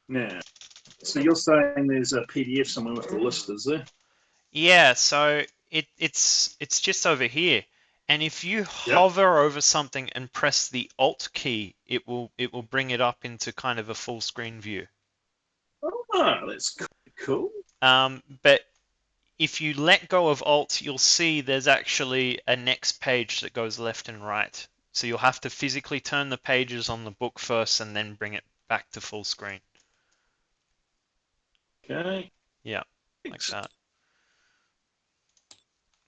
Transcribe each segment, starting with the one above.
Now, so you're saying there's a PDF somewhere with the list, is there? Yeah, so it's just over here. And if you Yep. hover over something and press the Alt key, it will bring it up into kind of a full screen view. Oh, that's cool. But if you let go of Alt, you'll see there's actually a next page that goes left and right. So you'll have to physically turn the pages on the book first and then bring it back to full screen. Okay. Yeah, like Thanks. that.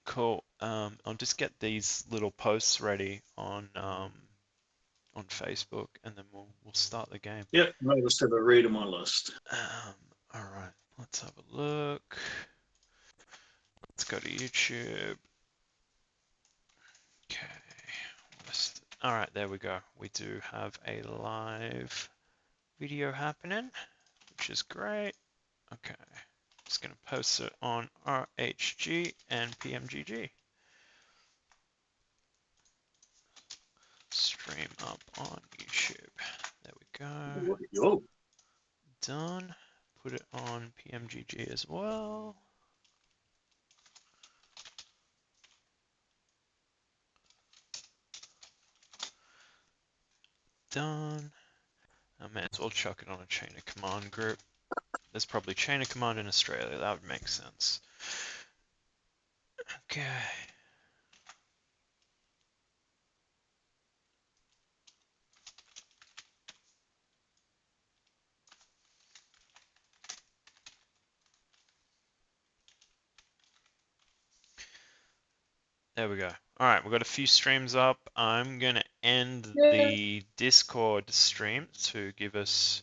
Cool. I'll just get these little posts ready on Facebook, and then we'll start the game. Yep. I'll just have a read of my list. All right, let's have a look. Let's go to YouTube. Okay. All right, there we go. We do have a live video happening, which is great. Okay. Just gonna post it on RHG and PMGG. Stream up on YouTube. There we go. Oh, Done. Put it on PMGG as well. Done. I may as well chuck it on a chain of command group. There's probably chain of command in Australia. That would make sense. Okay. There we go. All right, we've got a few streams up. I'm going to end yeah. the Discord stream to give us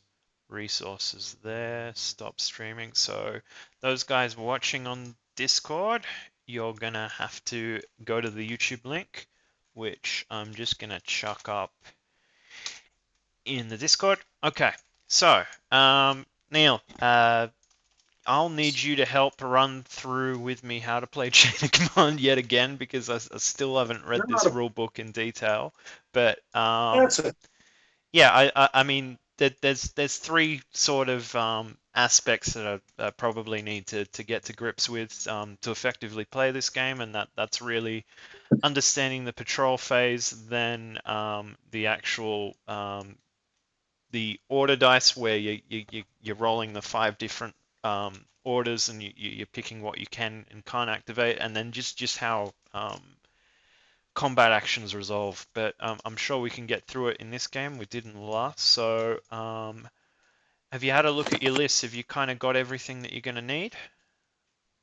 resources there. Stop streaming. So those guys watching on Discord, you're going to have to go to the YouTube link, which I'm just going to chuck up in the Discord. Okay, so Neil, I'll need you to help run through with me how to play Chain of Command yet again because I still haven't read this rule book in detail. But That's it. yeah, I mean, there's three sort of aspects that I probably need to get to grips with to effectively play this game, and that's really understanding the patrol phase, then the actual the order dice where you're rolling the 5 different orders and you're picking what you can and can't activate, and then just how combat actions resolve. But I'm sure we can get through it in this game. We did in the last. So have you had a look at your list? Have you kind of got everything that you're going to need?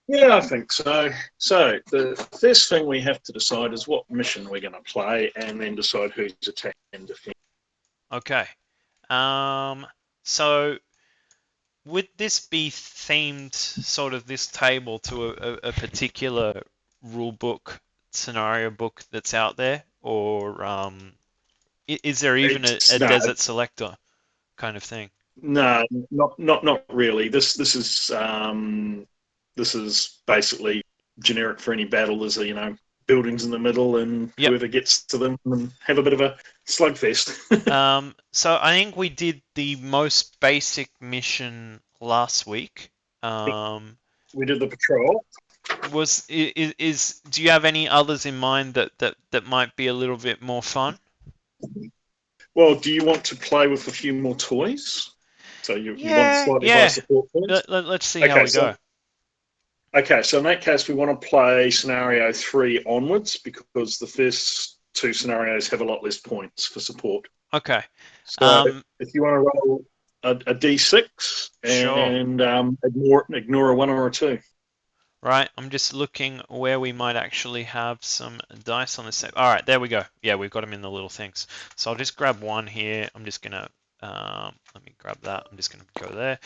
Yeah, I think so. So the first thing we have to decide is what mission we're going to play, and then decide who's attacking and defending. Okay. So would this be themed, sort of this table, to a particular rule book, scenario book that's out there, or is there even It's a no, desert selector kind of thing? no, not really. This is basically generic for any battle. There's buildings in the middle, and Yep. whoever gets to them and have a bit of a slugfest. So I think we did the most basic mission last week. Um, We did the patrol. do you have any others in mind that might be a little bit more fun? Well, do you want to play with a few more toys? So you want Yeah, slightly higher yeah. support points? Let's see how Okay, we go. so in that case, we want to play scenario 3 onwards because the first two scenarios have a lot less points for support. Okay. So Um, if you want to roll a d6 sure. and ignore a 1 or a 2. Right. I'm just looking where we might actually have some dice on this set. All right, there we go. Yeah, we've got them in the little things. So I'll just grab one here. I'm just gonna let me grab that. I'm just gonna go there.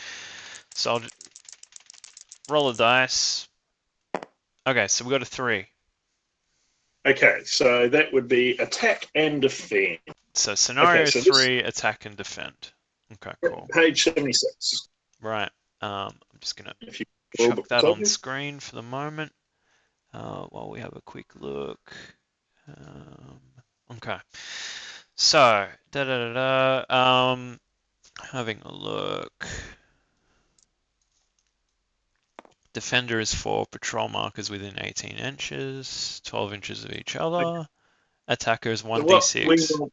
So I'll just roll a dice. Okay, so we got a 3. Okay, so that would be attack and defend. So Okay, scenario so this 3, attack and defend. Okay, cool. page 76. Right. I'm just gonna If you chuck book that beside on you. screen for the moment while we have a quick look. Okay. So, having a look. Defender is 4, patrol markers within 18 inches, 12 inches of each other. Attacker is 1d6.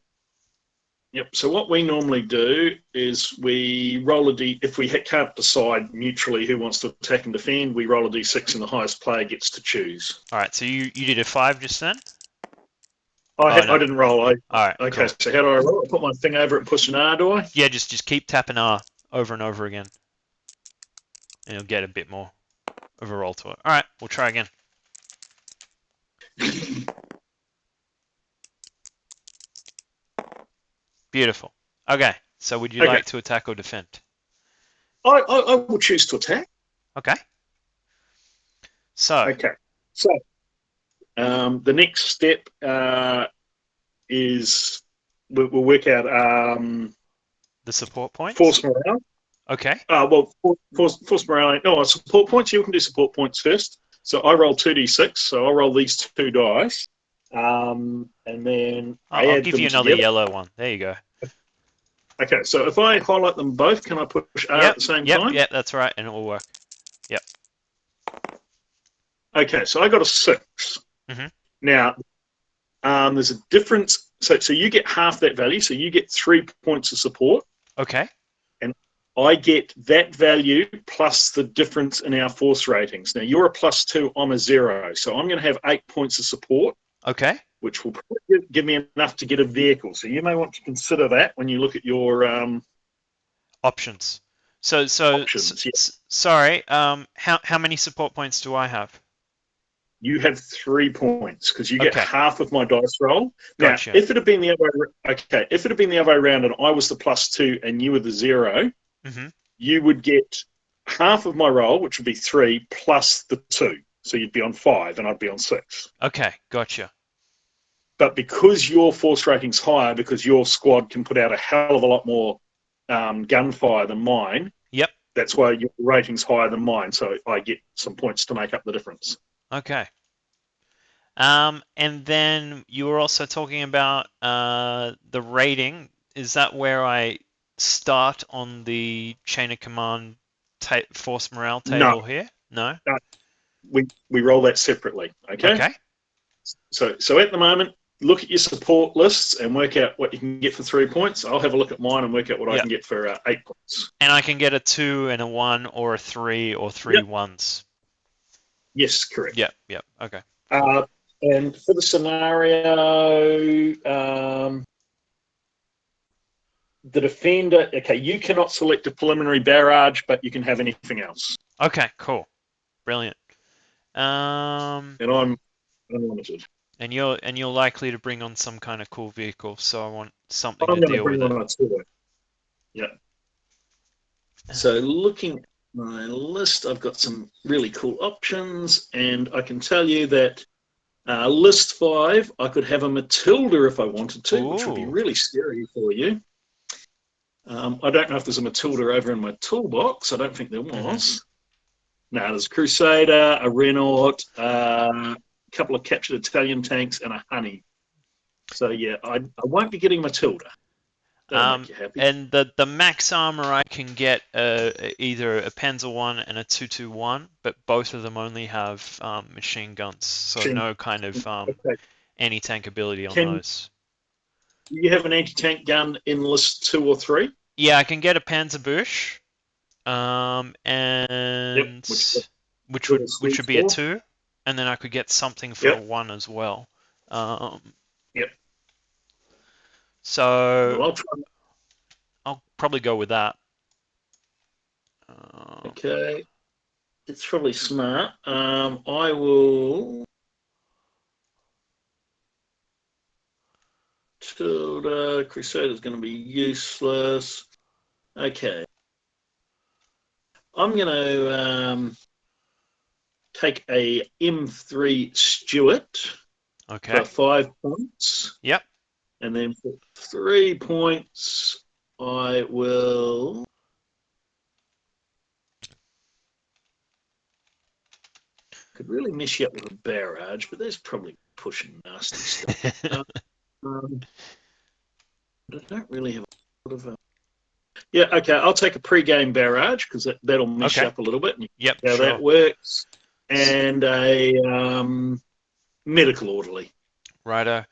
So what we normally do is we roll a d. If we can't decide mutually who wants to attack and defend, we roll a d6, and the highest player gets to choose. All right, so you did a 5 just then? I No. didn't roll. All right. Okay, Cool. So how do I roll? I put my thing over it and push an R, do I? Yeah, just keep tapping R over and over again, and you'll get a bit more of a roll to it. All right, we'll try again. Beautiful. Okay, so would you like to attack or defend? I will choose to attack. Okay. So. Okay. So the next step is we'll work out the support points. Force morale. Okay. Well, force morale. No, support points. You can do support points first. So I roll 2d6. So I'll roll these 2 dice, and then I'll give you another yellow one. There you go. Okay, so if I highlight them both, can I push R at the same time? Yep, that's right, and it will work. Yep. Okay, so I got a 6. Mm-hmm. Now, there's a difference. So you get half that value. So you get 3 points of support. Okay. And I get that value plus the difference in our force ratings. Now, you're a +2, I'm a 0. So I'm going to have 8 points of support. Okay. Which will probably give me enough to get a vehicle. So you may want to consider that when you look at your options. Options, yes. Sorry. How many support points do I have? You have 3 points because you get half of my dice roll. Gotcha. Now, if it had been the other way around and I was the +2 and you were the 0, mm-hmm. you would get half of my roll, which would be 3 plus the 2. So you'd be on 5 and I'd be on 6. Okay, gotcha. But because your force rating's higher, because your squad can put out a hell of a lot more gunfire than mine. Yep. That's why your rating's higher than mine. So I get some points to make up the difference. Okay. And then you were also talking about the rating. Is that where I start on the chain of command force morale table here? No. We roll that separately. Okay. So at the moment, look at your support lists and work out what you can get for 3 points. I'll have a look at mine and work out what I can get for 8 points. And I can get a 2 and a 1 or a 3 or 3 ones. Yes, correct. Yep. Okay. And for the scenario, the defender, you cannot select a preliminary barrage, but you can have anything else. Okay, cool. Brilliant. And I'm unlimited. And you're likely to bring on some kind of cool vehicle, so I want something to deal with it. Yeah. So looking at my list, I've got some really cool options, and I can tell you that list 5, I could have a Matilda if I wanted to, which would be really scary for you. I don't know if there's a Matilda over in my toolbox. I don't think there was. Mm-hmm. No, there's a Crusader, a Renault, a couple of captured Italian tanks, and a Honey. So yeah, I won't be getting Matilda. That'll make you happy. And the max armor I can get either a Panzer 1 and a 221, but both of them only have machine guns, so no kind of anti-tank ability on those. Do you have an anti-tank gun in list 2 or 3? Yeah, I can get a Panzerbusch, and which would be a 2, and then I could get something for a 1 as well. So I'll probably go with that. Okay, it's probably smart. I will. Crusader's going to be useless. Okay. I'm going to take a M3 Stuart for 5 points. Yep. And then for 3 points, I will... Could really mess you up with a barrage, but that's probably pushing nasty stuff. I don't really have a lot of... Yeah, okay. I'll take a pre-game barrage because that'll mess you Okay. up a little bit. And Yep, how that sure. works, and a medical orderly. Righto.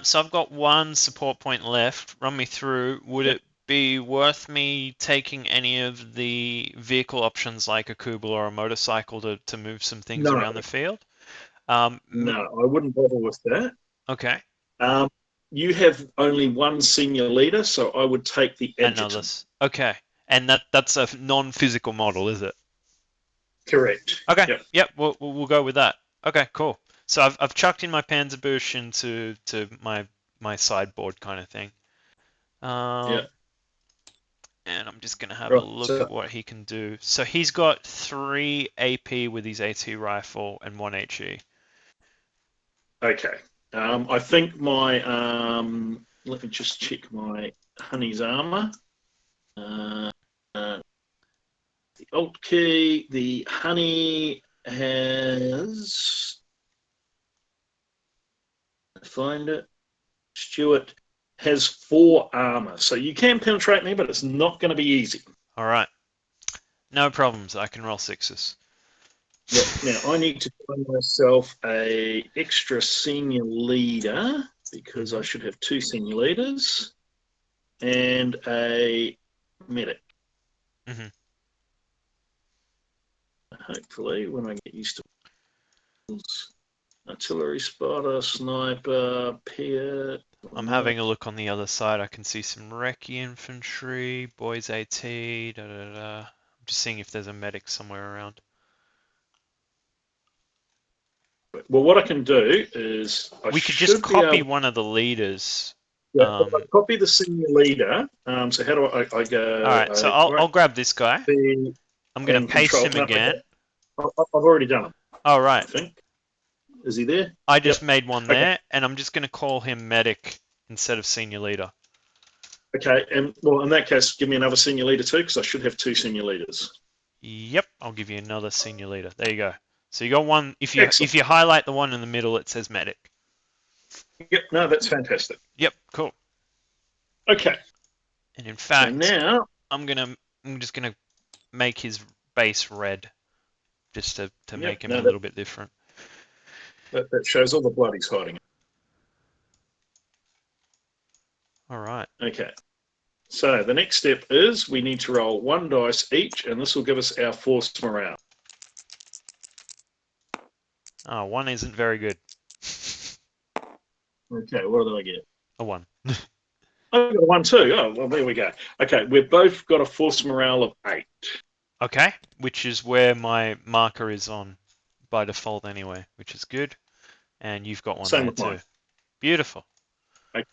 So I've got one support point left. Run me through. Would Yep. it be worth me taking any of the vehicle options like a Kubel or a motorcycle to move some things No, around the field? Um, no, I wouldn't bother with that. okay. Um, you have only one senior leader, so I would take the And adjutant. others. Okay. And that's a non-physical model, is it? Correct. Okay. Yep. Yep. We'll go with that. Okay. Cool. So I've chucked in my Panzerbusch into my sideboard kind of thing. Yep. And I'm just gonna have a Right. look So at what he can do. So he's got 3 AP with his AT rifle and 1 HE. okay. I think my let me just check my honey's armor. Uh, the alt key. The honey has. Find it. Stuart has 4 armor, so you can penetrate me, but it's not going to be easy. All right. No problems. I can roll 6s. Yep. Now I need to find myself a extra senior leader because I should have 2 senior leaders and a medic. Mm-hmm. Hopefully, when I get used to artillery, spotter, sniper, peer. I'm having a look on the other side. I can see some recce infantry, boys AT, da da da. I'm just seeing if there's a medic somewhere around. Well, what I can do is I We could just should be copy able. one of the leaders. Yeah, if I Um, copy the senior leader. So how do I all go? right. So Right, I'll grab this guy. B I'm gonna and paste control. him No, okay. again. I've already done it. All right. I think. Is he there? I just Yep. made one Okay. there, and I'm just gonna call him medic instead of senior leader. Okay. And well, in that case, give me another senior leader too, because I should have 2 senior leaders. Yep, I'll give you another senior leader. There you go. So you got one. If Excellent. you highlight the one in the middle, it says medic. Yep. No, that's fantastic. Yep, cool. Okay. And in So fact, now. I'm just gonna make his base red, just to Yep. make him a No, little bit different. that shows all the blood he's hiding. All right. Okay. So the next step is we need to roll 1 dice each, and this will give us our force morale. Oh, one isn't very good. Okay. What did I get? A 1. I got a 1 too. Oh, well, there we go. Okay. We've both got a force morale of 8. Okay, which is where my marker is on by default anyway, which is good. And you've got one Same there with too. mine. Beautiful. Okay.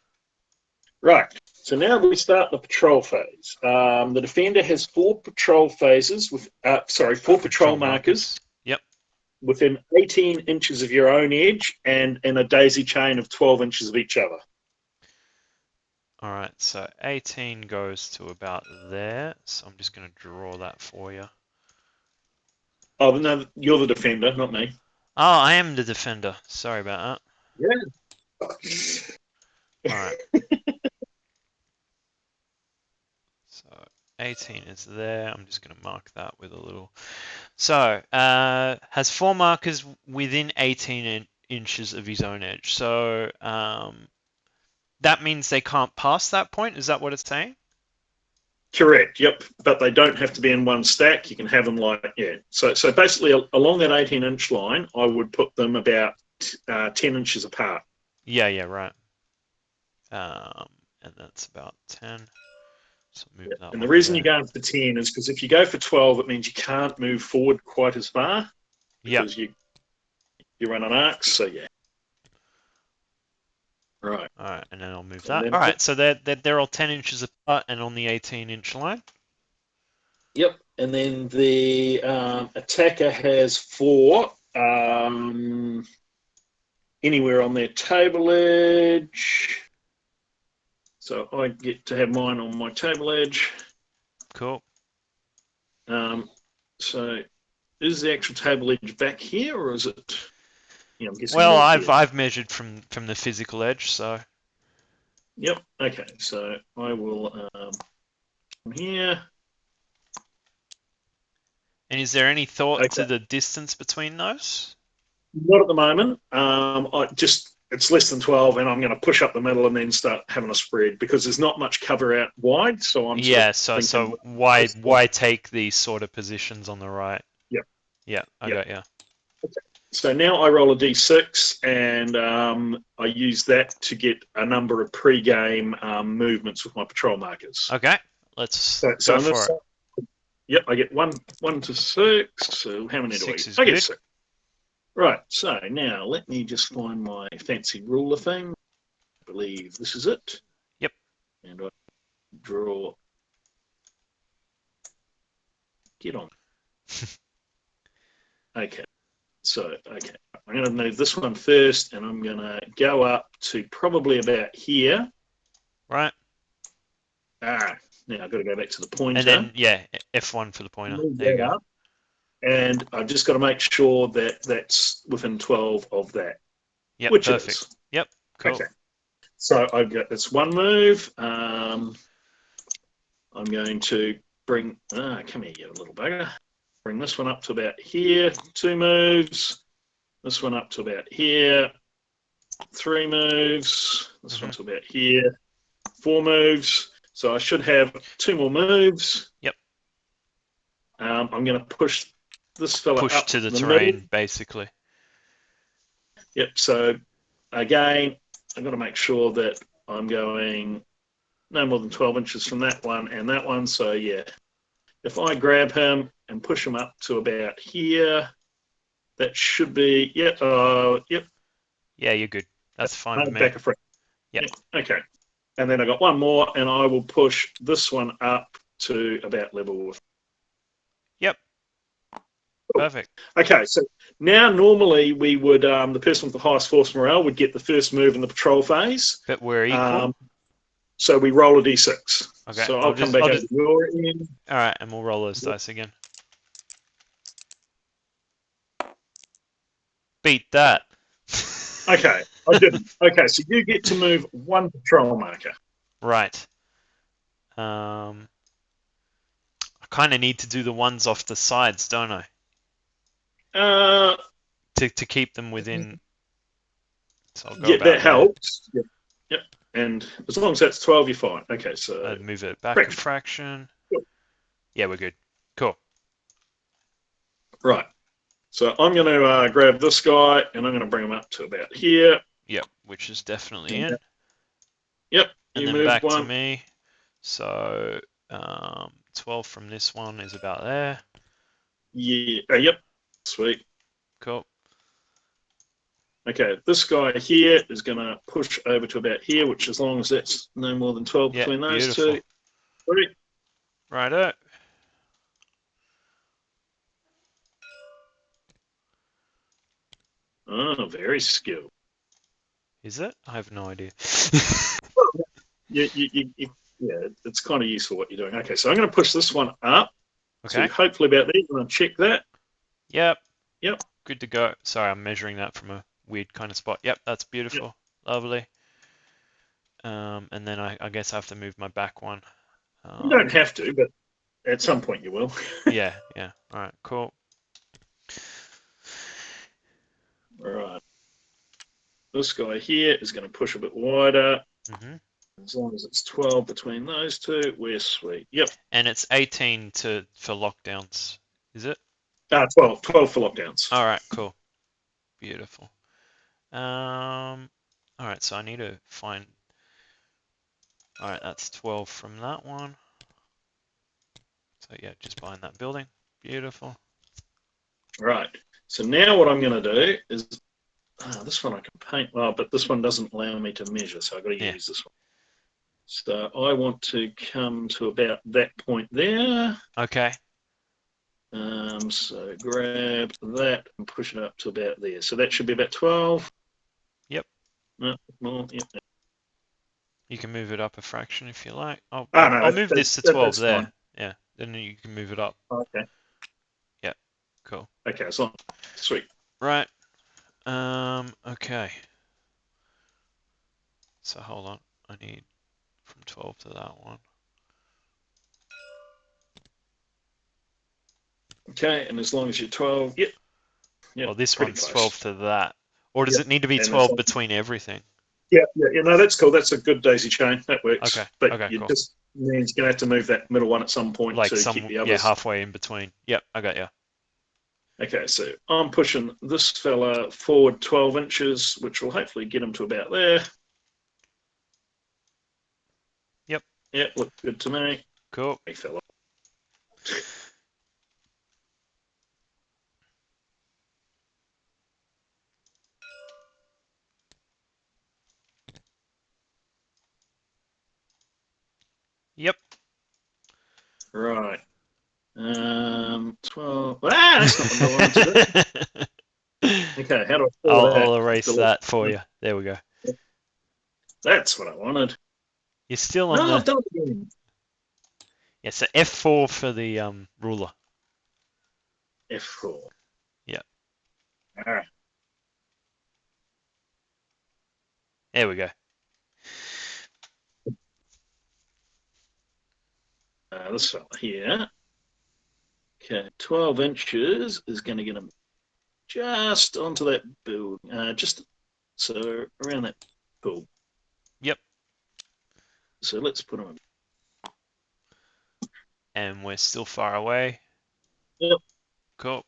Right. So now we start the patrol phase. The defender has 4 patrol phases with, 4 patrol markers Yep. within 18 inches of your own edge and in a daisy chain of 12 inches of each other. All right, so 18 goes to about there. So I'm just going to draw that for you. Oh, no, you're the defender, not me. Oh, I am the defender. Sorry about Yeah. that. All right. So 18 is there. I'm just going to mark that with a little. So has 4 markers within 18 inches of his own edge. So that means they can't pass that point. Is that what it's saying? Correct. Yep. But they don't have to be in one stack. You can have them So basically, along that 18-inch line, I would put them about 10 inches apart. Yeah, right. And that's about 10. So move that And the one reason you're there. going for 10 is because if you go for 12, it means you can't move forward quite as far Yep. because you run on arcs. So yeah. Right. All right, and then I'll move And that. then, All right, so they're all 10 inches apart and on the 18-inch line. yep. And then the attacker has 4 anywhere on their table edge. So I get to have mine on my table edge. Cool. So is the actual table edge back here, or is it? I'm guessing Well, more here. I've measured from the physical edge, so Yep. Okay. So I will here. And is there any thought Okay. to the distance between those? Not at the moment. It's less than 12, and I'm going to push up the middle and then start having a spread because there's not much cover out wide. So I'm sort of Yeah, so thinking, why take these sort of positions on the right? yeah, Yeah, I yeah. got you. Okay. So now I roll a d6, and I use that to get a number of pre-game movements with my patrol markers. Okay, let's So go on this for it. side, yep, I get 1 to 6. So how many do I 6 get? is I get good. 6. Right. So now let me just find my fancy ruler thing. I believe this is it. Yep. And I draw. Get on. Okay. So, okay. I'm going to move this one first, and I'm going to go up to probably about here. Right. Now I've got to go back to the And pointer. then, yeah, F1 for the pointer. Move There you that go. up. And I've just got to make sure that that's within 12 of that. Yep, which perfect. is. Yep, cool. Okay. So I've got this one move. I'm going to bring. Come here, you little bugger. Bring this one up to about here. 2 moves. This one up to about here. 3 moves. This one to about here. 4 moves. So I should have 2 more moves. Yep. I'm going to push this fella Push up to the the terrain, middle. basically. Yep. So again, I've got to make sure that I'm going no more than 12 inches from that one and that one. So yeah, if I grab him and push him up to about here, that should be, yep. Yeah, you're good. That's fine with me. Back a frame. Yep. Okay. And then I got one more, and I will push this one up to about level with. Yep. Cool. Perfect. Okay, so now normally we would, the person with the highest force morale would get the first move in the patrol phase. But we're equal. So we roll a d6. Okay. So I'll come back over your end. All right, and we'll roll those dice again. Beat that. Okay, I didn't. Okay, so you get to move 1 patrol marker. Right. I kind of need to do the ones off the sides, don't I? To keep them within. So I'll go Yeah, that about there. helps. Yep. And as long as that's 12, you're fine. Okay, so I'd move it back a fraction. Cool. Yeah, we're good. Cool. Right. So I'm going to grab this guy, and I'm going to bring him up to about here. Yep, which is definitely in. Yep. And You then moved back one. to me. So 12 from this one is about there. Yeah. Yep. Sweet. Cool. Okay, this guy here is going to push over to about here, which as long as that's no more than 12 between those beautiful. two. Sweet. Righto. Oh, very skilled. Is it? I have no idea. Yeah, it's kind of useful what you're doing. Okay, so I'm going to push this one up. Okay. So hopefully about there. I'm going to check that. Yep. Yep. Good to go. Sorry, I'm measuring that from a weird kind of spot. Yep, that's beautiful. Yep. Lovely. And then I guess I have to move my back one. You don't have to, but at some point you will. Yeah. All right, cool. All right. This guy here is going to push a bit wider. Mm-hmm. As long as it's 12 between those two, we're sweet. Yep. And it's 18 for lockdowns, is it? 12 for lockdowns. All right, cool. Beautiful. All right, so I need to find. All right, that's 12 from that one. So yeah, just behind that building. Beautiful. Right. So now what I'm going to do is, this one I can paint well, but this one doesn't allow me to measure, so I've got to use this one. So I want to come to about that point there. Okay. So grab that and push it up to about there. So that should be about 12. Yep. No, more. Yep. You can move it up a fraction if you like. I'll move this to 12 there. Fine. Yeah. Then you can move it up. Okay. Yeah. Cool. Okay, so sweet. Right. Okay. So hold on. I need from 12 to that one. Okay, and as long as you're 12, yep. Well, this pretty one's close. 12 to that. Or does Yep. it need to be And 12 between everything? Yeah, no, that's cool. That's a good daisy chain. That works. Okay, But okay, you cool. just means you're going to have to move that middle one at some point Like to keep the yeah, others. halfway in between. Yep, I got you. Okay, so I'm pushing this fella forward 12 inches, which will hopefully get him to about there. Yep. Yep, looks good to me. Cool. Hey, fella. Yep. Right. 12. Ah, that's not what I wanted to do. Okay, how do I forward that? I'll erase that for you. There we go. That's what I wanted. You're still on No, the... I've done it again. Yeah, so F4 for the ruler. F4. Yeah. All right. There we go. This fella here. Okay, 12 inches is going to get him just onto that build. Just so around that pool. Yep. So let's put him. And we're still far away. Yep. Cool.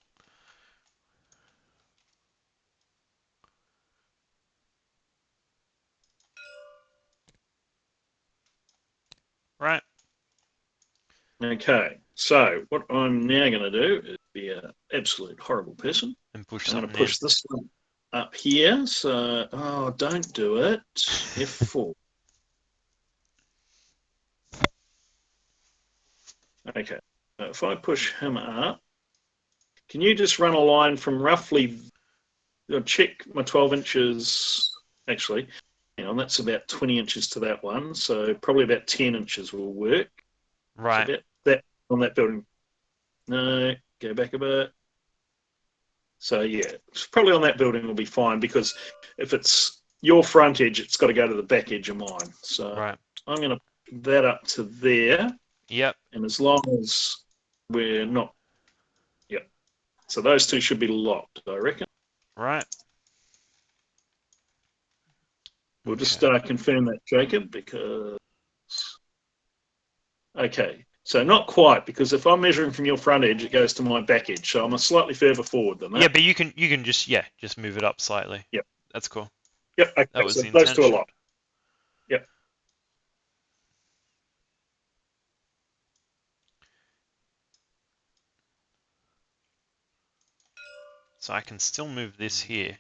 Right. Okay, so what I'm now going to do is be an absolute horrible person. And push I'm going something to push this one up here. So, oh, don't do it. F4. Okay, so if I push him up, can you just run a line from roughly, check my 12 inches, actually, hang on, that's about 20 inches to that one, so probably about 10 inches will work. in. Right. So about that on that building. No, go back a bit. So yeah, probably on that building will be fine, because if it's your front edge, it's got to go to the back edge of mine. So Right. I'm going to put that up to there. Yep. And as long as we're not, yep. So those two should be locked, I reckon. Right. We'll just Okay. confirm that, Jacob, because okay. So not quite, because if I'm measuring from your front edge, it goes to my back edge. So I'm a slightly further forward than that. Yeah, but you can just move it up slightly. Yep. That's cool. Yep. Okay, That was so the those two are intention. locked. Yep. So I can still move this here.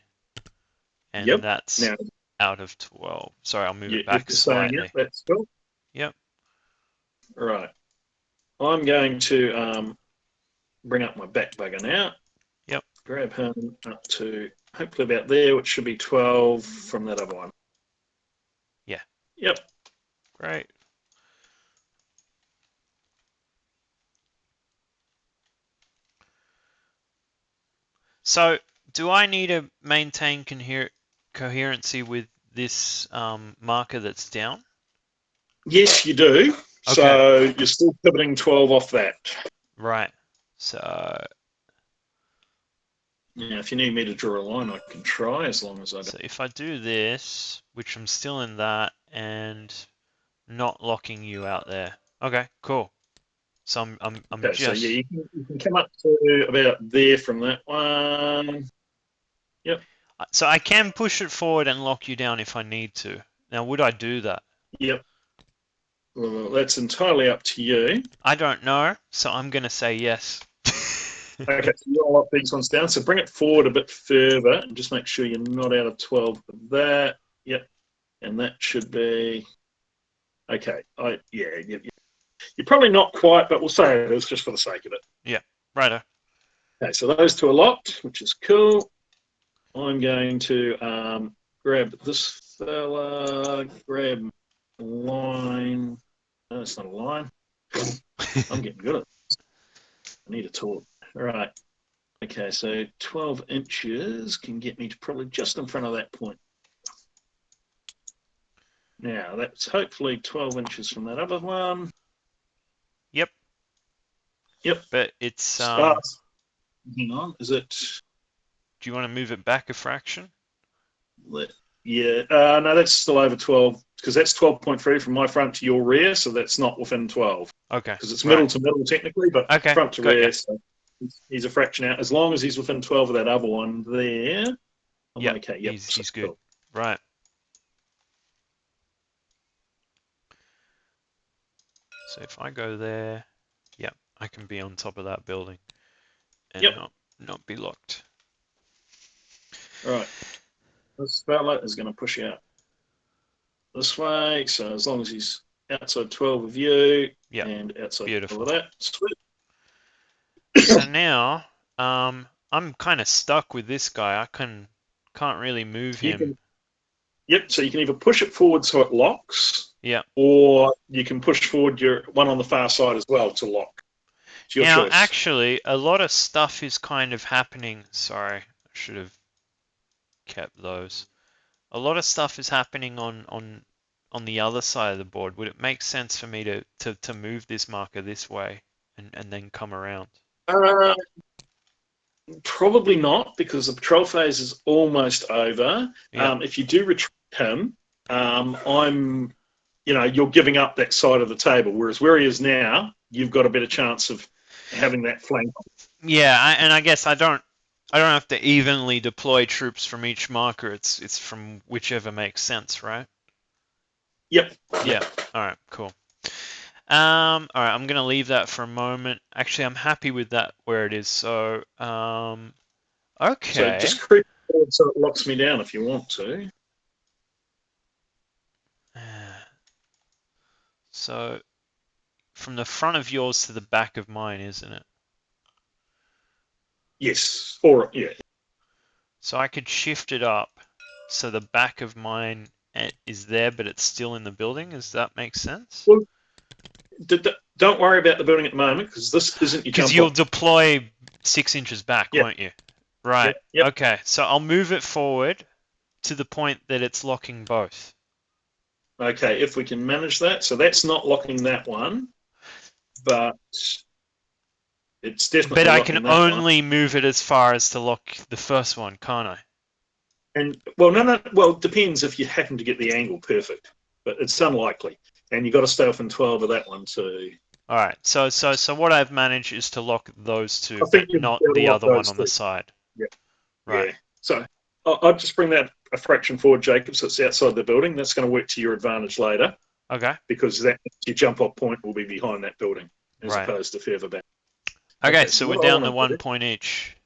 And Yep. that's Now out of 12. Sorry, I'll move it you're back just saying, yep, slightly. that's cool. Yep. Right. I'm going to bring up my back bugger now. Yep. Grab him up to hopefully about there, which should be 12 from that other one. Yeah. Yep. Great. So do I need to maintain coherency with this marker that's down? Yes, you do. Okay. So you're still pivoting 12 off that. Right. So Yeah, if you need me to draw a line, I can try, as long as I don't. So if I do this, which I'm still in that, and not locking you out there. Okay, cool. So I'm Okay, just... so yeah, you can come up to about there from that one. Yep. So I can push it forward and lock you down if I need to. Now, would I do that? Yep. Well, that's entirely up to you. I don't know, so I'm going to say yes. Okay, so you'll lock these ones down. So bring it forward a bit further and just make sure you're not out of 12 for that. Yep. And that should be okay. You're probably not quite, but we'll say it is just for the sake of it. Yeah, righto. Okay, so those two are locked, which is cool. I'm going to grab this fella, grab a line. No, it's not a line. I'm getting good at it. I need a tool. All right. Okay, so 12 inches can get me to probably just in front of that point. Now, that's hopefully 12 inches from that other one. Yep. Yep. But it's Sparse. Hang on, is it? Do you want to move it back a fraction? Yeah, no, that's still over 12 because that's 12.3 from my front to your rear, so that's not within 12 Okay. because it's middle to middle technically, but Okay. front to Got rear, you. so he's a fraction out. As long as he's within 12 of that other one there, I'm Yep. okay. Yep, He's good. cool. Right. So if I go there, yep, I can be on top of that building and Yep. not be locked. Right. This fella is going to push out this way, so as long as he's outside 12 of you Yep. and outside Beautiful. 12 of that, sweet. So now, I'm kind of stuck with this guy. I can't really move You him. can, yep, so you can either push it forward so it locks, Yeah. or you can push forward your one on the far side as well to lock. It's your Now, choice. actually, a lot of stuff is kind of happening. Sorry, I should have kept those. A lot of stuff is happening on the other side of the board. Would it make sense for me to move this marker this way and then come around? Uh, Probably not, because the patrol phase is almost over. Yeah. If you do retreat him, you're giving up that side of the table. Whereas where he is now, you've got a better chance of having that flank. Yeah, and I guess I don't have to evenly deploy troops from each marker. It's from whichever makes sense, right? Yep. Yeah. All right. Cool. All right. I'm gonna leave that for a moment. Actually, I'm happy with that where it is. So, So okay. just creep forward so it locks me down if you want to. So, from the front of yours to the back of mine, isn't it? Yes. Or yeah. So I could shift it up so the back of mine is there, but it's still in the building. Does that make sense? Well, don't worry about the building at the moment because this isn't your Because jump you'll off. deploy 6 inches back, Yeah. won't you? Right. Yep. Okay. So I'll move it forward to the point that it's locking both. Okay, if we can manage that. So that's not locking that one, but it's But definitely I can locking that one. only move it as far as to lock the first one, can't I? And well, no. Well, it depends if you happen to get the angle perfect, but it's unlikely. And you got to stay within 12 of that one too. All right. So what I've managed is to lock those two, I think but you'll be not able to the lock other one those on the two. side. Yeah. Right. Yeah. So I'll just bring that a fraction forward, Jacob, so it's outside the building. That's going to work to your advantage later. Okay. Because that your jump off point will be behind that building as Right. opposed to further back. Okay. So So we're what I down to want to 1 do, point each.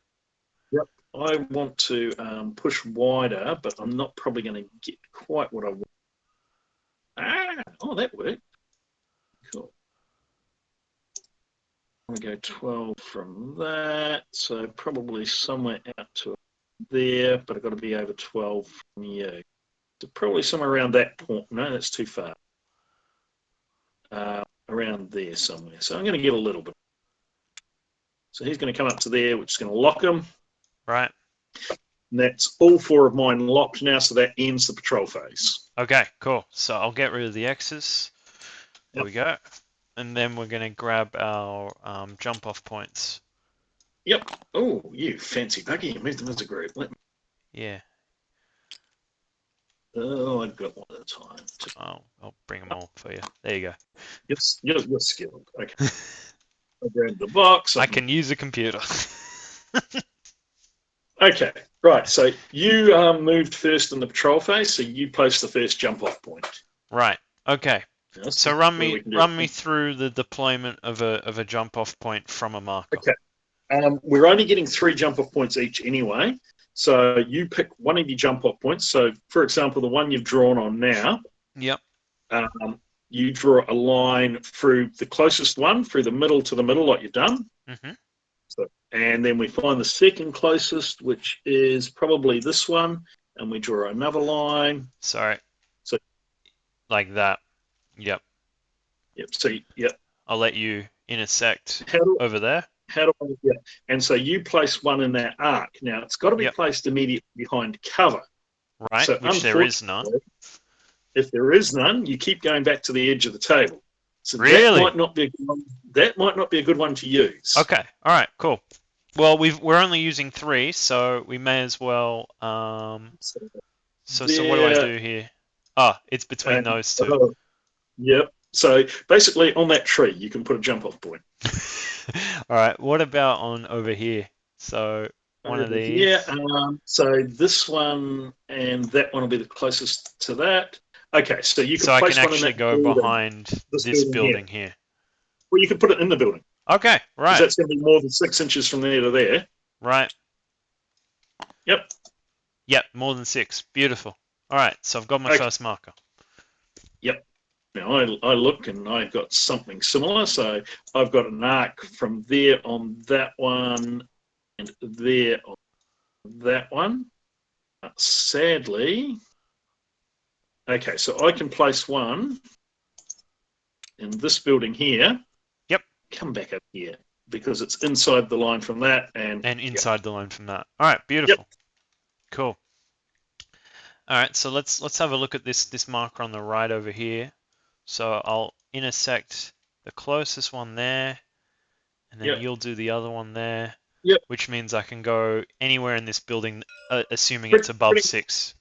yep, I want to push wider, but I'm not probably going to get quite what I want. Oh, that worked. Cool. I'm going to go 12 from that, so probably somewhere out to there, but I've got to be over 12 from you. So probably somewhere around that point. No, that's too far. Around there somewhere. So I'm going to get a little bit. So he's going to come up to there, which is going to lock him. Right. And that's all 4 of mine locked now, so that ends the patrol phase. Okay, cool. So I'll get rid of the X's. There Yep. we go. And then we're going to grab our jump off points. Yep. Oh, you fancy buggy. You moved them as a group. Yeah. Oh, I've got one at a time. I'll bring them all for you. There you go. You're skilled. Okay. I grabbed the box. I can use a computer. Okay. Right. So you moved first in the patrol phase, so you place the first jump off point. Right. Okay. Yes, So run me through the deployment of a jump off point from a marker. Okay. We're only getting 3 jump off points each anyway. So you pick one of your jump off points. So, for example, the one you've drawn on now. Yep. You draw a line through the closest one, through the middle to the middle, like you've done. Mm-hmm. So, and then we find the second closest, which is probably this one, and we draw another line. Sorry. So, like that. Yep. Yep. So, yep. I'll let you intersect over there. How do I? Yeah. And so you place one in that arc. Now it's got to be placed immediately behind cover. Right. So which there is none. If there is none, you keep going back to the edge of the table. So really? that might not be a good one to use. Okay. All right. Cool. Well, we're only using 3, so we may as well. So what do I There, do here? Ah, it's between and those two. yep. So basically, on that tree, you can put a jump-off point. All right. What about on over here? So one of Over here, these. so this one and that one will be the closest to that. Okay, so you can So I can place one in actually that go building, behind this this building here. building here. Or you can put it in the building, Okay. because Right. that's going to be more than 6 inches from there to there. Right. Yep. Yep. More than 6. Beautiful. All right. So I've got my Okay. first marker. Yep. Now I look and I've got something similar. So I've got an arc from there on that one and there on that one. Sadly, okay, so I can place one in this building here. Yep. Come back up here because it's inside the line from that and inside the line from that. All right. yep. Beautiful. Cool. All right. So let's have a look at this marker on the right over here. So I'll intersect the closest one there, and then Yep. you'll do the other one there. Yep. Which means I can go anywhere in this building, assuming it's above 6.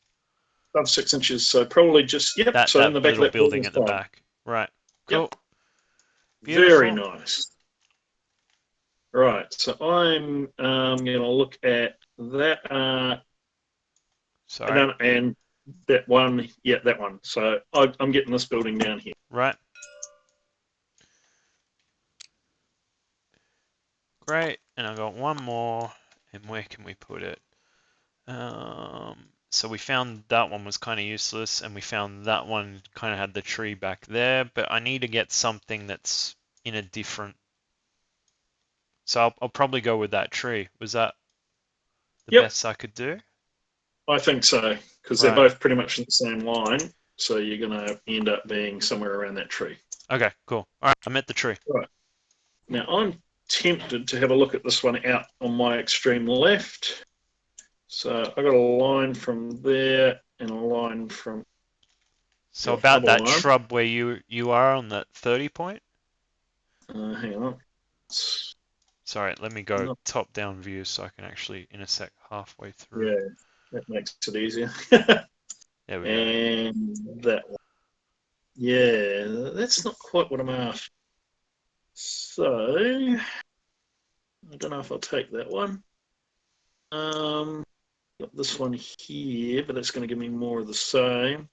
Above 6 inches. So probably just yep. So in That the back of little that building building is at the fine. back. Right. Cool. Yep. Very Beautiful. nice. Right. So I'm going to look at that. Sorry. And that one. Yeah, that one. So I'm getting this building down here. Right. Great. And I've got one more. And where can we put it? So we found that one was kind of useless, and we found that one kind of had the tree back there, but I need to get something that's in a different. So I'll probably go with that tree. Was that the Yep. best I could do? I think so because they're both pretty much in the same line. So you're going to end up being somewhere around that tree. Okay, cool. All right, I'm at the tree. Right. Now I'm tempted to have a look at this one out on my extreme left. So I got a line from there and a line from. So about that shrub where you are on that 30 point? Hang on. Sorry, let me go top-down view so I can actually intersect halfway through. Yeah, that makes it easier. There we go. And that one. Yeah, that's not quite what I'm after. So I don't know if I'll take that one. Got this one here, but that's going to give me more of the same.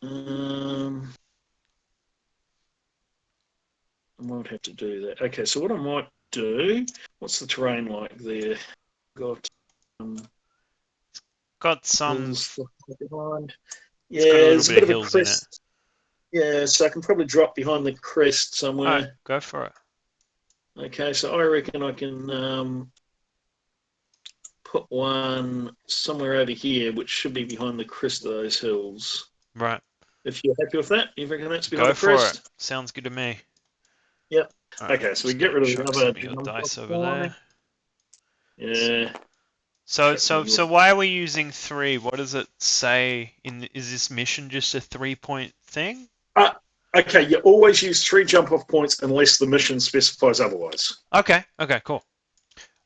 I might have to do that. Okay, so what I might do, what's the terrain like there? Got some hills behind. Yeah, there's a bit of hills in it. Yeah, so I can probably drop behind the crest somewhere. All right, go for it. Okay, so I reckon I can put one somewhere over here, which should be behind the crest of those hills. Right. If you're happy with that, you reckon that's behind the crest? Go for it. Sounds good to me. Yep. Right, okay, so we get rid of the other your dice over there. Yeah. So why are we using 3? What does it say? Is this mission just a 3-point thing? Okay, you always use 3 jump-off points unless the mission specifies otherwise. Okay, cool.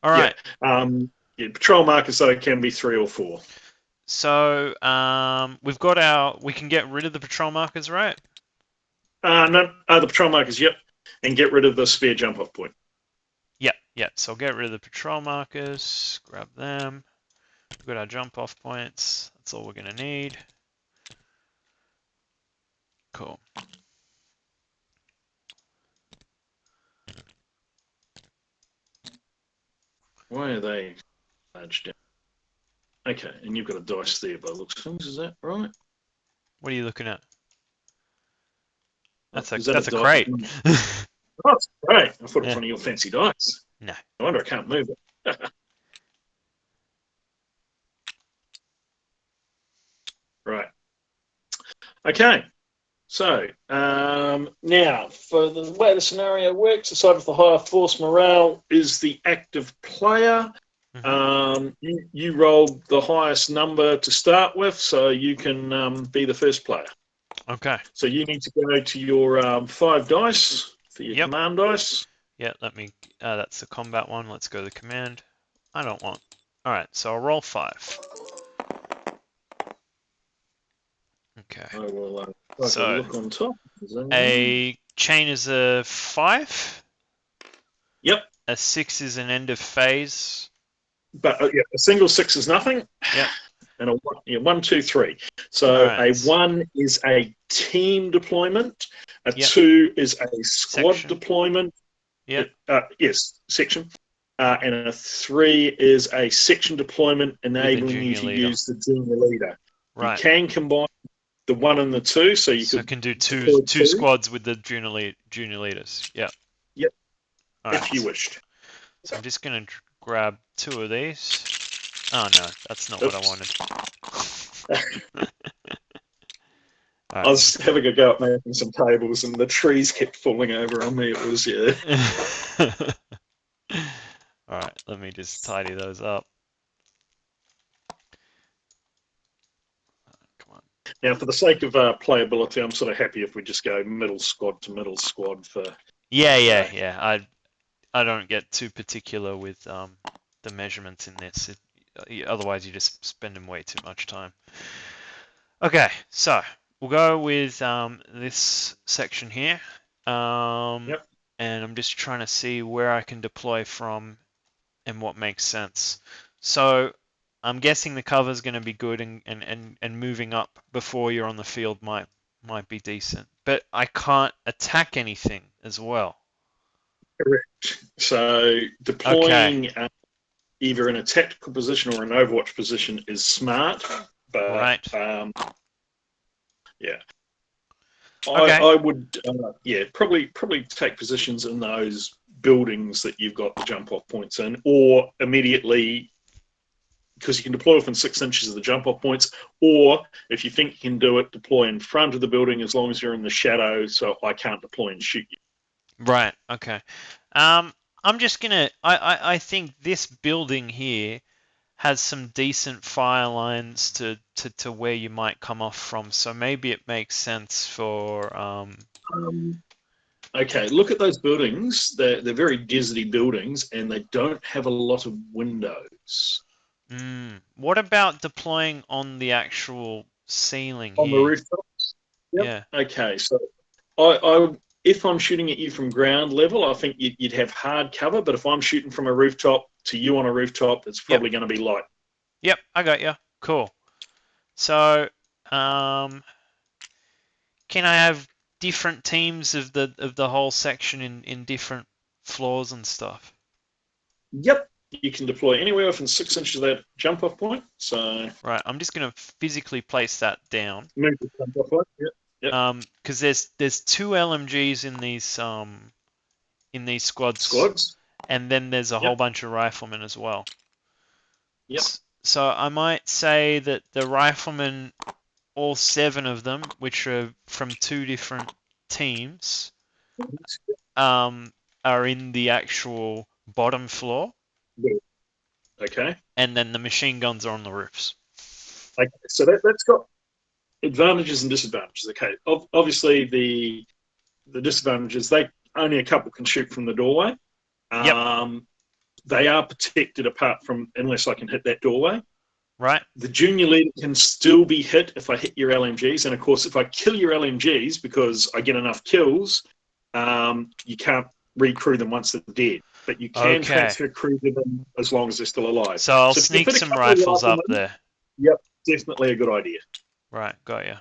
All right. Yeah, patrol markers though can be 3 or 4. So we've got we can get rid of the patrol markers, right? No, the patrol markers, yep, and get rid of the spare jump-off point. Yep. So I'll get rid of the patrol markers, grab them. We've got our jump-off points. That's all we're gonna need. Cool. Why are they large down? Okay, and you've got a dice there by the looks of things, is that right? What are you looking at? That's a crate. Oh, it's great. I thought it was one of your fancy dice. No. I wonder I can't move it. Right. Okay. So now, for the way the scenario works, aside with the higher force morale is the active player. You rolled the highest number to start with, so you can be the first player. Okay. So you need to go to your 5 dice for your command dice. Yeah, let me, that's the combat one. Let's go to the command. I don't want. All right, so I'll roll 5. Okay. I will try to So look on top. a chain is a 5. Yep. A 6 is an end of phase. But yeah, a single 6 is nothing. Yep. And a 1, yeah, 1, 2, 3. All So right. a 1 is a team deployment. A Yep. 2 is a squad Section. deployment. Yep. Yes, section. And a 3 is a section deployment enabling you to leader. use the junior leader. Right. You can combine the 1 and the 2, so you can do deploy two squads with the junior leaders. Yeah. Yep. All If right. you wished. So I'm just going to grab 2 of these. Oh no, that's not what I wanted. I was having a go at making some tables, and the trees kept falling over on me. It was All right, let me just tidy those up. Come on. Now, for the sake of playability, I'm sort of happy if we just go middle squad to middle squad for. Yeah. I don't get too particular with the measurements in this. Otherwise, you're just spending way too much time. Okay, so we'll go with this section here. Yep. And I'm just trying to see where I can deploy from and what makes sense. So I'm guessing the cover is going to be good, and moving up before you're on the field might be decent. But I can't attack anything as well. Correct. So deploying Okay. Either in a tactical position or an Overwatch position is smart, but Right. Yeah. Okay. I would, probably take positions in those buildings that you've got the jump off points in, or immediately, because you can deploy within 6 inches of the jump off points, or if you think you can do it, deploy in front of the building as long as you're in the shadow, so I can't deploy and shoot you. Right. Okay. I'm just gonna. I think this building here has some decent fire lines to where you might come off from. So maybe it makes sense for. Okay, look at those buildings. They're very deserty buildings, and they don't have a lot of windows. What about deploying on the actual ceiling On the here? rooftops? Yep. Yeah. Okay, so if I'm shooting at you from ground level, I think you'd have hard cover, but if I'm shooting from a rooftop to you on a rooftop, it's probably going to be light. Yep, I got you. Cool. So, can I have different teams of the whole section in different floors and stuff? Yep, you can deploy anywhere within 6 inches of that jump off point. So right, I'm just going to physically place that down. Move the jump off point. Yep. Because there's 2 LMGs in these squads, and then there's a whole bunch of riflemen as well. Yep. So I might say that the riflemen, all 7 of them, which are from 2 different teams, are in the actual bottom floor. Okay. And then the machine guns are on the roofs. Okay, so that's got advantages and disadvantages. Okay, obviously the disadvantages, they only a couple can shoot from the doorway. Yep. They are protected apart from unless I can hit that doorway. Right. The junior leader can still be hit if I hit your LMGs, and of course, if I kill your LMGs because I get enough kills, you can't recrew them once they're dead. But you can transfer crew to them as long as they're still alive. So I'll sneak some rifles up there. Yep, definitely a good idea. Right, got you.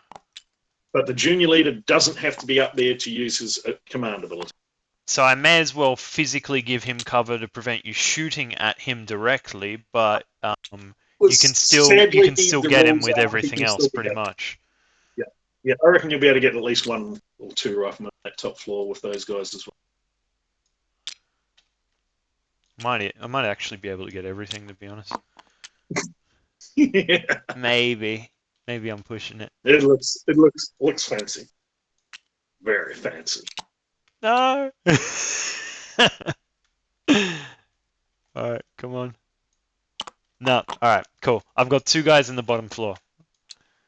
But the junior leader doesn't have to be up there to use his command ability. So I may as well physically give him cover to prevent you shooting at him directly, but you can still get him with everything else, pretty much. Yeah. I reckon you'll be able to get at least 1 or 2 riflemen on that top floor with those guys as well. I might actually be able to get everything, to be honest. Yeah. Maybe I'm pushing it. It looks fancy. Very fancy. No. All right, come on. No, all right, cool. I've got 2 guys in the bottom floor.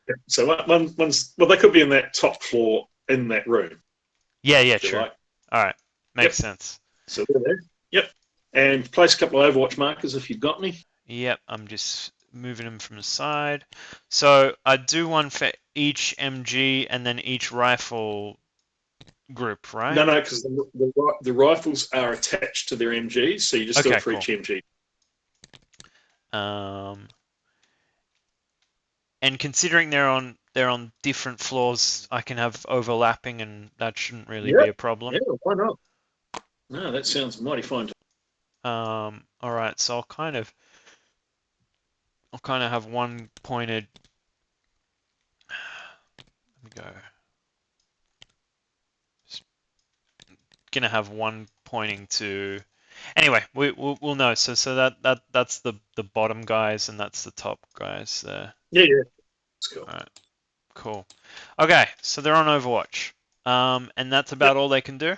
Yeah, so they could be in that top floor in that room. Yeah, true. Like. All right, makes sense. So they're there. Yep. And place a couple of Overwatch markers if you've got any. Yep, I'm just moving them from the side. So I do one for each MG and then each rifle group, right? No, because the rifles are attached to their MGs, so you just do Okay, it for cool. each MG. And considering they're on different floors, I can have overlapping, and that shouldn't really Yeah, be a problem. yeah, why not? No, that sounds mighty fine. All right, so I'll kind of have one pointed. Let me go. Just gonna have one pointing to. Anyway, we'll know. So that's the bottom guys, and that's the top guys there. Yeah, yeah, that's cool. All right, cool. Okay, so they're on Overwatch. And that's Yep, about all they can do.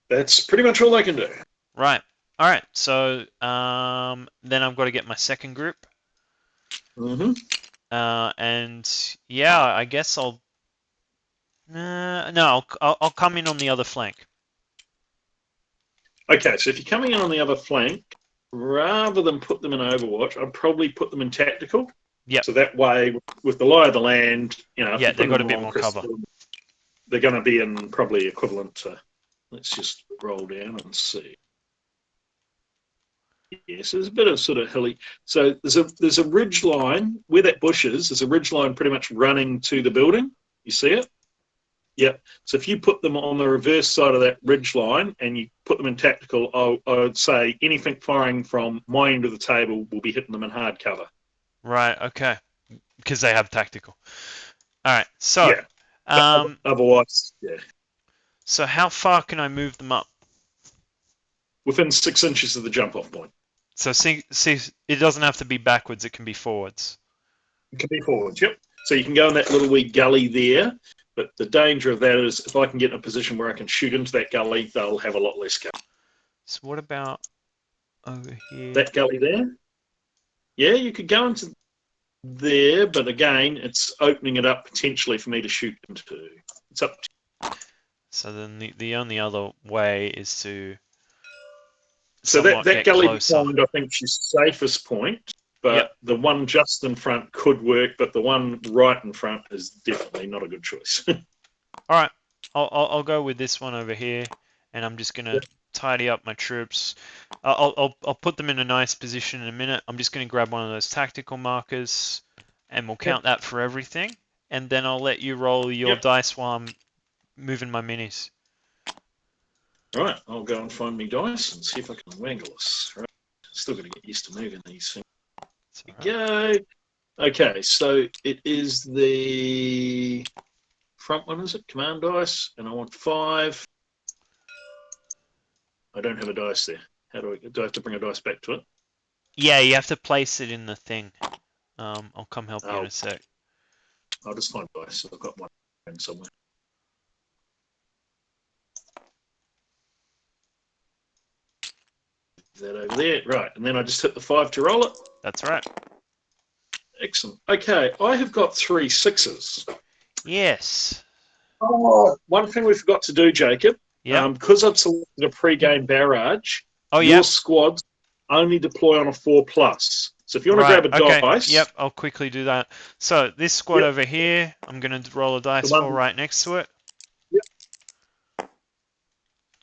that's pretty much all I can do. Right. All right. So then I've got to get my second group. Mm-hmm. And yeah, I guess I'll. No, I'll come in on the other flank. Okay, so if you're coming in on the other flank, rather than put them in Overwatch, I'd probably put them in tactical. Yep. So that way, with the lie of the land, if Yeah, you put they've them got a in bit Long more Crest, cover. they're going to be in probably equivalent to. Let's just roll down and see. Yes, there's a bit of sort of hilly. So there's a ridge line where that bush is. There's a ridge line pretty much running to the building. You see it? Yep. So if you put them on the reverse side of that ridge line and you put them in tactical, I would say anything firing from my end of the table will be hitting them in hard cover. Right. Okay. Because they have tactical. All right. So, Yeah. But um, otherwise, yeah. so how far can I move them up? Within 6 inches of the jump off point. So see, it doesn't have to be backwards. It can be forwards. It can be forwards, yep. So you can go in that little wee gully there, but the danger of that is if I can get in a position where I can shoot into that gully, they'll have a lot less cover. So what about over here? That gully there? Yeah, you could go into there, but again, it's opening it up potentially for me to shoot into. It's up to So then the only other way is to So somewhat that get gully closer. behind, I think, is safest point, Yep. but the one just in front could work, but the one right in front is definitely not a good choice. All right. I'll go with this one over here, and I'm just gonna tidy up my troops. I'll put them in a nice position in a minute. I'm just gonna grab one of those tactical markers, and we'll count that for everything. And then I'll let you roll your Yep. dice while I'm moving my minis. Right, I'll go and find me dice and see if I can wangle this. Right. Still got to get used to moving these things. Go. Okay, so it is the front one, is it? Command dice, and I want 5. I don't have a dice there. How do I have to bring a dice back to it? Yeah, you have to place it in the thing. I'll come help you in a sec. I'll just find dice. I've got one somewhere. Is that over there? Right, and then I just hit the 5 to roll it. That's right. Excellent. Okay, I have got 3 6s. Yes. Oh, one thing we forgot to do, Jacob. Yep. Because I've selected a pre-game barrage, Oh, your yeah. squads only deploy on a 4+. So if you want to Right. grab a Okay. dice, Yep. I'll quickly do that. So this squad yep, over here, I'm gonna roll a the dice for one, right next to it. yep.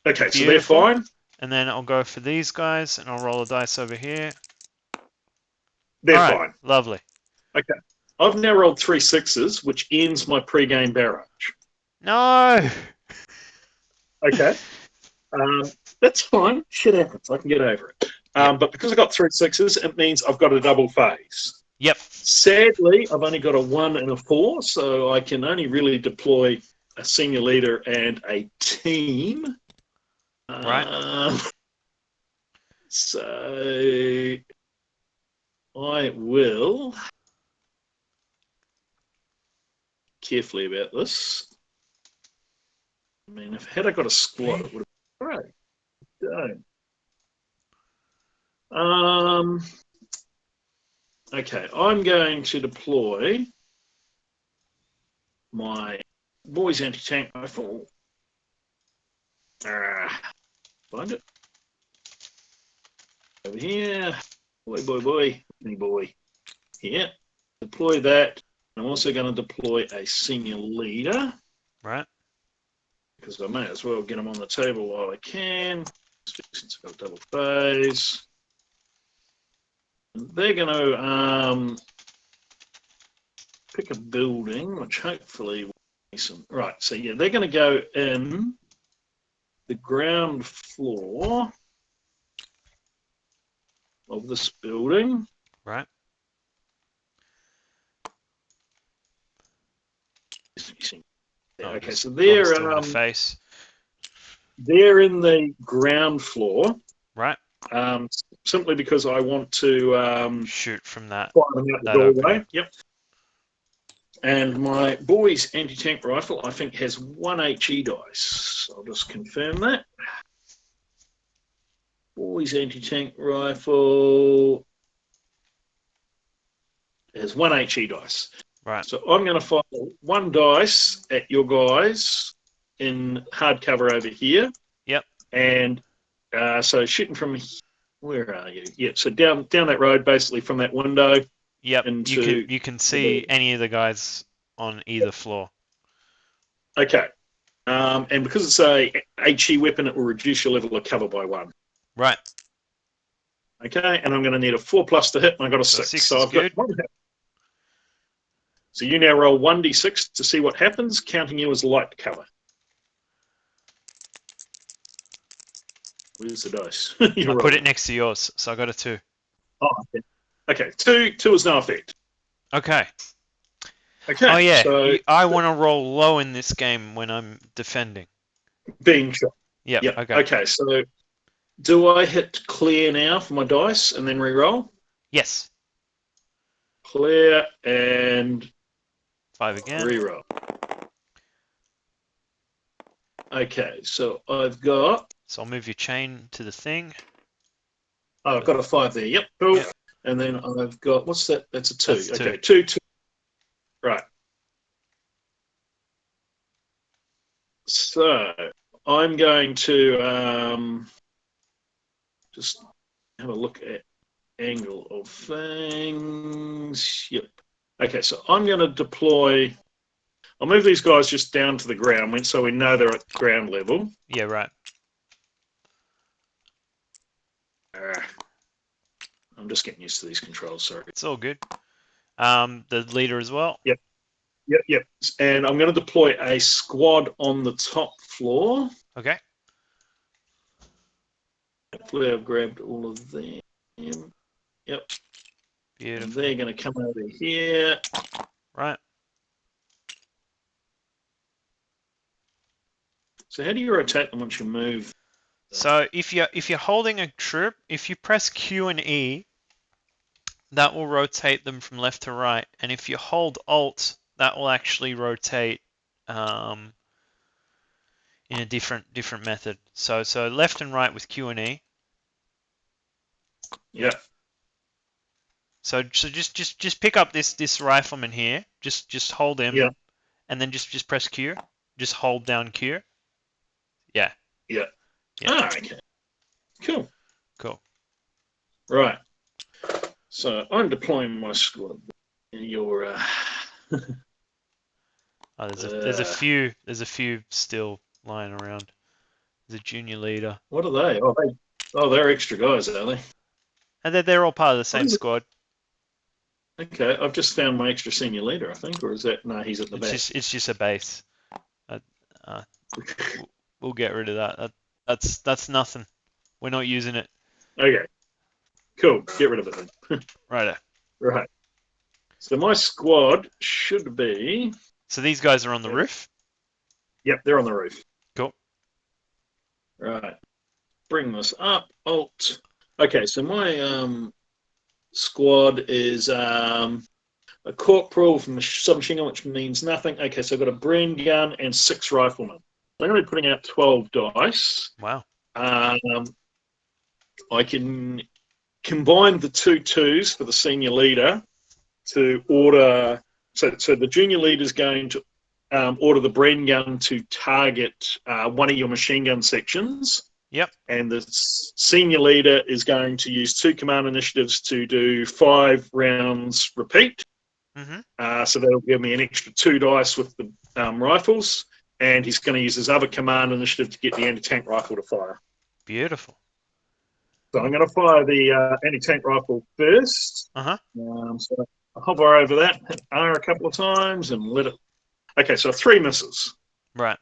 Okay, so they're Beautiful. fine. And then I'll go for these guys, and I'll roll a dice over here. They're All right. fine. Lovely. Okay, I've now rolled 3 6s, which ends my pre-game barrage. No. Okay, that's fine. Shit happens. I can get over it. Yep. But because I've got 3 6s, it means I've got a double phase. Yep. Sadly, I've only got a 1 and a 4, so I can only really deploy a senior leader and a team. Right. So I will carefully about this. I mean, had I got a squad, it would have been great. Don't. Okay, I'm going to deploy my boys anti-tank rifle. Find it. Over here. Boy. Any boy. Here. Deploy that. I'm also going to deploy a senior leader. Right. Because I may as well get them on the table while I can. Since I've got double phase. They're going to pick a building, which hopefully will be some. Right, so yeah, they're going to go in the ground floor of this building. Right. Okay, so still in the face. They're in the ground floor. Right. Simply because I want to shoot from that. fire them out the doorway. Yep. And my boy's anti-tank rifle, I think, has 1 HE dice. I'll just confirm that. Boy's anti-tank rifle has 1 HE dice. Right. So I'm going to fire 1 dice at your guys in hardcover over here. Yep. And so shooting from, where are you? Yeah, so down that road, basically from that window. Yep. You can see any of the guys on either floor. Okay. And because it's a HE weapon, it will reduce your level of cover by 1. Right. Okay, and I'm going to need a 4+ to hit, and I got a 6. So I've got 1 hit. So you now roll 1d6 to see what happens, counting you as light cover. Where's the dice? I put it next to yours, so I got a 2. Oh, okay. 2 is no effect. Okay. Okay. Oh yeah, so, I want to roll low in this game when I'm defending. Being shot. Yep. Okay. Okay, so do I hit clear now for my dice and then re-roll? Yes. Clear and 5 again. Re-roll. Okay, so I've got. So I'll move your chain to the thing. Oh, I've got a 5 there. Yep. Cool. Yep. And then I've got, what's that? That's a 2. That's 2. Okay, 2. Right. So I'm going to just have a look at angle of things. Yep. Okay, so I'm going to deploy. I'll move these guys just down to the ground so we know they're at ground level. Yeah, right. I'm just getting used to these controls, sorry. It's all good. The leader as well. Yep. And I'm going to deploy a squad on the top floor. Okay. Hopefully I've grabbed all of them. Yep. Beautiful. And they're going to come over here. Right. So how do you rotate them once you move? So if you're holding a troop, if you press Q and E, that will rotate them from left to right. And if you hold Alt, that will actually rotate in a different method. So left and right with Q and E. Yeah. So just pick up this rifleman here. Just hold him. Yeah. And then just press Q. Just hold down Q. Yeah. Yeah. Yeah. Ah, okay. Cool. Right. So I'm deploying my squad. And you're Oh, there's a few still lying around. There's a junior leader. What are they? They're extra guys, are they? And they're all part of the same squad. Okay, I've just found my extra senior leader, I think, or is that no? He's at the back. It's just a base. We'll get rid of that. That's nothing. We're not using it. Okay. Cool. Get rid of it then. Righto. Right. So my squad should be. So these guys are on the roof? Yep, they're on the roof. Cool. Right. Bring this up. Alt. Okay, so my squad is a corporal from the submachine gun, which means nothing. Okay, so I've got a brain gun and 6 riflemen. I'm going to be putting out 12 dice. Wow. I can combine the 2 2s for the senior leader to order. So the junior leader is going to order the brain gun to target one of your machine gun sections. Yep. And the senior leader is going to use 2 command initiatives to do 5 rounds repeat. So that'll give me an extra 2 dice with the rifles. And he's going to use his other command initiative to get the anti-tank rifle to fire. Beautiful. So I'm going to fire the anti-tank rifle first. So I hover over that, hit R a couple of times, and let it. Okay, so 3 misses. Right.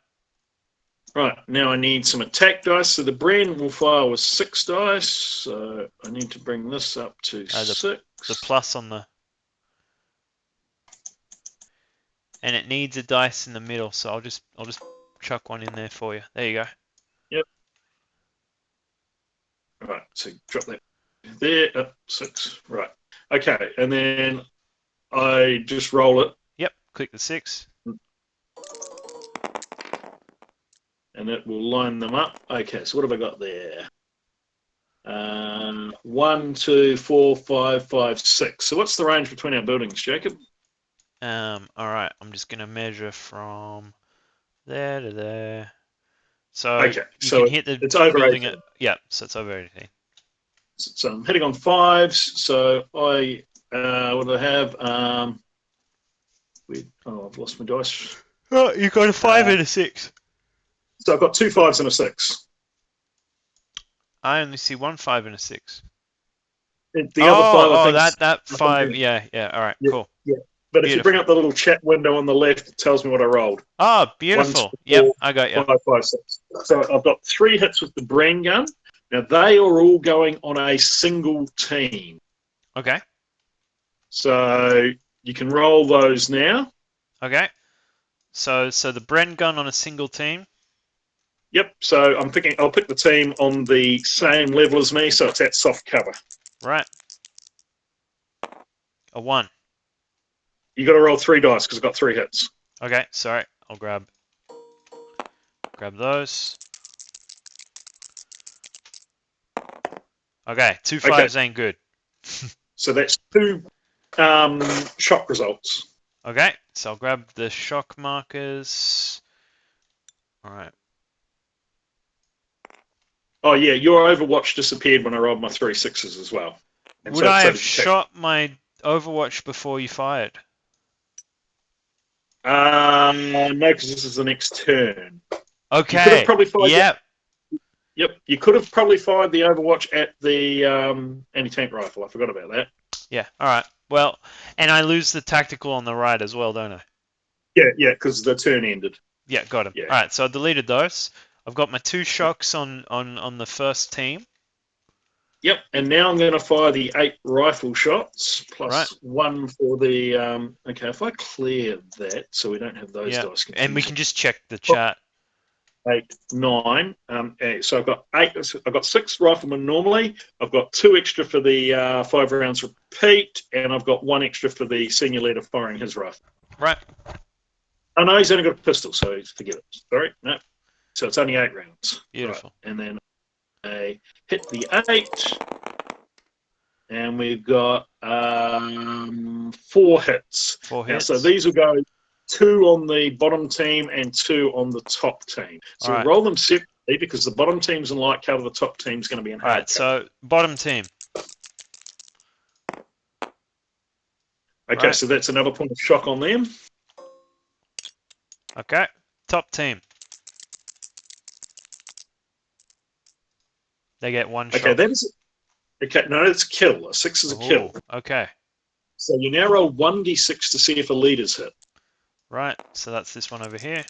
Right, now I need some attack dice. So the Bren will fire with 6 dice. So I need to bring this up to 6. The plus on the... And it needs a dice in the middle, so I'll just chuck one in there for you. There you go. Yep. Right, so drop that there, up 6. Right. Okay, and then I just roll it. Yep, click the 6. And it will line them up. Okay, so what have I got there? 1, 2, 4, 5, 5, 6. So what's the range between our buildings, Jacob? All right, I'm just going to measure from there to there. So okay, you so can hit the it's over building 18. Yeah, so it's over 18. So I'm hitting on 5s. So I what do I have? I've lost my dice. Oh, you got a 5 and a 6. So I've got 2 5s and a 6. I only see 1 5 and a 6. The other 5, I think. That 5. Yeah. All right, yeah, cool. Yeah. But Beautiful. if you bring up the little chat window on the left, it tells me what I rolled. Oh, beautiful. 1, 2, 4, Yep, I got you. 5, 5, 6. So I've got 3 hits with the brain gun. Now they are all going on a single team. Okay. So you can roll those now. Okay. So the Bren gun on a single team. Yep. So I'll pick the team on the same level as me, so it's at soft cover. Right. A 1. You got to roll 3 dice because I've got 3 hits. Okay. Sorry. I'll grab those. Okay. 2 5s ain't good. So that's 2 shock results. Okay. So I'll grab the shock markers. All right. Oh yeah, your Overwatch disappeared when I rolled my 3 6s as well. And Would I have shot my Overwatch before you fired? No, because this is the next turn. Okay. You could have probably fired. Yep. Yep. You could have probably fired the Overwatch at the anti-tank rifle. I forgot about that. Yeah. All right. Well, and I lose the tactical on the right as well, don't I? Yeah, because the turn ended. Yeah, got him. Yeah. All right. So I deleted those. I've got my 2 shocks on the first team. Yep, and now I'm going to fire the 8 rifle shots plus right. 1 for the. Okay, if I clear that, so we don't have those dice. And we can just check the chat. 8, 9. So I've got 8. I've got 6 riflemen normally. I've got 2 extra for the 5 rounds repeat, and I've got 1 extra for the senior leader firing his rifle. Right. Oh no, he's only got a pistol, so forget it. Sorry, no. So it's only 8 rounds. Beautiful. Right. And then I hit the 8, and we've got 4 hits. 4 hits. Now, so these will go 2 on the bottom team and 2 on the top team. So we roll them separately because the bottom team's in light cover, the top team's going to be in hard cover. So bottom team. Okay, so that's another point of shock on them. Okay, top team. They get 1 shot. Okay, that is. Okay, no, it's a kill. A 6 is a kill. Okay. So you now roll 1d6 to see if a leader's hit. Right, so that's this one over here.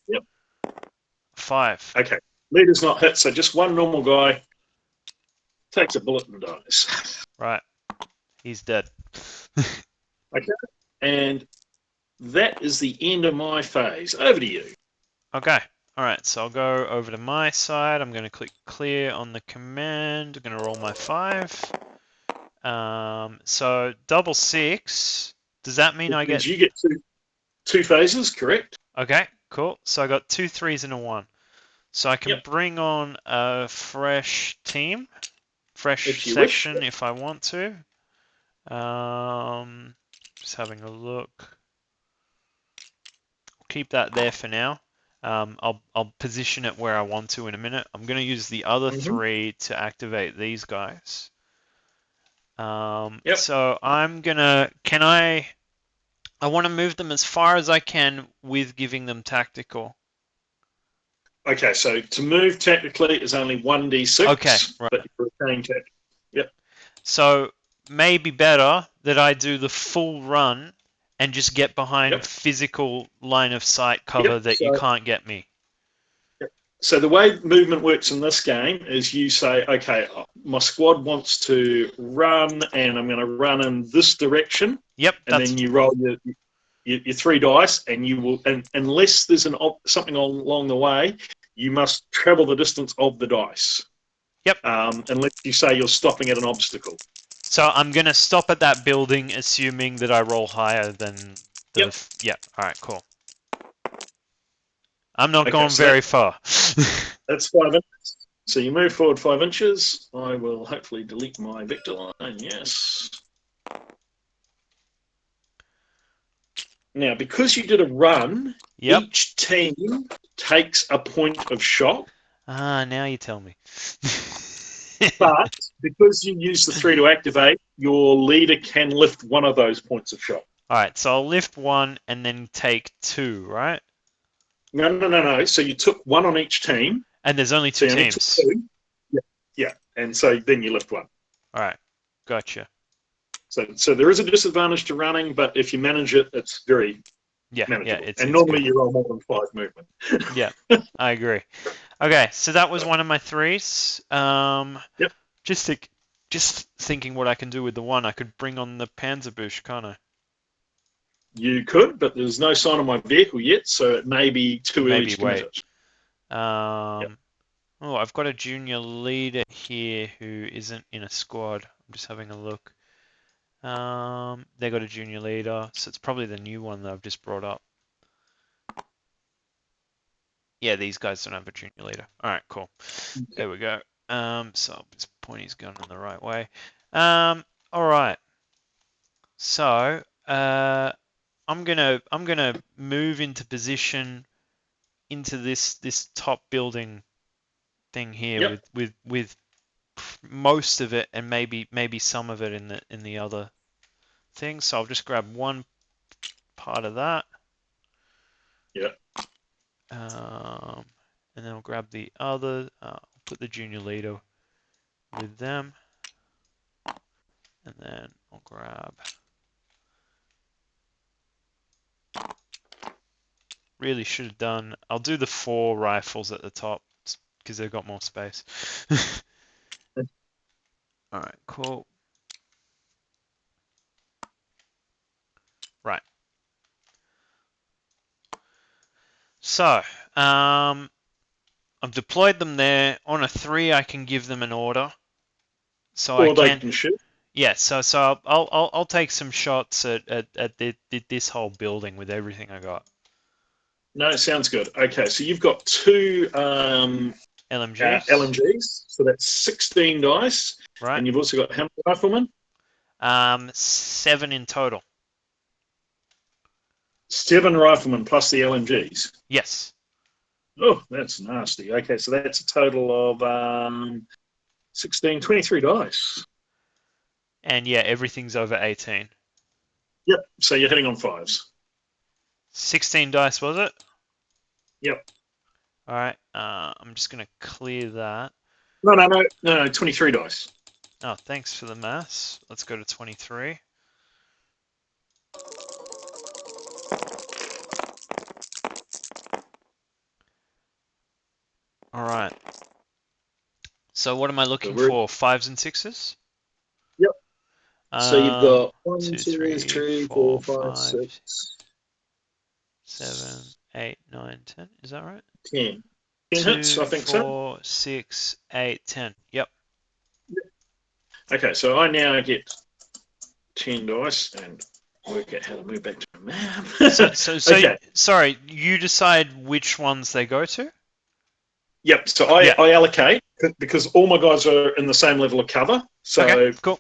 Yep. 5. Okay, leader's not hit, so just one normal guy takes a bullet and dies. Right, he's dead. Okay, and that is the end of my phase. Over to you. Okay. All right, so I'll go over to my side. I'm going to click clear on the command. I'm going to roll my 5. So double 6. Does that mean I get? You get 2 phases, correct? Okay, cool. So I got 2 3s and a 1. So I can bring on a fresh team, fresh section if I want to. Just having a look. Keep that there for now. I'll position it where I want to in a minute. I'm going to use the other Mm-hmm. 3 to activate these guys. Yep. So I'm gonna, I want to move them as far as I can with giving them tactical. Okay, so to move technically is only Okay, 1d6, right. but you're retaining tactical. Yep. So maybe better that I do the full run and just get behind Yep. physical line of sight cover Yep. that you can't get me. So the way movement works in this game is you say, okay, my squad wants to run, and I'm going to run in this direction, Yep, and then you roll your 3 dice, and you will, and unless there's something along the way, you must travel the distance of the dice. Yep. Unless you say you're stopping at an obstacle. So I'm going to stop at that building, assuming that I roll higher than the. Yep. Yeah. All right. Cool. I'm not Okay, going so very far. that's 5 inches. So you move forward 5 inches. I will hopefully delete my vector line. Yes. Now, because you did a run, Yep. each team takes a point of shock. Now you tell me. But because you use the 3 to activate, your leader can lift one of those points of shock. All right, so I'll lift 1 and then take 2, right? No. So you took 1 on each team. And there's only 2 teams. Yeah. And so then you lift 1. All right, gotcha. So there is a disadvantage to running, but if you manage it, it's very manageable. Yeah, it's normally good. you roll more than 5 movement. Yeah, I agree. Okay, so that was one of my 3s. Yep. Just thinking what I can do with the 1, I could bring on the Panzerbusch, can't I? You could, but there's no sign of my vehicle yet, so it may be too early to commit it. Oh, I've got a junior leader here who isn't in a squad. I'm just having a look. They got a junior leader, so it's probably the new one that I've just brought up. Yeah, these guys don't have a junior leader. All right, cool. Okay. There we go. So I'll just point his gun in the right way. All right. So I'm gonna move into position into this top building thing here with most of it and maybe some of it in the other thing. So I'll just grab one part of that. Yeah. And then I'll grab the other. I'll put the junior leader with them, and then I'll grab. Really should have done. I'll do the 4 rifles at the top because they've got more space. All right, cool. Right. So, I've deployed them there. On a 3, I can give them an order. So or they can shoot. Yeah, so I'll take some shots at this whole building with everything I got. No, it sounds good. Okay, so you've got 2 LMGs, so that's 16 dice. Right. And you've also got how many riflemen? 7 in total. 7 riflemen plus the LMGs. Yes. Oh, that's nasty. Okay, so that's a total of 16, 23 dice. And yeah, everything's over 18. Yep, so you're hitting on 5s. 16 dice, was it? Yep. All right, I'm just going to clear that. No, 23 dice. Oh, thanks for the maths. Let's go to 23. All right. So what am I looking for? 5s and 6s? Yep. So you've got 1, 2, 3, 4, 5, 6, 7, 8, 9, 10. Is that right? 10. 10 hits, I think 4, 6, 8, 10. Yep. Okay, so I now get 10 dice and work out how to move back to the map. Okay. Sorry, you decide which ones they go to? Yep, so I allocate because all my guys are in the same level of cover. So, okay, cool.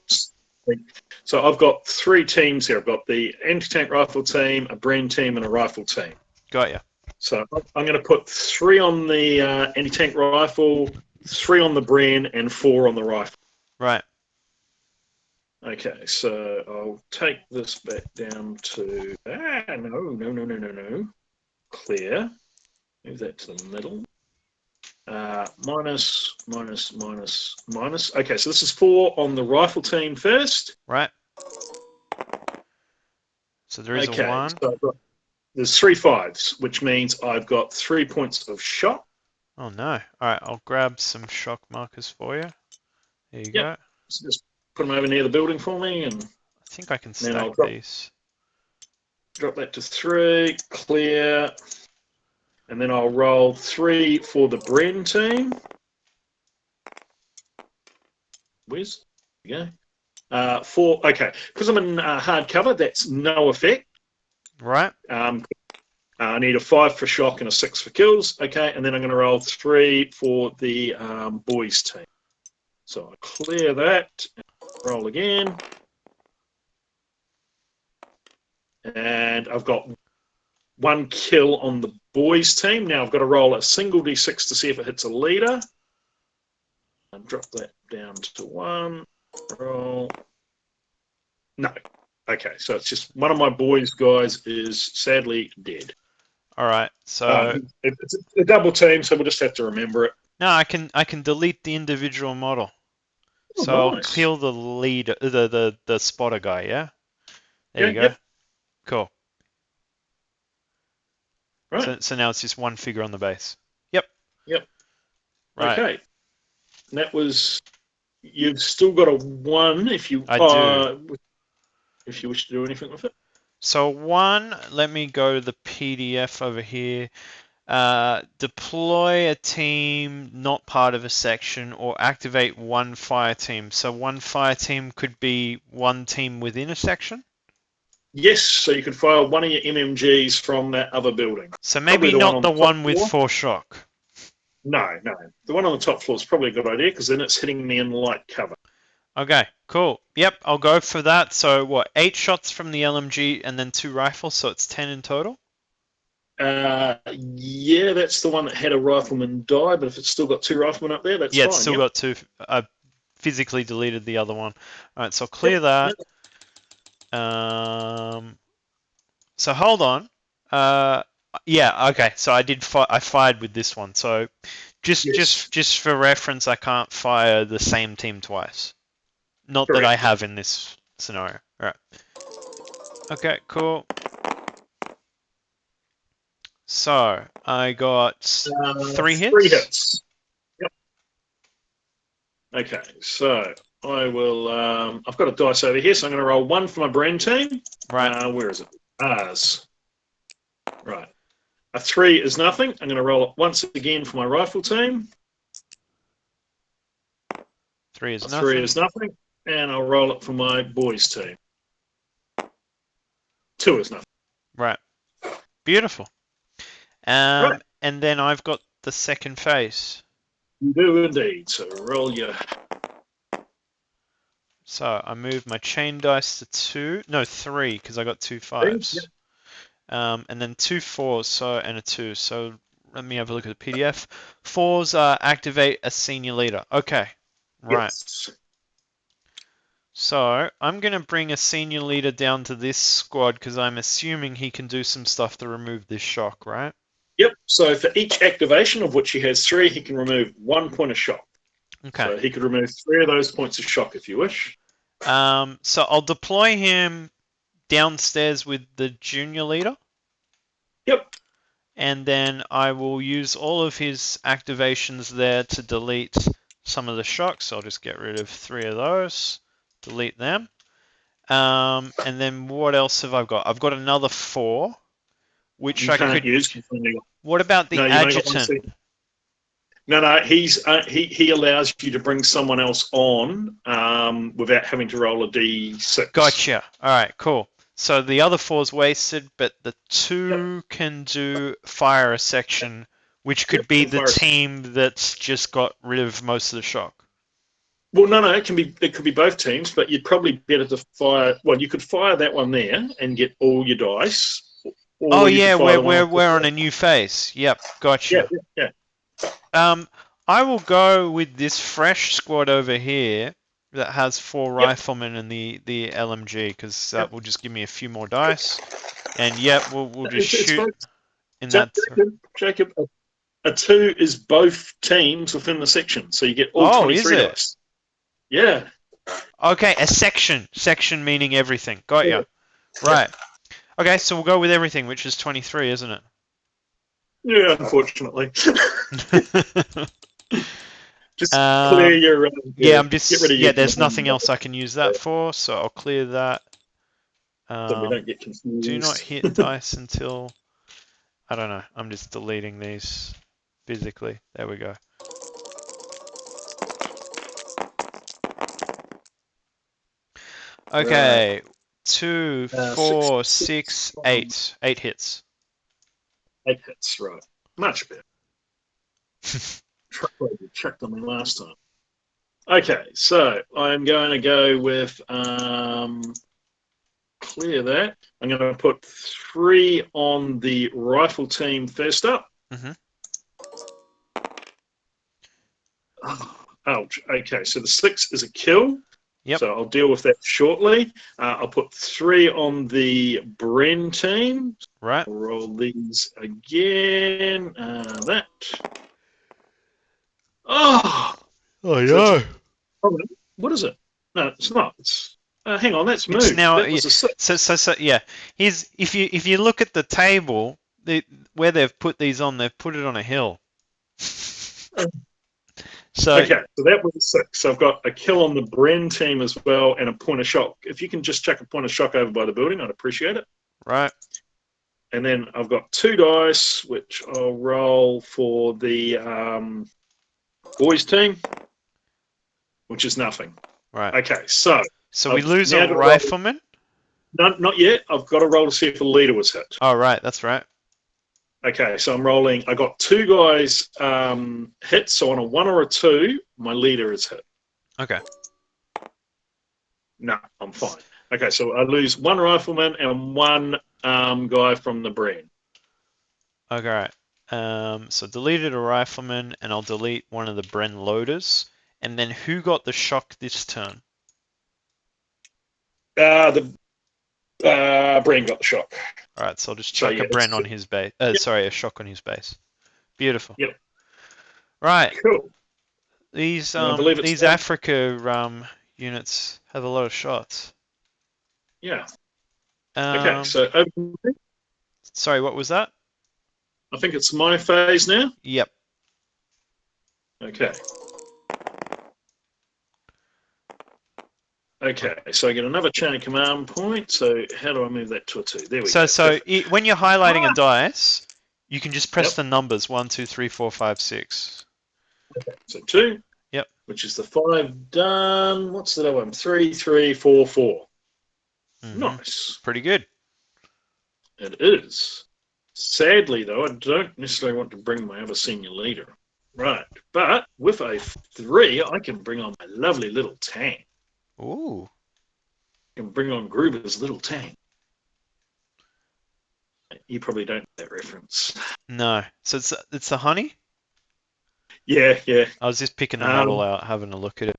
So I've got 3 teams here. I've got the anti-tank rifle team, a Bren team, and a rifle team. Got ya. So I'm going to put 3 on the anti-tank rifle, 3 on the Bren, and 4 on the rifle. Right. Okay, so I'll take this back down to no. Clear. Move that to the middle. Minus. Okay, so this is 4 on the rifle team first. Right. So there is a Okay, 1. so there's 3 5s, which means I've got 3 points of shock. Oh no. All right, I'll grab some shock markers for you. There you go. So just put them over near the building for me, and I think I can then I'll stack these. drop that to 3, clear, and then I'll roll 3 for the Bren team. Where's you go? 4. Okay, because I'm in hardcover, that's no effect. Right. I need a 5 for shock and a 6 for kills. Okay, and then I'm going to roll 3 for the boys team. So I clear that, roll again, and I've got 1 kill on the boys team. Now I've got to roll a single d6 to see if it hits a leader. And drop that down to 1. Roll. No. Okay, so it's just one of my boys guys is sadly dead. All right. So it's a double team, so we'll just have to remember it. no, I can delete the individual model. Oh, So nice. I'll kill the leader, the spotter guy. Yeah. There you go. Yep. Cool. Right. So now it's just 1 figure on the base. Yep. Right. Okay. And that was. You've still got a 1 if you. I do. If you wish to do anything with it. So 1. Let me go to the PDF over here. Deploy a team not part of a section or activate 1 fire team. So 1 fire team could be 1 team within a section? Yes, so you could fire 1 of your MMGs from that other building. So maybe not the one with 4 shock. No. The one on the top floor is probably a good idea because then it's hitting me in light cover. Okay, cool. Yep, I'll go for that. So what, 8 shots from the LMG and then 2 rifles, so it's 10 in total? Yeah, that's the one that had a rifleman die, but if it's still got 2 riflemen up there, that's fine. Yeah, it's still got 2. I physically deleted the other one. All right, so I'll clear that. So hold on. Yeah, okay. So I fired with this one. So just for reference, I can't fire the same team twice. Not Correct. that I have in this scenario. All right. Okay, cool. So I got 3 hits. 3 hits. Yep. Okay, so I will. I've got a dice over here, so I'm going to roll 1 for my Bren team. Right. Where is it? Ours. Right. A 3 is nothing. I'm going to roll it once again for my rifle team. 3 is nothing. 3 is nothing. And I'll roll it for my boys team. 2 is nothing. Right. Beautiful. Right. And then I've got the second phase. You do indeed. So roll your. So I move my chain dice to 3, because I got 2 5s. Yep. And then 2 4s, so and a 2. So let me have a look at the PDF. 4s activate a senior leader. Okay. Right. Yes. So I'm going to bring a senior leader down to this squad because I'm assuming he can do some stuff to remove this shock, right? Yep. So for each activation, of which he has 3, he can remove 1 point of shock. Okay. So he could remove 3 of those points of shock if you wish. So I'll deploy him downstairs with the junior leader. Yep. And then I will use all of his activations there to delete some of the shocks. So I'll just get rid of 3 of those. Delete them. And then what else have I got? I've got another 4, which you I can't could use. What about the adjutant? No. He allows you to bring someone else on without having to roll a d6. Gotcha. All right, cool. So the other 4's wasted, but the 2 can do fire a section, which could be the team that's just got rid of most of the shock. Well, no, it could be both teams, but you'd probably better to fire. Well, you could fire that one there and get all your dice, Oh or you could yeah, fire we're the one. we're on a new phase. Yep, Yeah, gotcha. yeah. I will go with this fresh squad over here that has 4 Yep, riflemen and the LMG because that yep. will just give me a few more dice. And yep, we'll just It's shoot both. in So, that. Jacob, a 2 is both teams within the section, so you get all Oh, is 23 it? dice. Yeah. Okay, a section. Section meaning everything. Got ya. Yeah, Right. Okay, so we'll go with everything, which is 23, isn't yeah, unfortunately. it? Just clear your Yeah, get rid of your there's nothing else I can use that for, so I'll clear that. so we don't get Do not confused. hit dice until, I don't know, I'm just deleting these physically. There we go. Right. Okay, 2, Six, 4, six, 6, 8. 8 hits. 8 hits, right. Much better. You checked on me last time. Okay, so I'm going to go with clear that. I'm going to put 3 on the rifle team first up. Mm-hmm. Oh, ouch. Okay, so the 6 is a kill. Yep. So I'll deal with that shortly. I'll put 3 on the Bren team. Right. I'll roll these again. That. Oh, Oh so yeah. what is it? No, it's not. It's hang on. That's It's moved. now That was a 6. so yeah. Here's if you look at the table, where they've put these on, they've put it on a hill. So Okay, so that was a 6. So I've got a kill on the Bren team as well and a point of shock. If you can just chuck a point of shock over by the building, I'd appreciate it. right. And then I've got 2 dice, which I'll roll for the boys team, which is nothing. Right. Okay, so So we I've lose a now got to roll. rifleman. No, not yet. I've got to roll to see if the leader was hit. Oh right, that's right. Okay, so I'm rolling. I got 2 guys hit, so on a 1 or a 2, my leader is hit. Okay. No, I'm fine. Okay, so I lose 1 rifleman and 1 guy from the Bren. Okay. So deleted a rifleman, and I'll delete one of the Bren loaders. And then who got the shock this turn? The Bren got the shock. All right, so I'll just So chuck yeah, a Bren on his base. yep, Sorry, a shock on his base. Beautiful. yep, Right. cool. These And I believe it's Africa units have a lot of shots. yeah. Okay, so Sorry, what was that? I think it's my phase now. Yep. Okay. Okay, so I get another chain of command point. So how do I move that to a 2? There we go. When you're highlighting a dice, you can just press Yep. the numbers 1, 2, 3, 4, 5, 6. Okay, so 2. Yep. Which is the 5 done. What's the other one? 3, 3, 4, 4. Mm-hmm. Nice. Pretty good. It is. Sadly, though, I don't necessarily want to bring my other senior leader. Right. But with a 3, I can bring on my lovely little tank. Ooh. I can bring on Gruber's little tank. You probably don't know that reference. No. So it's the honey? Yeah, yeah. I was just picking a model out, having a look at it.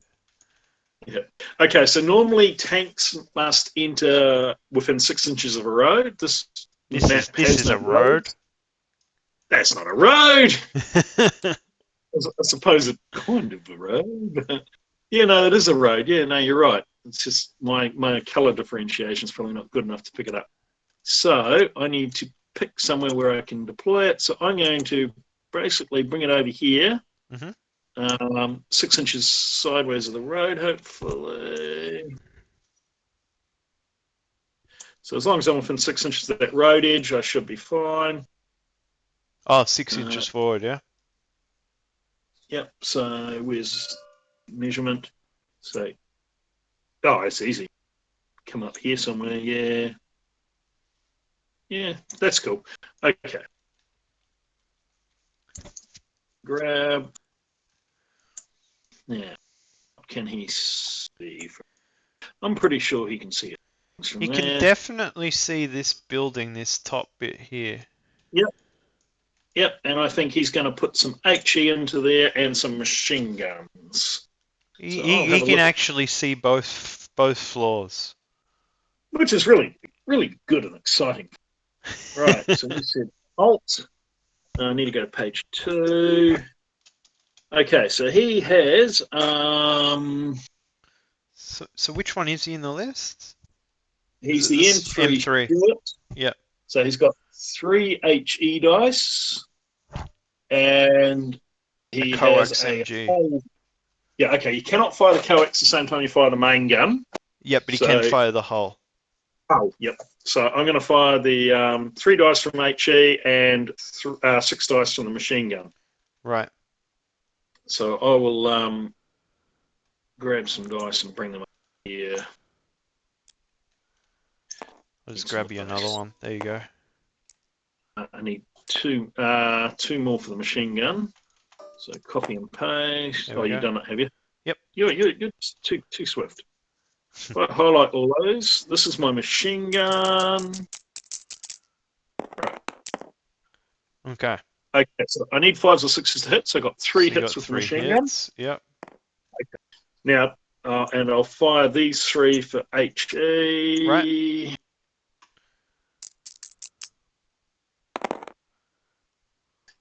Yeah. Okay, so normally tanks must enter within 6 inches of a road. This is a road. That's not a road. I suppose it's kind of a road. But yeah, no, it is a road. Yeah, no, you're right. It's just my colour differentiation is probably not good enough to pick it up. So I need to pick somewhere where I can deploy it. So I'm going to basically bring it over here. Mm-hmm. 6 inches sideways of the road, hopefully. So as long as I'm within 6 inches of that road edge, I should be fine. Oh, 6 inches forward, yeah? Yep, so where's measurement? So, oh, it's easy. Come up here somewhere, yeah. Yeah, that's cool. Okay. Grab. Yeah. Can he see? I'm pretty sure he can see it. from You can there. definitely see this building, this top bit here. Yep. Yep, and I think he's going to put some HE into there and some machine guns. He, So he, I'll have he a can look, actually see both floors. which is really, really good and exciting. Right, so we said Alt. I need to go to page 2. Okay, so he has So which one is he in the list? Is he's it the this M3 M3? Stuart. Yep. So he's got 3 HE dice, and A he has coax a MG. whole. Yeah, okay. You cannot fire the coax at the same time you fire the main gun. Yep, but he can So, fire the hull. oh, yep. So I'm going to fire the 3 dice from HE and 6 dice from the machine gun. Right. So I will grab some dice and bring them up here. I'll just grab you another one. There you go. I need two more for the machine gun. So copy and paste. There we You've go. done it, have you? Yep. You're too swift. Right, highlight all those. This is my machine gun. Right. Okay. Okay, so I need 5s or 6s to hit. So I got 3 So you hits got with the 3 machine gun. hits. Yep. Okay. Now, and I'll fire these 3 for HE. Right.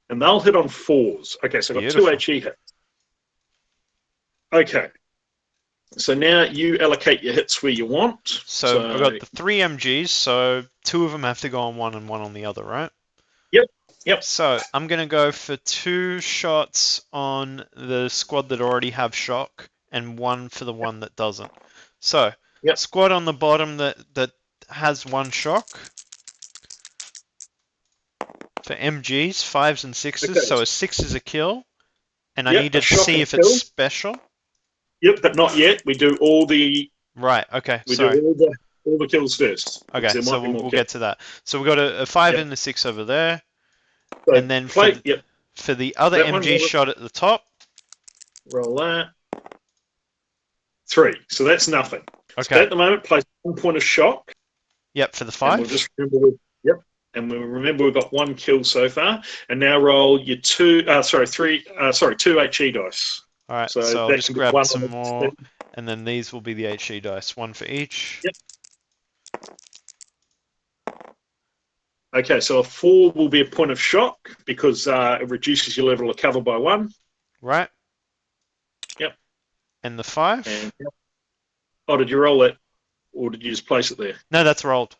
And they'll hit on 4s. Okay, so I've got 2 Beautiful. HE hits. Okay. So now you allocate your hits where you want. So I've got the 3 MGs, so 2 of them have to go on one and one on the other, right? Yep. So I'm going to go for 2 shots on the squad that already have shock and 1 for the one that doesn't. So squad on the bottom that has 1 shock. For MGs, 5s and 6s, Okay. so a 6 is a kill. And I need to shock see and if kill. it's special. Yep, but not yet. We do all the Right, okay, we sorry. do all the kills first. Okay, so we'll get to that. So we've got a 5 and a 6 over there. So And then for the other that MG shot at the top. Roll that. 3. So that's nothing. Okay. So at the moment, place 1 point of shock. Yep, for the 5. And we'll just remember and we remember we've got 1 kill so far. And now roll your 2 HE dice. All right, so I'll just grab some more, and then these will be the HE dice, 1 for each. Yep. Okay, so a 4 will be a point of shock because it reduces your level of cover by 1. Right. Yep. And the 5? And, oh, did you roll that? Or did you just place it there? No, that's rolled.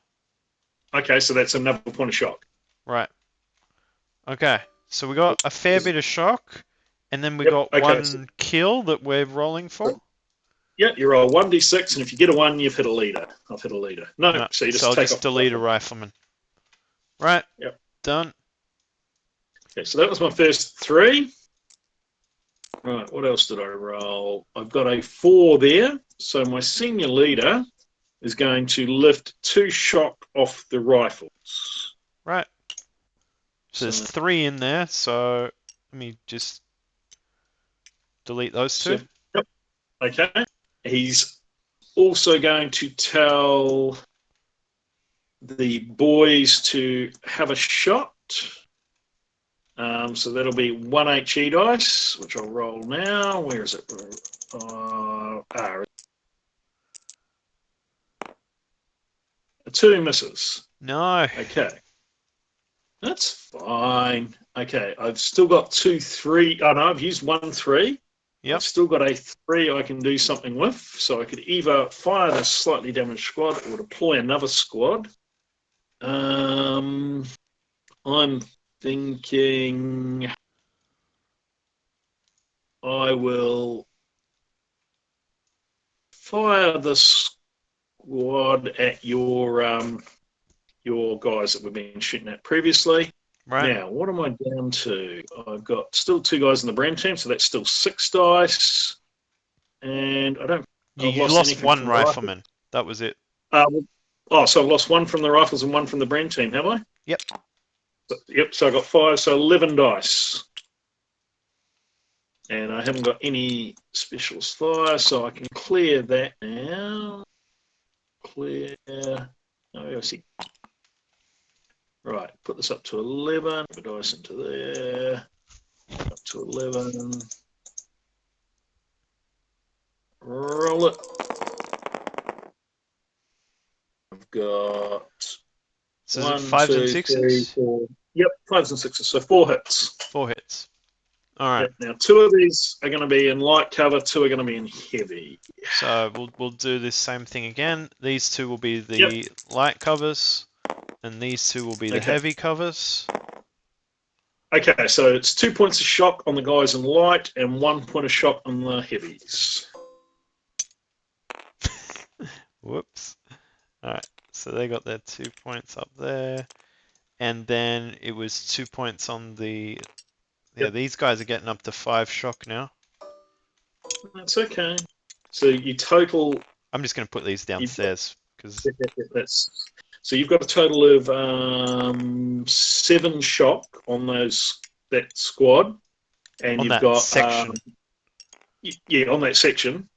Okay, so that's another point of shock. Right. Okay, so we got a fair bit of shock, and then we got 1 kill that we're rolling for. Yeah, you roll 1d6, and if you get a 1, you've hit a leader. I've hit a leader. No, so you just I'll take just off delete a rifleman. Right. Yep. Done. Okay, so that was my first 3. Right, what else did I roll? I've got a 4 there. So my senior leader is going to lift 2 shock off the rifles. Right. So there's 3 in there, so let me just delete those 2. Yep. Okay. He's also going to tell the boys to have a shot. So that'll be 1 HE dice, which I'll roll now. Where is it? 2 misses. No. Okay. That's fine. Okay, I've still got 2, 3. Oh, no, I've used 1, 3. Yep. I've still got a 3 I can do something with. So I could either fire this slightly damaged squad or deploy another squad. I'm thinking I will fire the squad at your guys that we've been shooting at previously. Right. Now, what am I down to? I've got still 2 guys in the brand team, so that's still 6 dice. And I don't. You lost 1 rifleman. That was it. So I've lost 1 from the rifles and 1 from the brand team, have I? Yep. So I got 5, so 11 dice. And I haven't got any specialist fire, so I can clear that now. clear. Oh, I see. Right, put this up to 11. Put dice into there. Up to 11. Roll it. I've got So is it 1, fives and 2, 3, sixes? 4. Yep, 5s and 6s. So 4 hits. 4 hits. All right. Yep. Now 2 of these are going to be in light cover. 2 are going to be in heavy. So we'll do this same thing again. These 2 will be the Yep. light covers, and these 2 will be the Okay. heavy covers. Okay, so it's 2 points of shock on the guys in light and 1 point of shock on the heavies. Whoops. All right. So they got their 2 points up there, and then it was 2 points on the. Yeah, Yep. these guys are getting up to 5 shock now. That's okay. So you total. I'm just going to put these downstairs because. That's so you've got a total of 7 shock on that squad, and On you've that got section. yeah, on that section.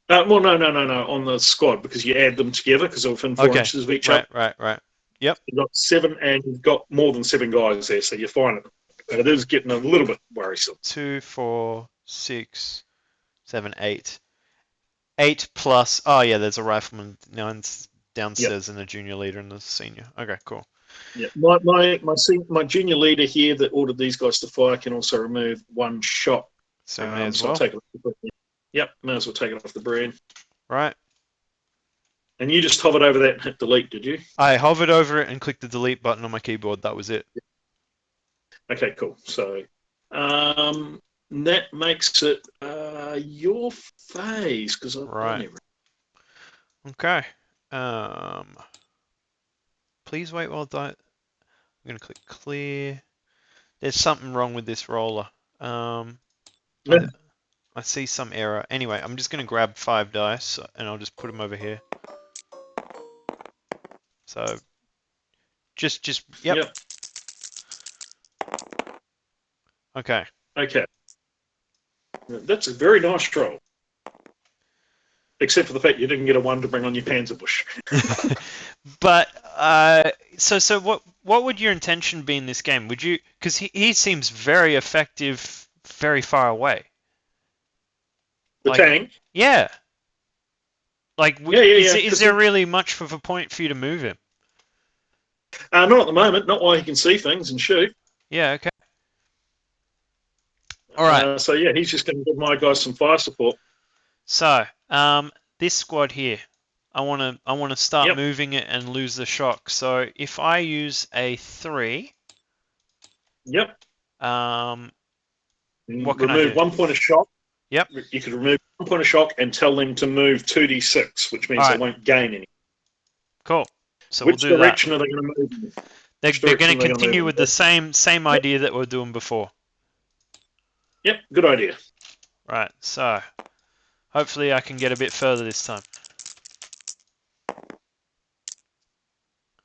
Well, no, on the squad because you add them together because they're within 4 inches of each other. Right. Yep. You've got 7, and you've got more than 7 guys there, so you're fine. But it is getting a little bit worrisome. 2, 4, 6, 7, 8. 8 plus. Oh yeah, there's a rifleman downstairs and a junior leader and a senior. Okay, cool. Yeah, my junior leader here that ordered these guys to fire can also remove 1 shot. So may as well. I'll take it off the brand. Yep, may as well take it off the brand. Right. And you just hovered over that and hit delete, did you? I hovered over it and clicked the delete button on my keyboard. That was it. Okay, cool. So that makes it your phase because Right. Okay. Please wait while I'm going to click clear. There's something wrong with this roller. I see some error. Anyway, I'm just going to grab 5 dice and I'll just put them over here. So yep. Okay. Okay. That's a very nice roll. Except for the fact you didn't get a 1 to bring on your Panzerbush. But so what would your intention be in this game? Would you, because he seems very effective very far away. The tank? Yeah. Like, is there really much of a point for you to move him? Not at the moment. Not while he can see things and shoot. Yeah. Okay. All right. So yeah, he's just going to give my guys some fire support. So this squad here, I want to start moving it and lose the shock. So if I use a 3. Yep. What can I do? Remove 1 point of shock. Yep. You could remove 1 point of shock and tell them to move 2d6, which means they won't gain any. Cool. So which we'll do direction that. are they going to move? They're going to continue with the same idea that we're doing before. Yep, good idea. Right, so hopefully I can get a bit further this time.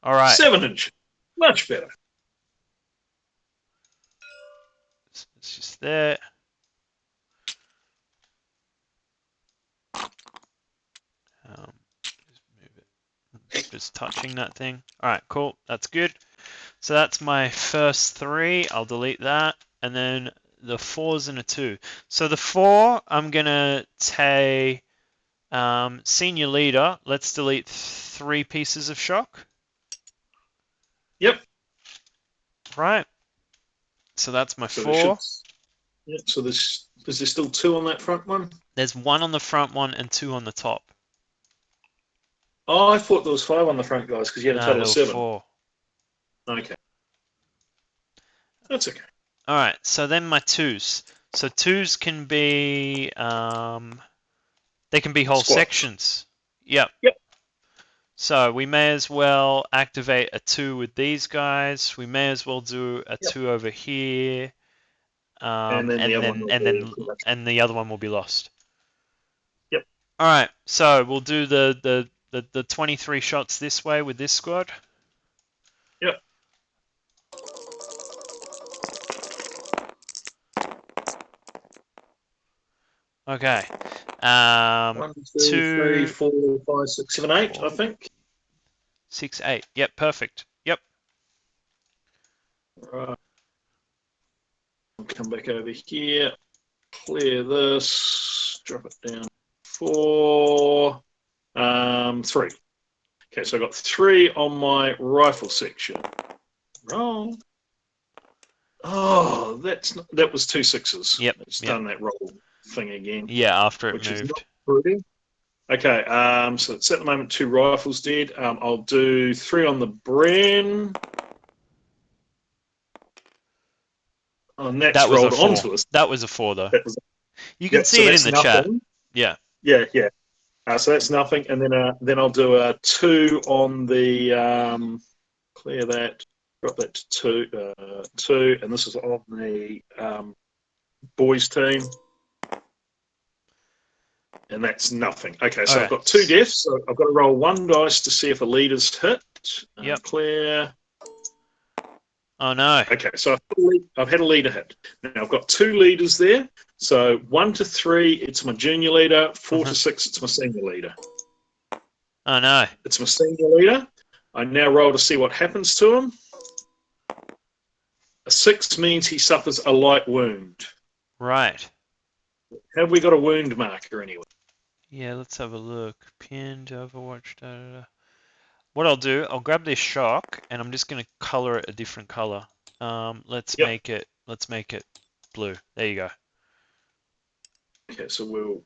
All right. 7 inch, much better. It's just there. Just move it. Just touching that thing. All right, cool. That's good. So that's my first 3. I'll delete that, and then the 4's and a 2. So the 4, I'm gonna take senior leader. Let's delete 3 pieces of shock. Yep. Right. So that's my 4. Yep. So is there still 2 on that front one? There's 1 on the front one and 2 on the top. Oh, I thought there was 5 on the front, guys, because you had a total of 7. 4. Okay. That's okay. All right. So then my 2s. So 2s can be they can be whole sections. Yep. Yep. So we may as well activate a 2 with these guys. We may as well do a 2 over here. And the other one will be lost. Yep. All right. So we'll do the 23 shots this way with this squad. Yep. Okay. 1, 2, 3, 2, 4, 5, 6, 7, 8, 4, I think. 6, 8. Yep, perfect. Yep. Right. I'll come back over here, clear this, drop it down 4, 3. Okay, so I've got 3 on my rifle section. Roll. Oh, that was 2 6s. Yep. It's Yep. done that roll thing again. Yeah, after it which is not moved. pretty. Okay, so it's at the moment 2 rifles dead. I'll do 3 on the Bren. Oh, and that's That was a rolled 4. onto us. That was a 4 though. That was, You can yep, so see it in that's the chat. nothing. Yeah. Yeah, yeah. So that's nothing, and then I'll do a 2 on the clear that, drop that to 2, and this is on the boys team, and that's nothing. Okay, so I've got 2 deaths. So I've got to roll 1 dice to see if a leader's hit. Yep. Clear. Oh no. Okay, so I've had a leader hit. Now I've got 2 leaders there. So 1 to 3, it's my junior leader. 4 to 6, it's my senior leader. Oh no. It's my senior leader. I now roll to see what happens to him. A 6 means he suffers a light wound. Right. Have we got a wound marker anyway? Yeah, let's have a look. Pinned, Overwatch, da, da, da. What I'll do, I'll grab this shock and I'm just going to color it a different color. Let's make it blue. There you go. Okay, so we'll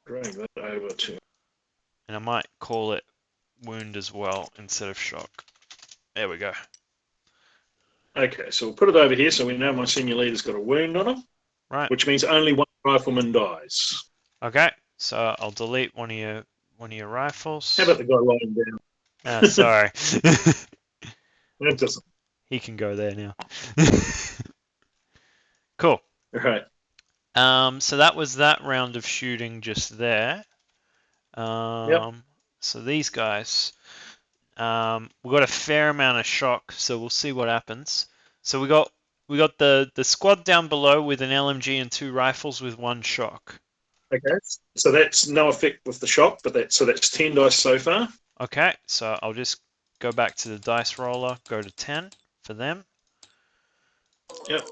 drag that over to. And I might call it wound as well instead of shock. There we go. Okay, so we'll put it over here so we know my senior leader's got a wound on him. Right. Which means only 1 rifleman dies. Okay, so I'll delete one of your rifles. How about the guy lying down? Ah, sorry. That doesn't. He can go there now. Cool. All right. So that was that round of shooting just there. Yep. So these guys, we got a fair amount of shock, so we'll see what happens. So we got the squad down below with an LMG and 2 rifles with 1 shock. Okay. So that's no effect with the shock, but that's 10 dice so far. Okay, so I'll just go back to the dice roller, go to 10 for them. Yep.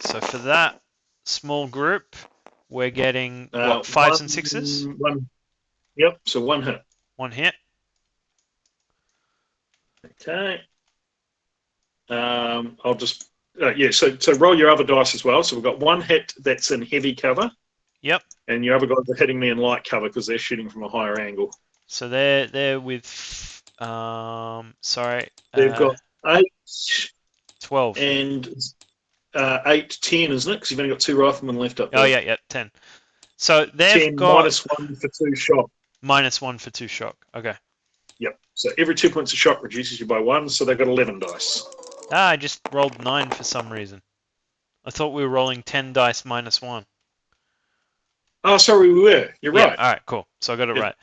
So for that small group, we're getting what, 5s and 6s? 1. Yep. So 1 hit. 1 hit. Okay. I'll just So roll your other dice as well. So we've got 1 hit that's in heavy cover. Yep. And your other guys are hitting me in light cover because they're shooting from a higher angle. So they're with sorry. They've got 8, 12 and 8, 10, isn't it? Because you've only got 2 riflemen left up there. Oh yeah, 10. So they've 10 got minus 1 for 2 shock. -1 for 2 shock. Okay. Yep. So every 2 points of shock reduces you by 1. So they've got 11 dice. Ah, I just rolled 9 for some reason. I thought we were rolling 10 dice -1. Oh, sorry, we were. You're right. All right, cool. So I got it right.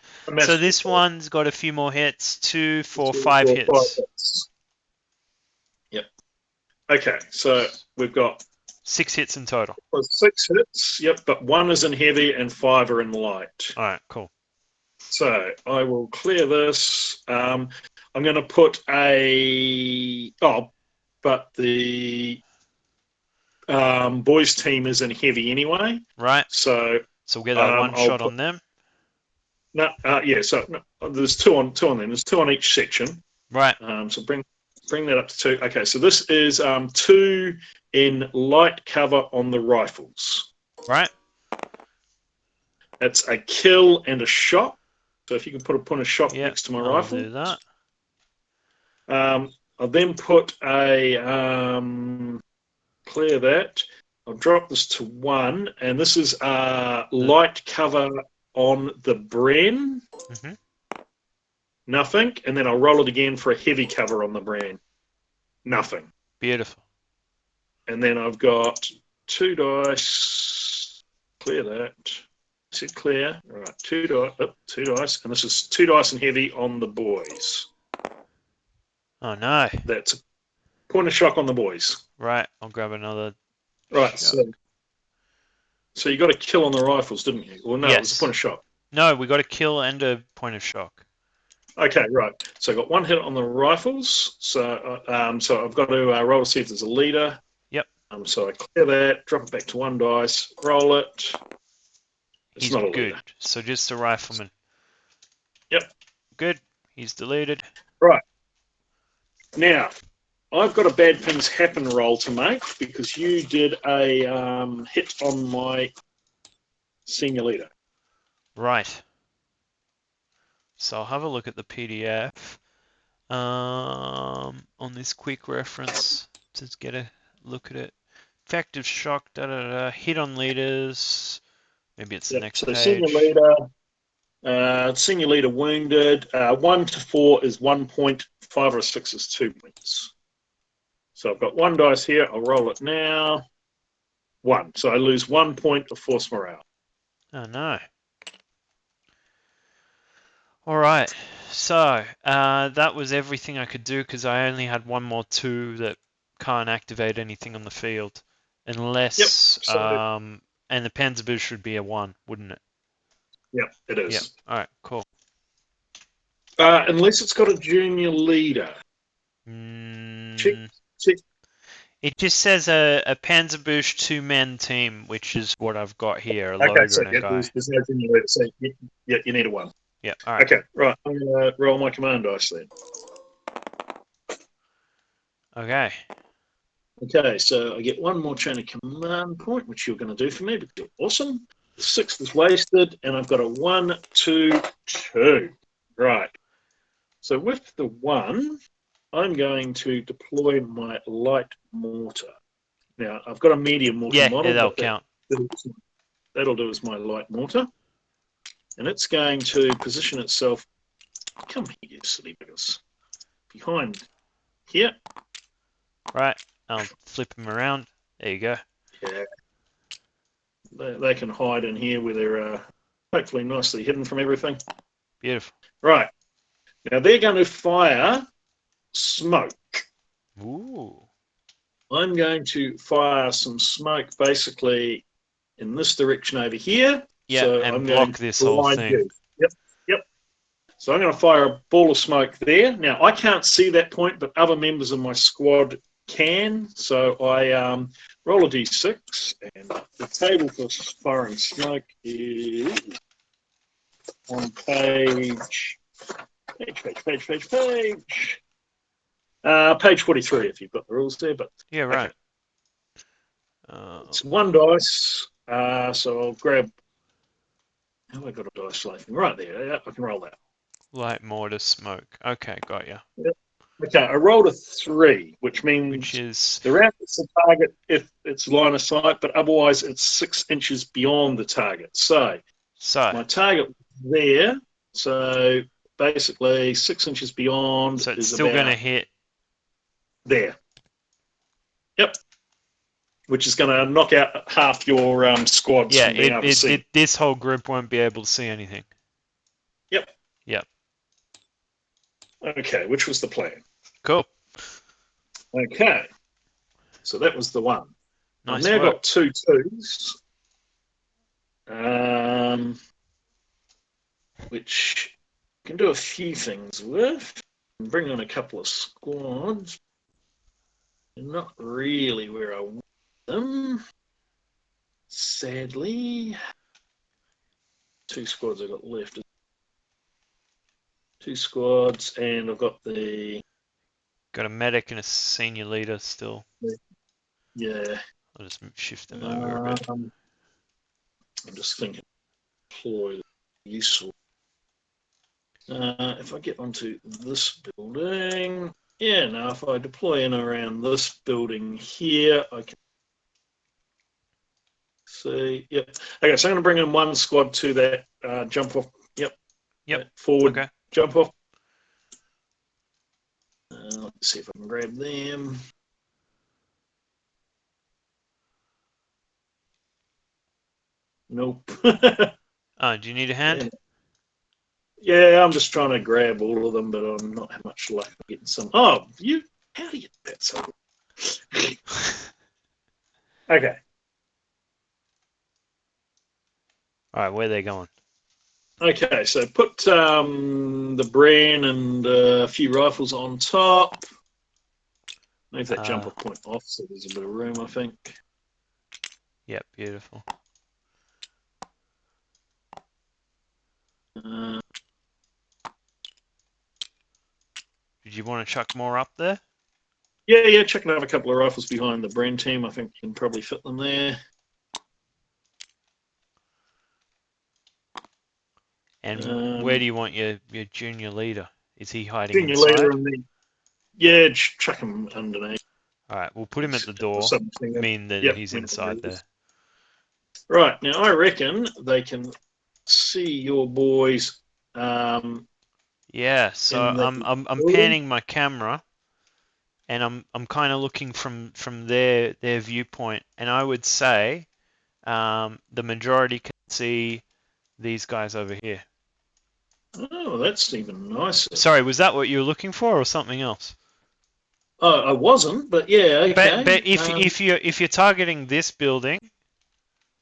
So this one's got a few more hits. 2, 4, 5 hits. Yep. Okay, so we've got 6 hits in total. 6 hits. Yep, but 1 is in heavy and 5 are in light. All right, cool. So I will clear this. I'm going to put a. Oh, but the boys' team is in heavy anyway. Right. So we'll get that 1 shot on them. No, yeah. So there's two on them. There's 2 on each section. Right. So bring that up to 2. Okay. So this is 2 in light cover on the rifles. Right. It's a kill and a shot. So if you can put a shot next to my rifle. I'll do that. I'll then put a clear that. I'll drop this to 1, and this is light cover on the Bren. Nothing, and then I'll roll it again for a heavy cover on the Bren. Nothing. Beautiful. And then I've got 2 dice. Clear that. Is it clear? All right, 2 dice, and this is 2 dice and heavy on the boys. Oh no. That's a point of shock on the boys. Right. I'll grab another. Right. So So you got a kill on the rifles, didn't you? Or no, it was a Yes. point of shock. No, we got a kill and a point of shock. Okay, right. So I got one hit on the rifles. So so I've got to roll to see if there's a leader. Yep. So I clear that, drop it back to 1 dice, roll it. It's He's not a good. leader. So just a rifleman. Yep. Good. He's deleted. Right. Now, I've got a bad things happen roll to make because you did a hit on my senior leader. Right. So I'll have a look at the PDF on this quick reference to get a look at it. Effective shock, hit on leaders. Maybe it's the next So page. senior leader wounded. 1 to 4 is 1 point. 5 or 6 is 2 points. So I've got 1 dice here. I'll roll it now. 1. So I lose 1 point of force morale. Oh no. All right. So that was everything I could do because I only had 1 more 2 that can't activate anything on the field, unless Yep. So, and the Panzerbush should be a 1, wouldn't it? yep, it is. Yep. All right. Cool. Unless it's got a junior leader. Check. It just says a Panzerbush 2-man team, which is what I've got here, a Okay, loader so and a guy. there's no junior leader. So you need a 1. Yeah, all right. Okay, right. I'm going to roll my command dice then. Okay. Okay, so I get 1 more chain of command point, which you're going to do for me because you're awesome. 6 is wasted, and I've got a 1, 2, 2. Right. So with the 1, I'm going to deploy my light mortar. Now, I've got a medium mortar model. That'll but count. That'll do as my light mortar. And it's going to position itself. Come here, you silly buggers. Behind here. Right. I'll flip them around. There you go. Yeah. They can hide in here where they're hopefully nicely hidden from everything. Beautiful. Right. Now they're going to fire smoke. Ooh. I'm going to fire some smoke basically in this direction over here. Yeah, so and I'm block going to this whole blind thing. you. Yep. So I'm going to fire a ball of smoke there. Now I can't see that point, but other members of my squad can. So I roll a d6, and the table for firing smoke is on page 43 if you've got the rules there. But Yeah, right. okay. It's 1 dice. So I'll grab. Have I got a dice left? Right there. Yeah, I can roll that. Light mortar smoke. Okay, got ya. Yep. Okay, I rolled a 3, which means Which is the round hits the target if it's line of sight, but otherwise it's 6 inches beyond the target. So my target there. So basically 6 inches beyond. So it's is still about going to hit there. Yep. Which is going to knock out half your squads from being able to see. This whole group won't be able to see anything. Yep. Yep. Okay, which was the plan. Cool. Okay. So that was the 1. Nice I've now work. got 2 2s. Which I can do a few things with. Bring on a couple of squads. Not really where I want them. Sadly. 2 squads I've got left. 2 squads, and I've got the... Got a medic and a senior leader still. Yeah. I'll just shift them over a bit. I'm just thinking deploy useful. If I get onto this building, yeah, now if I deploy in around this building here, I can see. Yep. Okay, so I'm going to bring in 1 squad to that jump off. Yep. Forward jump off. Let's see if I can grab them. Nope. Oh, do you need a hand? Yeah, I'm just trying to grab all of them, but I'm not having much luck getting some. Oh, how do you get that so? Okay. All right, where are they going? Okay, so put the Bren and a few rifles on top. Move that jumper point off so there's a bit of room, I think. Yep, beautiful. Did you want to chuck more up there? Yeah, check another couple of rifles behind the Bren team. I think you can probably fit them there. And where do you want your junior leader? Is he hiding Junior leader inside? and then, yeah, chuck him underneath. All right, we'll put him at the door, mean that Yep. he's inside there. Right, now I reckon they can see your boys. Yeah, so I'm panning my camera, and I'm kind of looking from their viewpoint, and I would say the majority can see these guys over here. Oh, that's even nicer. Sorry, was that what you were looking for, or something else? Oh, I wasn't, but yeah, okay. But if you're targeting this building,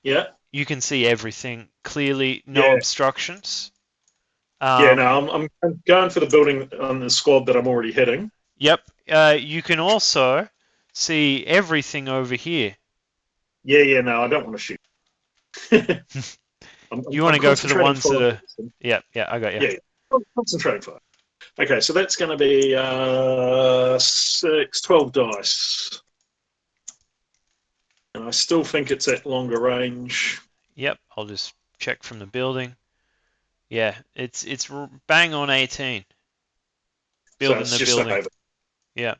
yeah, you can see everything clearly, no yeah, obstructions. No, I'm going for the building on the squad that I'm already hitting. Yep. You can also see everything over here. Yeah, no, I don't want to shoot. You want to go for the ones that are... Yeah, I got you. Yeah, concentrating fire. Okay, so that's going to be 12 dice. And I still think it's at longer range. Yep, I'll just check from the building. Yeah, it's bang on 18. Building So it's the just building. over. Yeah.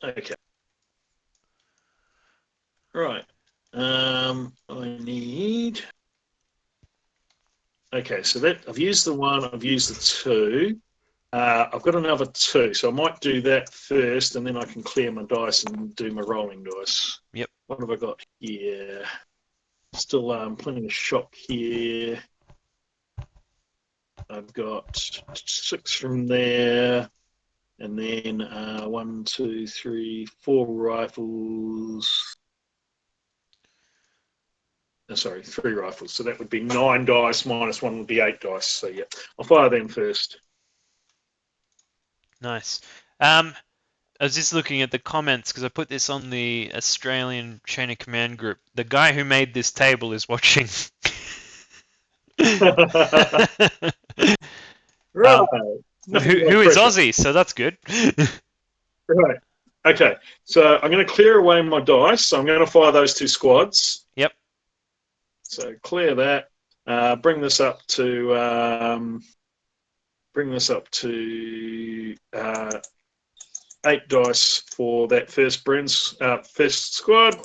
Okay. Right. I need... Okay, so that I've used the 1, I've used the 2. I've got another 2, so I might do that first, and then I can clear my dice and do my rolling dice. Yep. What have I got here? Still plenty of shock here. I've got 6 from there, and then 1, 2, 3, 4 rifles. Sorry, 3 rifles. So that would be 9 dice minus 1 would be 8 dice. So yeah, I'll fire them first. Nice. I was just looking at the comments because I put this on the Australian Chain of Command group. The guy who made this table is watching. Right. Who is Aussie, so that's good. Right. Okay. So I'm going to clear away my dice. So I'm going to fire those 2 squads. Yep. So clear that. Bring this up to 8 dice for that first squad,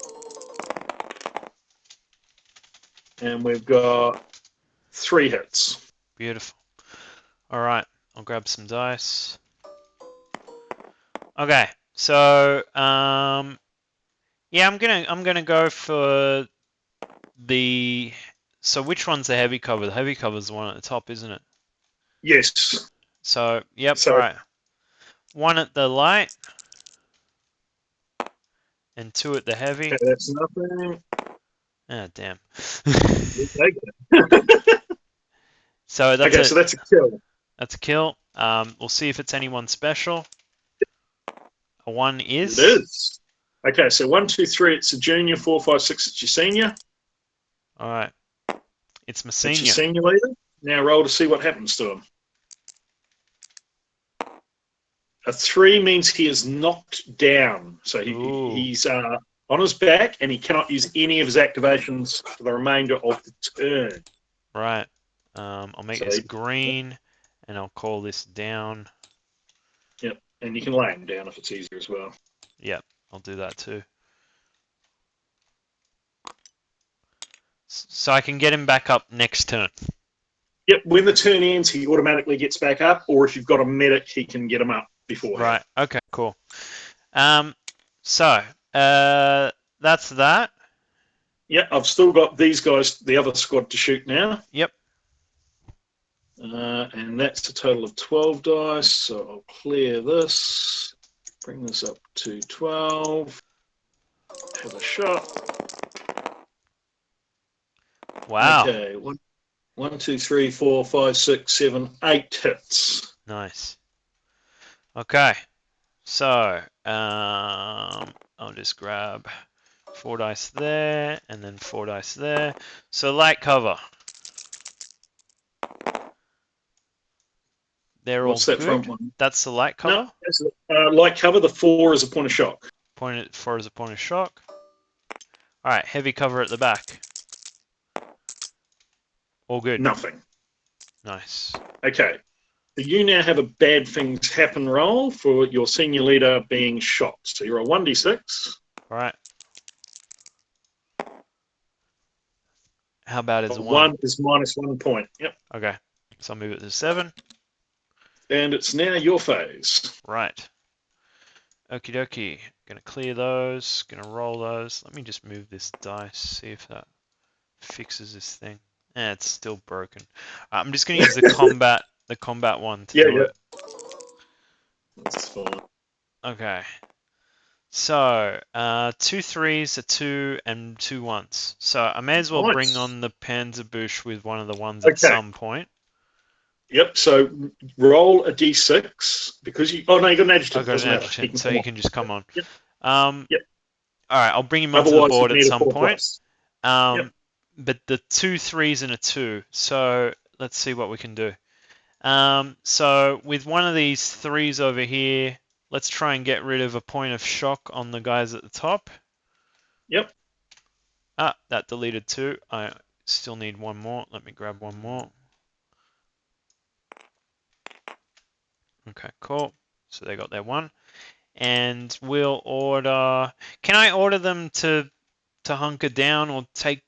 and we've got 3 hits. Beautiful. All right, I'll grab some dice. Okay, so yeah, I'm gonna go for the. So which one's the heavy cover? The heavy cover's the one at the top, isn't it? Yes. So yep. So, all right. 1 at the light, and 2 at the heavy. Okay, that's nothing. Ah, damn. So that's a kill. That's a kill. We'll see if it's anyone special. A 1 is. It is. Okay, so 1, 2, 3, it's a junior. 4, 5, 6, it's your senior. All right. It's my senior. It's your senior leader. Now roll to see what happens to him. A 3 means he is knocked down. So he's on his back, and he cannot use any of his activations for the remainder of the turn. Right. I'll make this green, and I'll call this down. Yep, and you can lay him down if it's easier as well. Yep, I'll do that too. So I can get him back up next turn. Yep, when the turn ends, he automatically gets back up, or if you've got a medic, he can get him up beforehand. Right, okay, cool. So, that's that. Yeah, I've still got these guys, the other squad, to shoot now. Yep. And that's a total of 12 dice, so I'll clear this, bring this up to 12, have a shot. Wow. Okay, one, two, three, four, five, six, seven, 8 hits. Nice. Okay. So, I'll just grab 4 dice there, and then 4 dice there. So light cover. They're all What's that front good. one? That's the light No, cover. that's light cover. The 4 is a point of shock. Point it 4 as a point of shock. All right, heavy cover at the back. All good. Nothing. Nice. Okay. You now have a bad things happen roll for your senior leader being shot. So you're a 1d6. All right. How bad is a 1? 1 is minus 1 point. Yep. Okay. So I'll move it to 7. And it's now your phase. Right. Okie dokie. Gonna clear those. Gonna roll those. Let me just move this dice. See if that fixes this thing. It's still broken. I'm just gonna use the combat one to do it. That's fine. Okay. So, 2 3s, a 2, and 2 1s. So I may as well Nice. bring on the Panzerbusch with one of the ones Okay. at some point. Yep. So roll a d6 because you. Oh no, you got an adjutant. I've got Doesn't an matter. adjutant, so he can just come on. Yep. Yep. All right, I'll bring him onto the Otherwise, board you at need a some 4 point. plus. But the 2 3s and a 2. So let's see what we can do. So with one of these 3s over here, let's try and get rid of a point of shock on the guys at the top. Yep. Ah, that deleted 2. I still need one more. Let me grab one more. Okay, cool. So they got their 1. And we'll order... Can I order them to hunker down or take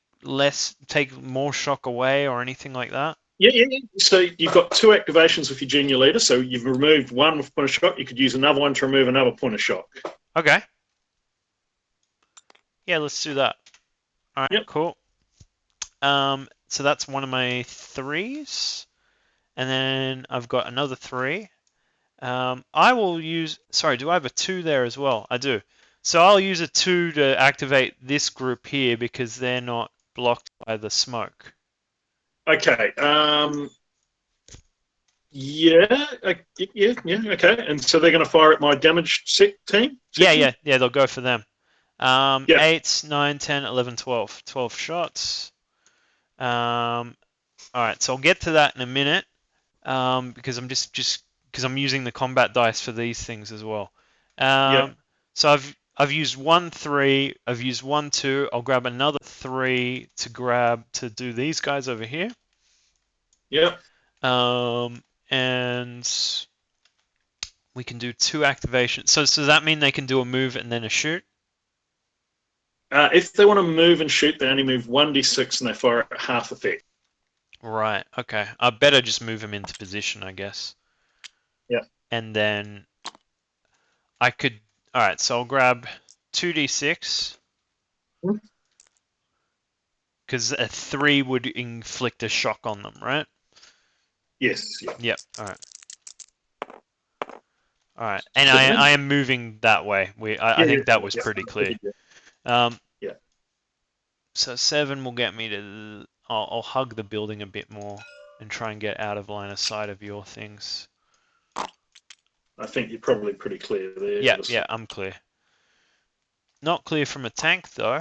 more shock away or anything like that? Yeah. So you've got 2 activations with your junior leader. So you've removed 1 with point of shock. You could use another one to remove another point of shock. Okay. Yeah, let's do that. All right, cool. So that's one of my 3s. And then I've got another 3. I will use... Sorry, do I have a 2 there as well? I do. So I'll use a 2 to activate this group here because they're not blocked by the smoke. Okay. Yeah. Okay. And so they're going to fire at my damaged team? Yeah, they'll go for them. Yeah. 8, 9, 10, 11, 12. 12 shots. All right, so I'll get to that in a minute because I'm just because I'm using the combat dice for these things as well. So I've used 1 3, I've used 1 2. I'll grab another 3 to do these guys over here. Yep. And we can do 2 activations. So does that mean they can do a move and then a shoot? If they want to move and shoot, they only move 1d6 and they fire at half effect. Right, okay. I better just move them into position, I guess. Yeah. And then I could... Alright, so I'll grab 2d6. Because a 3 would inflict a shock on them, right? Yes. Yep, alright. Alright, and I am moving that way. I think that was pretty clear. Yeah. So 7 will get me to... I'll hug the building a bit more and try and get out of line of sight of your things. I think you're probably pretty clear there. Yeah, I'm clear. Not clear from a tank, though.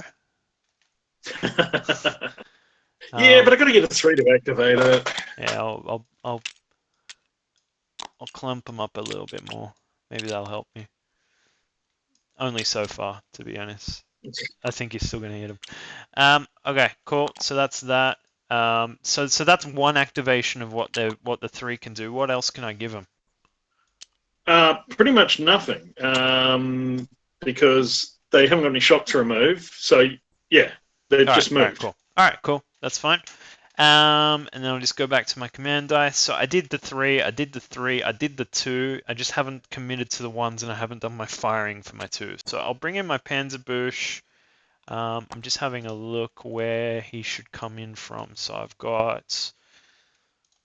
Yeah, but I got to get a 3 to activate it. Yeah, I'll clump them up a little bit more. Maybe that'll help me. Only so far, to be honest. I think you're still going to hit them. Okay, cool. So that's that. So that's one activation of what the 3 can do. What else can I give them? Pretty much nothing, because they haven't got any shock to remove. So yeah, they've just moved. All right, cool. That's fine. And then I'll just go back to my command dice. So I did the 3, I did the 3, I did the 2. I just haven't committed to the 1s and I haven't done my firing for my 2s. So I'll bring in my Panzerbusch. I'm just having a look where he should come in from. So I've got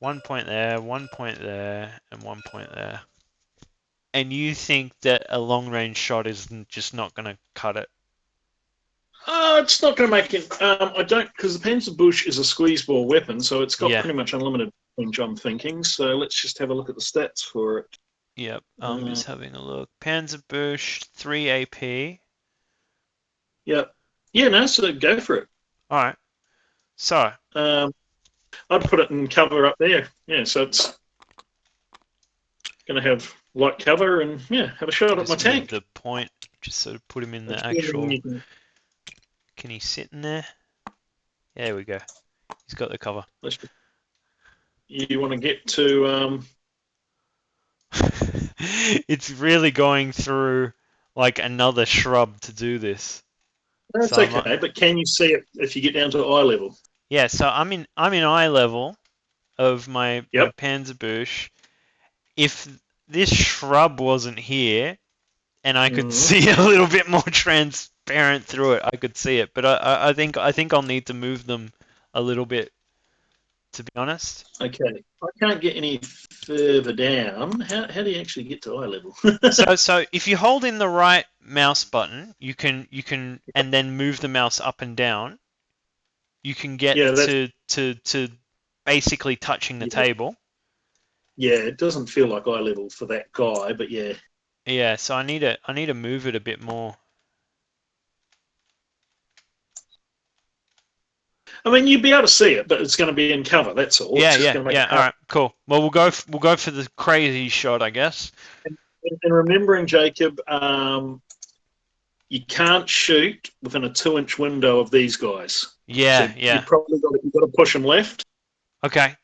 1 point there, 1 point there, and 1 point there. And you think that a long range shot is just not going to cut it? It's not going to make it. I don't, because the Panzer Bush is a squeeze ball weapon, so it's got Yeah. pretty much unlimited range, I'm thinking. So let's just have a look at the stats for it. Yep. I'm just having a look. Panzerbush 3 AP. Yeah. Yeah, no, so go for it. All right. So. I'd put it in cover up there. Yeah, so it's going to have light cover and, yeah, have a shot at my tank. The point, just sort of put him in the actual... Can he sit in there? There we go. He's got the cover. You want to get to... It's really going through like another shrub to do this. That's so okay, but can you see it if you get down to eye level? Yeah, so I'm in eye level of my Panzerbush. If this shrub wasn't here and I could see a little bit more transparent through it, I could see it. But I think I'll need to move them a little bit, to be honest. Okay, I can't get any further down. How do you actually get to eye level? so if you hold in the right mouse button, you can and then move the mouse up and down. You can get to basically touching the table. Yeah, it doesn't feel like eye level for that guy, but yeah. Yeah, so I need to move it a bit more. I mean, you'd be able to see it, but it's going to be in cover. That's all. Yeah. All right, cool. Well, we'll go for the crazy shot, I guess. And remembering, Jacob, you can't shoot within a 2-inch window of these guys. Yeah, so you've got to push them left. Okay.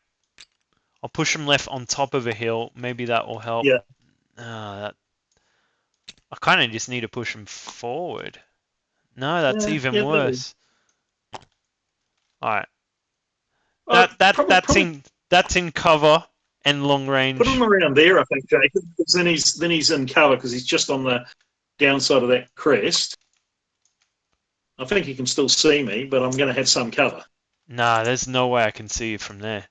I'll push them left on top of a hill. Maybe that will help. Yeah. I kind of just need to push them forward. No, that's even worse. All right. That's in cover and long range. Put him around there, I think, Jacob, because then he's in cover because he's just on the downside of that crest. I think he can still see me, but I'm going to have some cover. Nah, there's no way I can see you from there.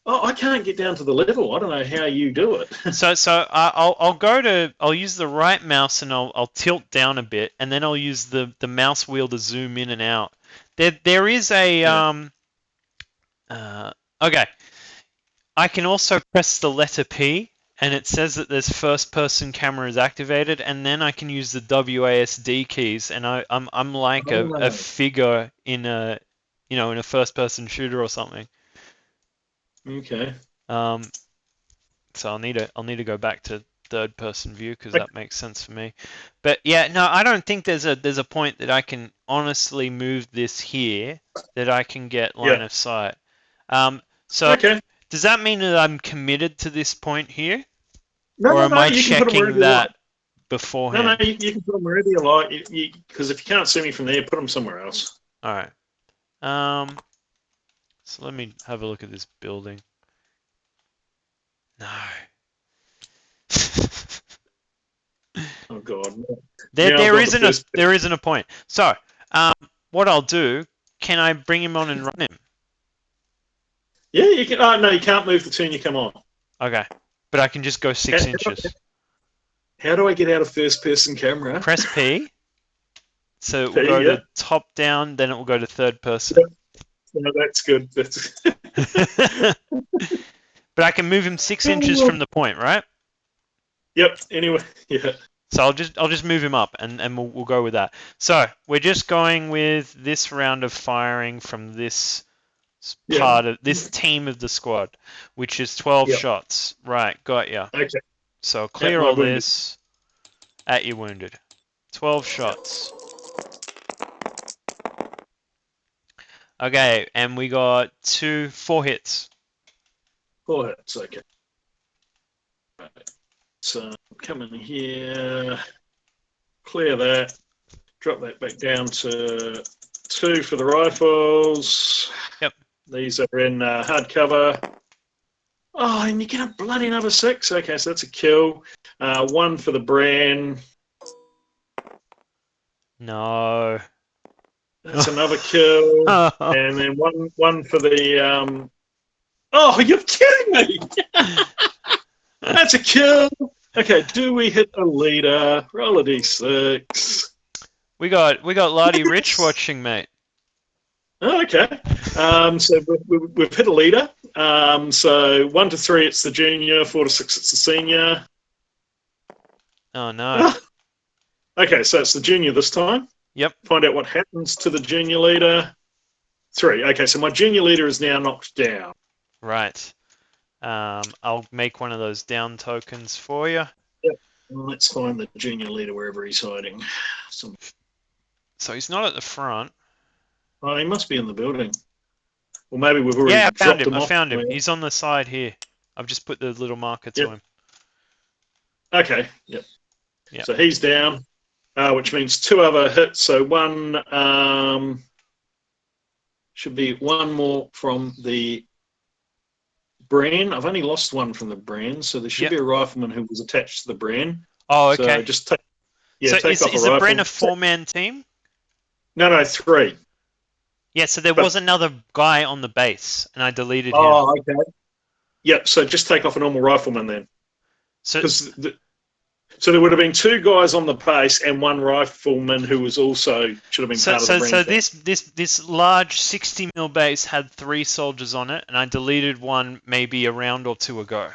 Oh, I can't get down to the level. I don't know how you do it. So I'll use the right mouse and I'll tilt down a bit, and then I'll use the mouse wheel to zoom in and out. There is a okay. I can also press the letter P, and it says that there's first-person camera is activated, and then I can use the WASD keys, and I'm like a figure in a in a first-person shooter or something. Okay. So I'll need to go back to third-person view because that makes sense for me. But yeah, no, I don't think there's a point that I can honestly move this here that I can get line of sight. So okay. Does that mean that I'm committed to this point here? No, or am I you checking that beforehand? No, you can put them wherever you like. Because if you can't see me from there, put them somewhere else. All right. So let me have a look at this building. No. Oh God. There isn't a point. So, what I'll do? Can I bring him on and run him? Yeah, you can. Oh no, you can't move the turn you come on. Okay, but I can just go 6 inches. How do I get out of first-person camera? Press P. So it will go to top down, then it will go to third person. No, that's good. But I can move him 6 inches from the point, right? Yep. Anyway, yeah. So I'll just move him up, and we'll go with that. So we're just going with this round of firing from this part of this team of the squad, which is 12 shots. Right, got ya. Okay. So I'll clear all this at your wounded. 12 shots. Okay, and we got 4 hits. 4 hits, okay. Right. So come in here, clear that, drop that back down to 2 for the rifles. Yep. These are in hardcover. Oh, and you get a bloody another 6. Okay, so that's a kill. 1 for the brand. No. That's another kill. And then one for the... Oh, you're kidding me! That's a kill. Okay, do we hit a leader? Roll a d6. We got Lardy Rich Yes. watching, mate. Oh, okay. So we've hit a leader. So 1 to 3, it's the junior. 4 to 6, it's the senior. Oh no. Ah, okay, so it's the junior this time. Yep. Find out what happens to the junior leader. 3. Okay, so my junior leader is now knocked down. Right. I'll make one of those down tokens for you. Yep. Let's find the junior leader wherever he's hiding. So he's not at the front. Oh, he must be in the building. Or maybe we've already Yeah, I found dropped him. him I off. found him. He's on the side here. I've just put the little marker to Yep. him. Okay. Yep. Yep. So he's down, which means 2 other hits. So one should be 1 more from the Bran. I've only lost 1 from the Bran, so there should Yep. be a rifleman who was attached to the Bran. Oh, So okay. just take, So take off is a the Bren rifle. a 4-man team? No, 3. Yeah, so there But, was another guy on the base, and I deleted him. oh, okay. Yep. So just take off a normal rifleman then, So because so there would have been 2 guys on the base and 1 rifleman who was also should have been part of the Bran. so this large 60 mil base had 3 soldiers on it, and I deleted one maybe a round or 2 ago.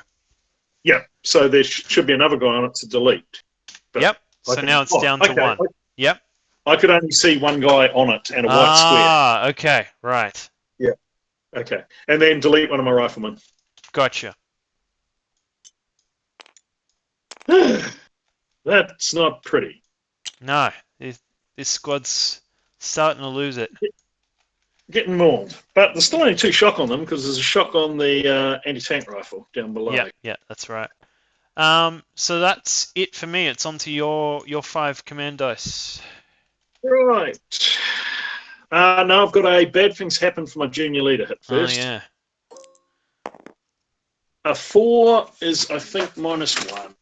Yep. So there should be another guy on it to delete. But Yep. So now it's down to 1. Yep. I could only see 1 guy on it and a white square. Ah, okay, right. Yeah. Okay. And then delete one of my riflemen. Gotcha. That's not pretty. No, this squad's starting to lose it. Getting mauled. But there's still only 2 shock on them because there's a shock on the anti-tank rifle down below. Yeah, that's right. So that's it for me. It's on to your 5 command dice. Right. No, I've got a bad things happen for my junior leader hit first. Oh, yeah. A 4 is, I think, -1.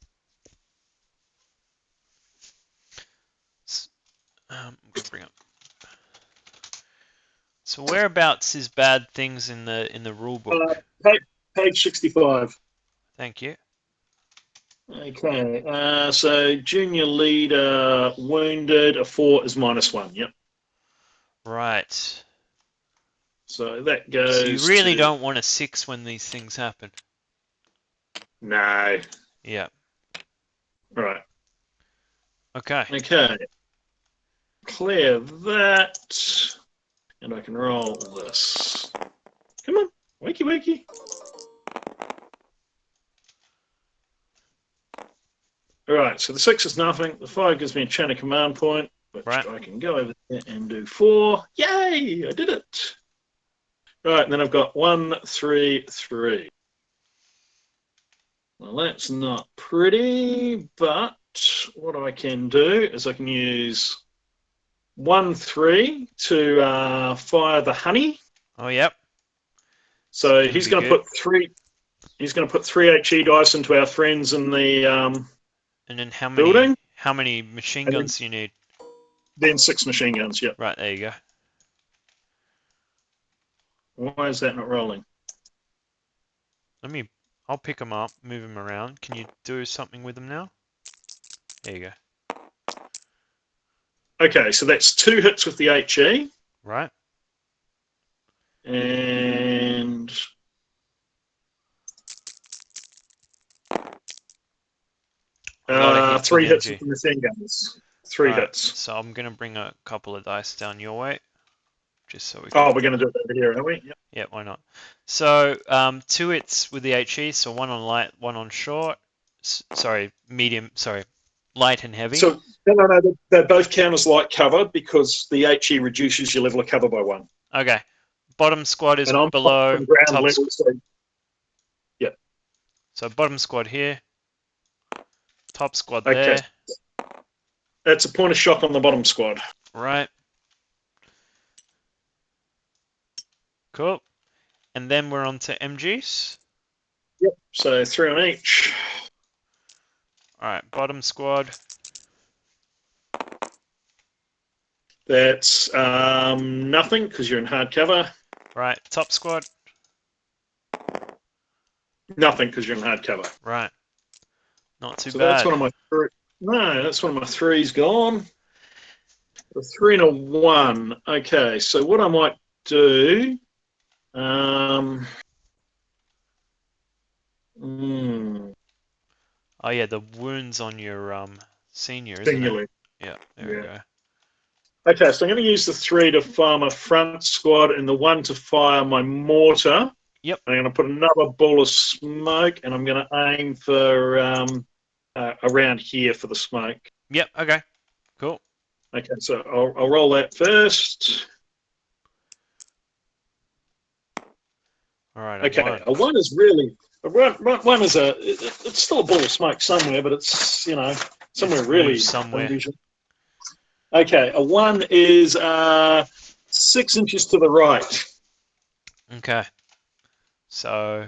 I'm gonna bring up. So whereabouts is bad things in the rule book? Page 65. Thank you. Okay. So junior leader wounded. A 4 is -1. Yep. Right. So that goes. So you really don't want a 6 when these things happen. No. Yeah. Right. Okay. Okay. Clear that. And I can roll this. Come on. Wakey, wakey. All right. So the 6 is nothing. The 5 gives me a chain of command point, which I can go over there and do 4. Yay! I did it. Right. And then I've got 1, 3, 3. Well, that's not pretty, but what I can do is I can use 1, 3 to fire the honey. Oh, yep. So he's going to put 3. He's going to put 3 HE dice into our friends in the and then how many building. How many machine guns do you need? Then 6 machine guns. Yep. Right, there you go. Why is that not rolling? I'll pick them up, move them around. Can you do something with them now? There you go. Okay, so that's 2 hits with the HE. Right. And 3 hits with the machine guns. 3 hits. So I'm going to bring a couple of dice down your way. Just so we can... Oh, we're going to do it over here, aren't we? Yep. Yeah, why not? So 2 hits with the HE, so 1 on light, 1 on short. Medium, light and heavy. So, no, they both count as light cover because the HE reduces your level of cover by 1. Okay. Bottom squad is below top level, yeah. So bottom squad here. Top squad there. That's a point of shock on the bottom squad. Right. Cool. And then we're on to MGs. Yep. So 3 on each. All right. Bottom squad. That's nothing because you're in hard cover. Right. Top squad. Nothing because you're in hard cover. Right. Not too so bad. That's one of my that's one of my 3s gone. A 3 and a 1. Okay, so what I might do... Oh yeah, the wounds on your senior, isn't it? Singularly. Yeah, there we Yeah. go. Okay, so I'm going to use the 3 to farm a front squad and the 1 to fire my mortar. Yep. I'm going to put another ball of smoke, and I'm going to aim for around here for the smoke. Yep. Okay. Cool. Okay, so I'll roll that first. All right. Okay, a 1 is really one is it's still a ball of smoke somewhere, but it's somewhere It's really moved somewhere. unusual. Okay, a 1 is 6 inches to the right. Okay. So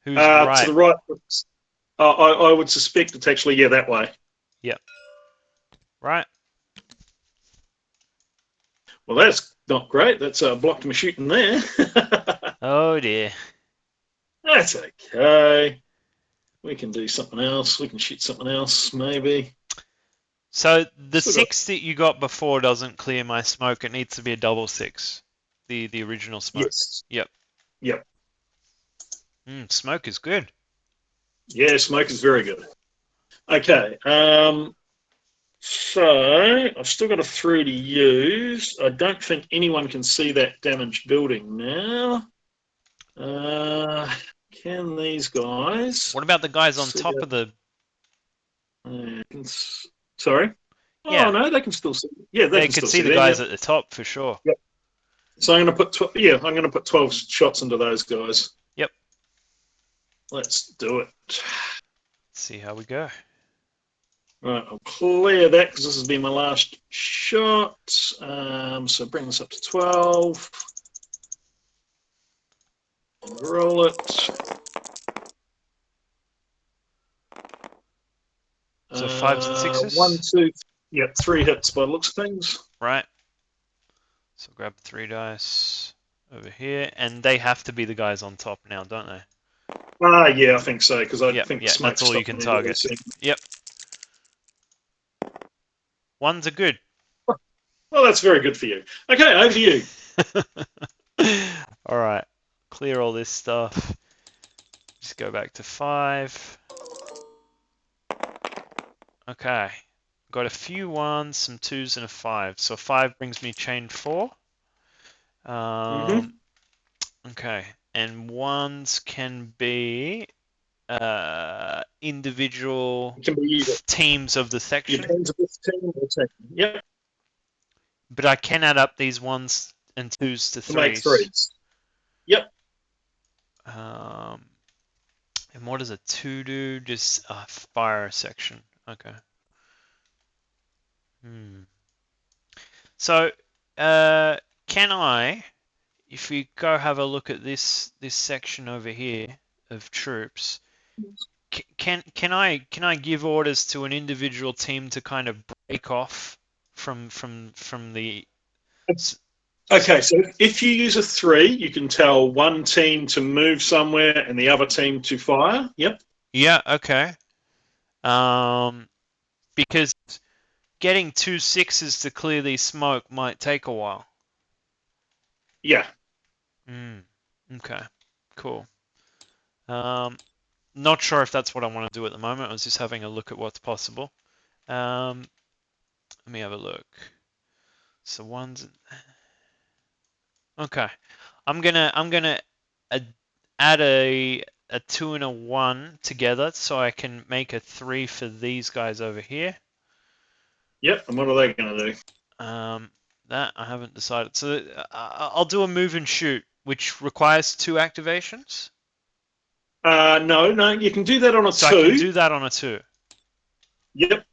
who's To right? the right. I would suspect it's actually that way. Yep. Right. Well, that's not great. That's blocked my shooting there. Oh dear. That's okay. We can do something else. We can shoot something else, maybe. So the Still got 6 that you got before doesn't clear my smoke. It needs to be a double 6. The original smoke. yes. Yep. Yep. Smoke is good. Yeah, smoke is very good. Okay. So I've still got a 3 to use. I don't think anyone can see that damaged building now. Can these guys? What about the guys on see top of the? Sorry. Oh Yeah, no, they can still see. Yeah, they they can could still see see the there. guys Yep. at the top for sure. Yep. So I'm going to put I'm going to put 12 shots into those guys. Yep. Let's do it. Let's see how we go. Right, I'll clear that because this has been my last shot. So bring this up to 12. Roll it. So 5s and 6s. 1, 2. Yep, 3 hits by the looks of things. Right. So grab 3 dice over here, and they have to be the guys on top now, don't they? Yeah, I think so because I think the smoke that's all you can target. Yep. 1s are good. Well, that's very good for you. Okay, over to you. All right. Clear all this stuff. Just go back to 5. Okay. Got a few 1s, some 2s, and a 5. So 5 brings me chain 4. Okay. And 1s can be individual It can be either teams of the section. teams of this team or team. Yep. But I can add up these 1s and 2s to 3s. Make 3s. Yep. And what does a 2 do? Just fire a section. Okay. So, can I, if we go have a look at this section over here of troops, can I give orders to an individual team to kind of break off from the? Okay, so if you use a 3, you can tell one team to move somewhere and the other team to fire. Yep. Yeah. Okay. Because getting 2 6s to clear these smoke might take a while. Yeah. Okay. Cool. Not sure if that's what I want to do at the moment. I was just having a look at what's possible. Let me have a look. So 1s. Okay. I'm gonna add a 2 and a 1 together so I can make a 3 for these guys over here. Yep. And what are they going to do? That I haven't decided. So I'll do a move and shoot, which requires 2 activations. No, you can do that on a 2. So I can do that on a 2. Yep.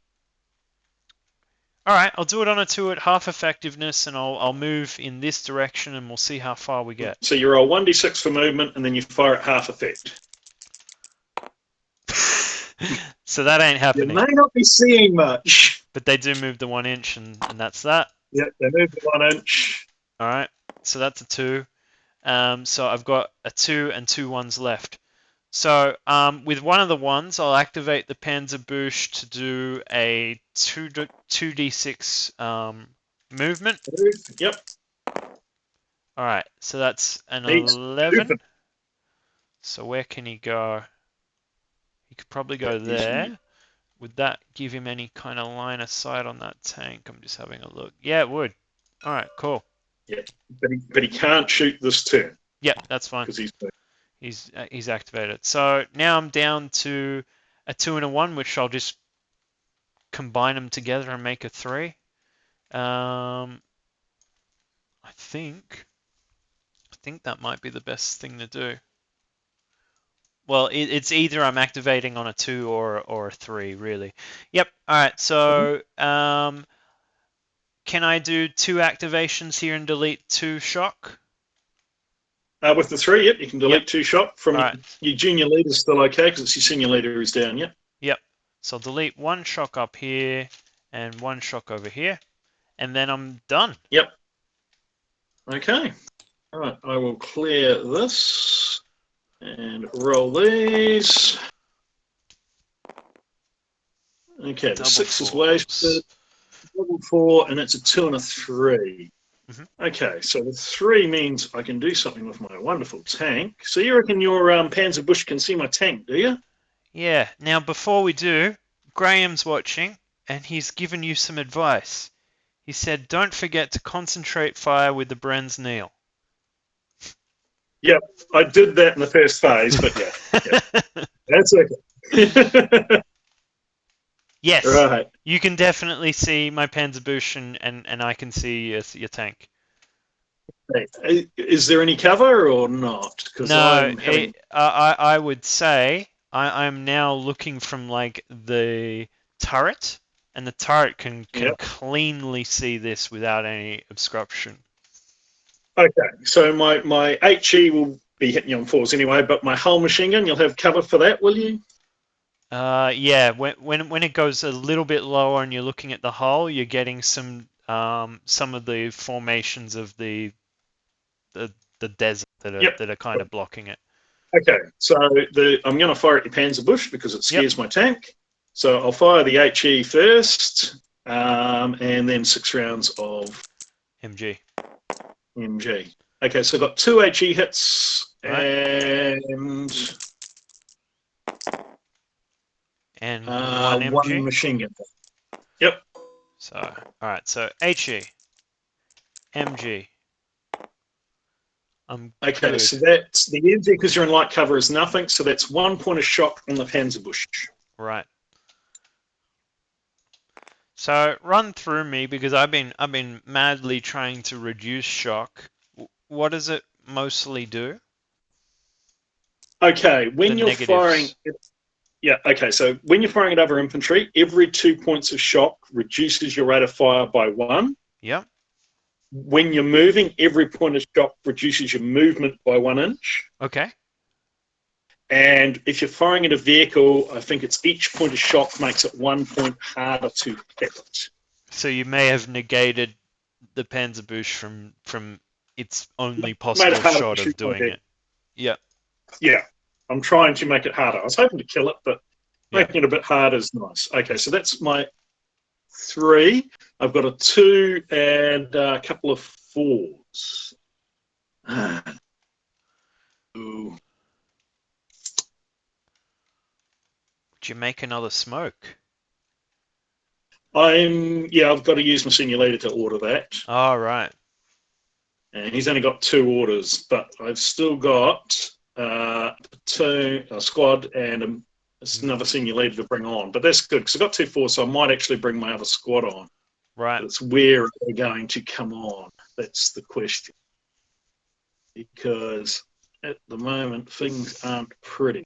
All right, I'll do it on a 2 at half effectiveness, and I'll move in this direction, and we'll see how far we get. So you roll 1d6 for movement, and then you fire at half effect. So that ain't happening. You may not be seeing much. But they do move the 1 inch, and that's that. Yep, they move the 1 inch. All right, so that's a 2. So I've got a 2 and 2 1s left. So with one of the ones, I'll activate the Panzerbusch to do a 2d6 movement. Yep. All right, so that's an He's 11. So where can he go? He could probably go stupid. there. Would that give him any kind of line of sight on that tank? I'm just having a look. Yeah, it would. All right, cool. Yeah, but he can't shoot this turn Yep, that's fine. because He's activated. So now I'm down to a 2 and a 1, which I'll just combine them together and make a 3. I think that might be the best thing to do. Well, it's either I'm activating on a 2 or a 3, really. Yep. All right. So can I do 2 activations here and delete 2 shock? with the 3. Yep, you can delete Yep. 2 shock from All right. your junior leader. Still okay because it's your senior leader who's down. Yep. Yep. So I'll delete 1 shock up here and 1 shock over here, and then I'm done. Yep. Okay. All right. I will clear this and roll these. Okay, the 6 is wasted. Double 4, and it's a 2 and a 3. Okay, so the 3 means I can do something with my wonderful tank. So you reckon your Panzerbusch can see my tank, do you? Yeah. Now, before we do, Graham's watching, and he's given you some advice. He said, don't forget to concentrate fire with the Brenz Neil. Yep, I did that in the first phase, but yeah. That's okay. Yes, right. You can definitely see my Panzerbusch, and I can see your tank. Hey, is there any cover or not? Because No, having... I would say I'm now looking from like the turret, and the turret can cleanly see this without any obstruction. Okay, so my HE will be hitting you on 4s anyway, but my hull machine gun, you'll have cover for that, will you? Yeah, when it goes a little bit lower and you're looking at the hull, you're getting some of the formations of the desert that are kind of blocking it. Okay, so I'm going to fire at your Panzerbusch because it scares my tank. So I'll fire the HE first, and then 6 rounds of MG. Okay, so I've got 2 HE hits and one MG. 1 machine gun. Yep. So all right, so HE, MG. Okay, good. so that's the MG because you're in light cover is nothing. So that's 1 point of shock on the Panzerbusch. Right. So run through me because I've been madly trying to reduce shock. What does it mostly do? Okay, when you're firing, okay, so when you're firing at other infantry, every 2 points of shock reduces your rate of fire by 1. Yep. When you're moving, every point of shock reduces your movement by 1 inch. Okay. And if you're firing at a vehicle, I think it's each point of shock makes it 1 point harder to hit. So you may have negated the Panzerbusch from its only possible shot of doing it. Yeah. Yeah. I'm trying to make it harder. I was hoping to kill it, but making it a bit harder is nice. Okay, so that's my 3. I've got a 2 and a couple of 4s. Ooh. Would you make another smoke? I've got to use my senior leader to order that. Oh, right. And he's only got 2 orders, but I've still got a squad and another senior leader to bring on. But that's good because I've got 2 4s, so I might actually bring my other squad on. Right. But it's where they're going to come on. That's the question. Because at the moment, things aren't pretty.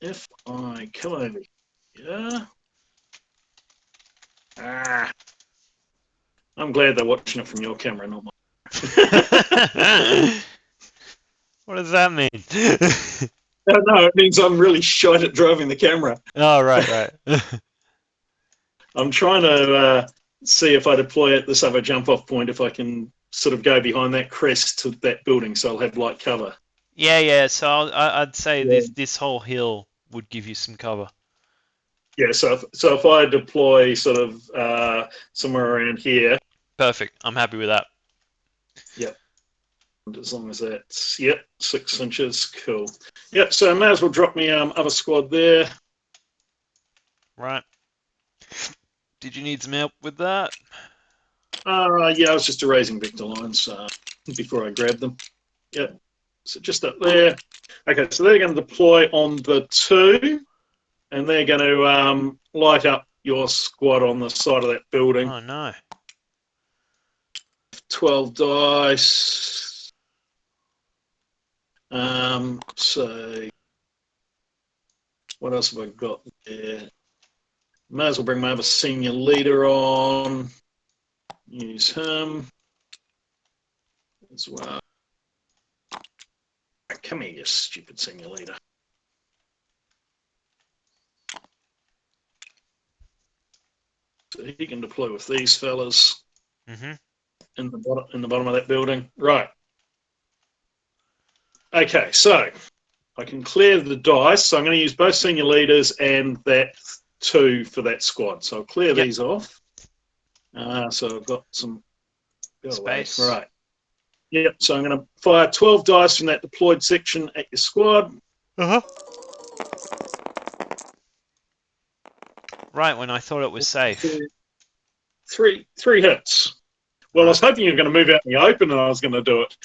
If I come over here... I'm glad they're watching it from your camera, not mine. What does that mean? No, it means I'm really shite at driving the camera. Oh, right. I'm trying to see if I deploy at this other jump-off point, if I can sort of go behind that crest to that building so I'll have light cover. Yeah. So I'd say Yeah. this whole hill would give you some cover. Yeah. So if I deploy sort of somewhere around here, Perfect. I'm happy with that. yep. As long as that's 6 inches, cool. Yep. So I may as well drop me other squad there. Right. Did you need some help with that? Yeah, I was just erasing vector lines before I grabbed them. Yep. So just up there. Okay, so they're going to deploy on the 2, and they're going to light up your squad on the side of that building. Oh no. 12 dice. So what else have I got there? May as well bring my other senior leader on. Use him as well. Come here, you stupid senior leader. So he can deploy with these fellas in the bottom of that building. Right. Okay, so I can clear the dice. So I'm going to use both senior leaders and that 2 for that squad. So I'll clear these off. So I've got some space. Right. Yep. So I'm going to fire 12 dice from that deployed section at your squad. Right when I thought it was safe. Three hits. Well, I was hoping you were going to move out in the open and I was going to do it.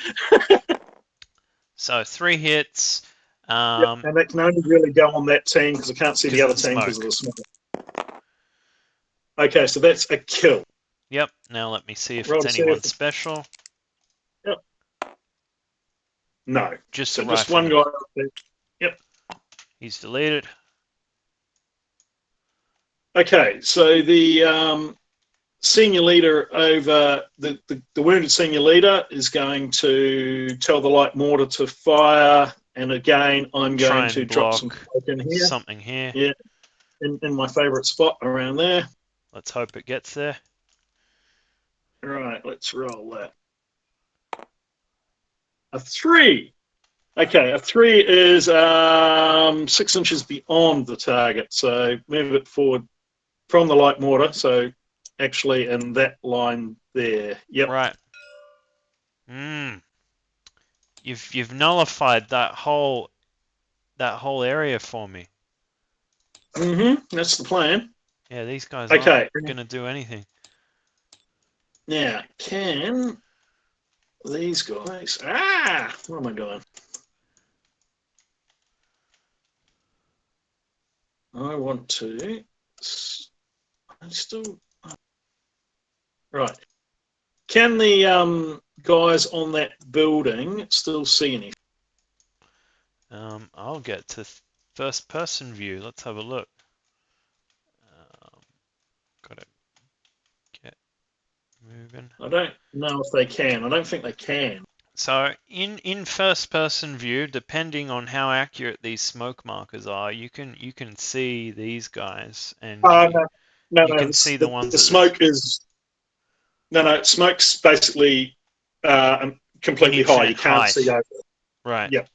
So 3 hits. And that can only really go on that team because I can't see the other team because of the smoke. Okay, so that's a kill. Yep. Now let me see if it's anyone special. Yep. No. Just one guy. Yep. He's deleted. Okay, so the senior leader over the wounded senior leader is going to tell the light mortar to fire, and again I'm going to drop some smoke in here. Something here. Yeah, in my favourite spot around there. Let's hope it gets there. Right, let's roll that. A 3. Okay, a 3 is 6 inches beyond the target, so move it forward from the light mortar. So actually in that line there. Yep. Right. You've nullified that whole area for me. That's the plan. Yeah, these guys aren't gonna do anything. Now, can these guys? What am I doing? I want to. I still. Right. Can the guys on that building still see anything? I'll get to first person view. Let's have a look. Gotta get moving. I don't know if they can. I don't think they can. So in first person view, depending on how accurate these smoke markers are, you can see these guys, and no, you can see the ones. The smoke is no. Smoke's basically completely high. You can't see over. Right. Yep.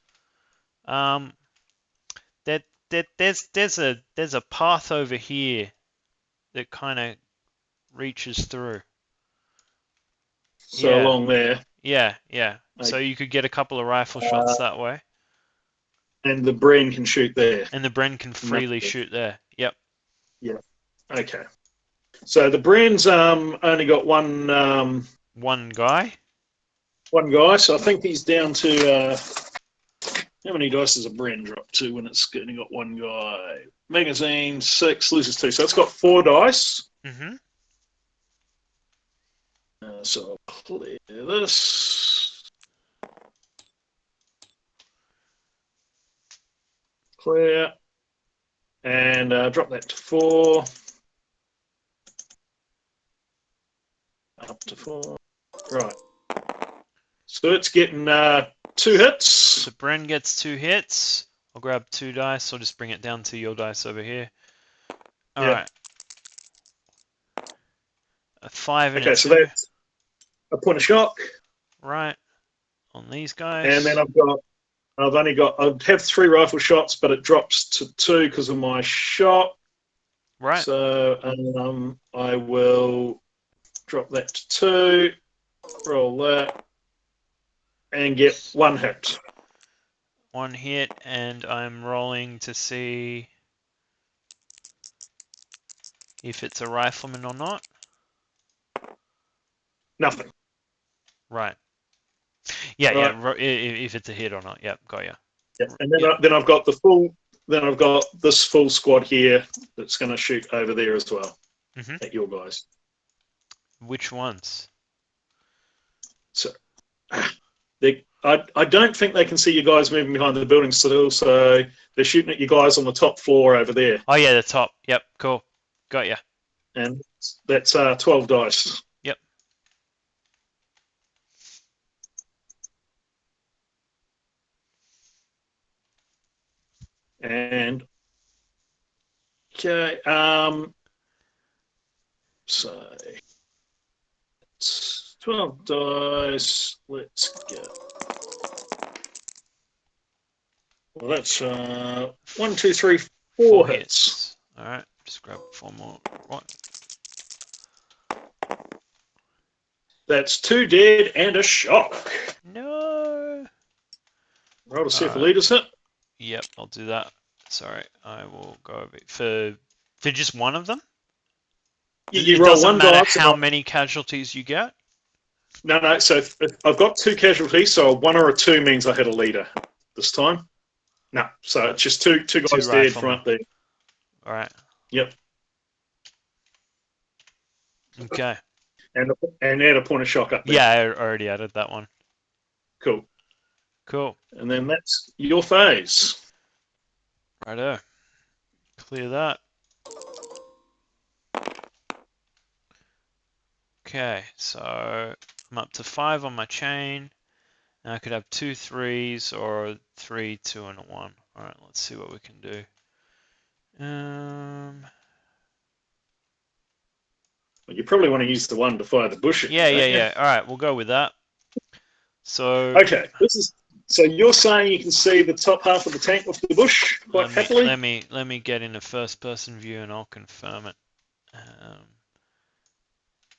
There's a path over here that kind of reaches through. So along there. Yeah. So you could get a couple of rifle shots that way. And the Bren can shoot there. And the Bren can freely shoot there. Yep. Yeah. Okay. So the Bren's only got one guy. One guy. So I think he's down to how many dice does a Bren drop to when it's only got one guy? Magazine 6 loses 2, so it's got 4 dice. So I'll clear this. Clear. And drop that to 4. Up to 4. Right. So it's getting 2 hits. So Bren gets 2 hits. I'll grab 2 dice. I'll just bring it down to your dice over here. All right. A 5 and a 2. So that's a point of shock. Right. On these guys. And then I've got I'd have 3 rifle shots, but it drops to 2 because of my shot. Right. So I will drop that to 2, roll that, and get 1 hit. 1 hit, and I'm rolling to see if it's a rifleman or not. Nothing. Right. Yeah, Right. yeah. If it's a hit or not. Yep, got you. Yeah. And then I've got this full squad here that's going to shoot over there as well at your guys. Which ones? So I don't think they can see you guys moving behind the building still, so they're shooting at you guys on the top floor over there. Oh yeah, the top. Yep, cool. Got you. And that's 12 dice. Yep. And okay, so it's 12 dice. Let's go. Well, that's 1, 2, 3, 4 hits. All right, just grab 4 more. Right. That's 2 dead and a shock. No. Roll to see if the leader's hit. Yep, I'll do that. Sorry, I will go over for just one of them. You it roll doesn't one matter dice. how many casualties you get. No. So if I've got 2 casualties, so a 1 or a 2 means I hit a leader this time. No, so it's just two guys dead front there. All right. Yep. Okay. And add a point of shock up there. Yeah, I already added that one. Cool. Cool. And then that's your phase. Righto. Clear that. Okay, so I'm up to 5 on my chain. And I could have 2 3s or 3, 2, and a 1. All right, let's see what we can do. Well, you probably want to use the 1 to fire the bush at. Yeah. All right, we'll go with that. So okay, so you're saying you can see the top half of the tank with the bush quite happily. Let me get in a first-person view and I'll confirm it.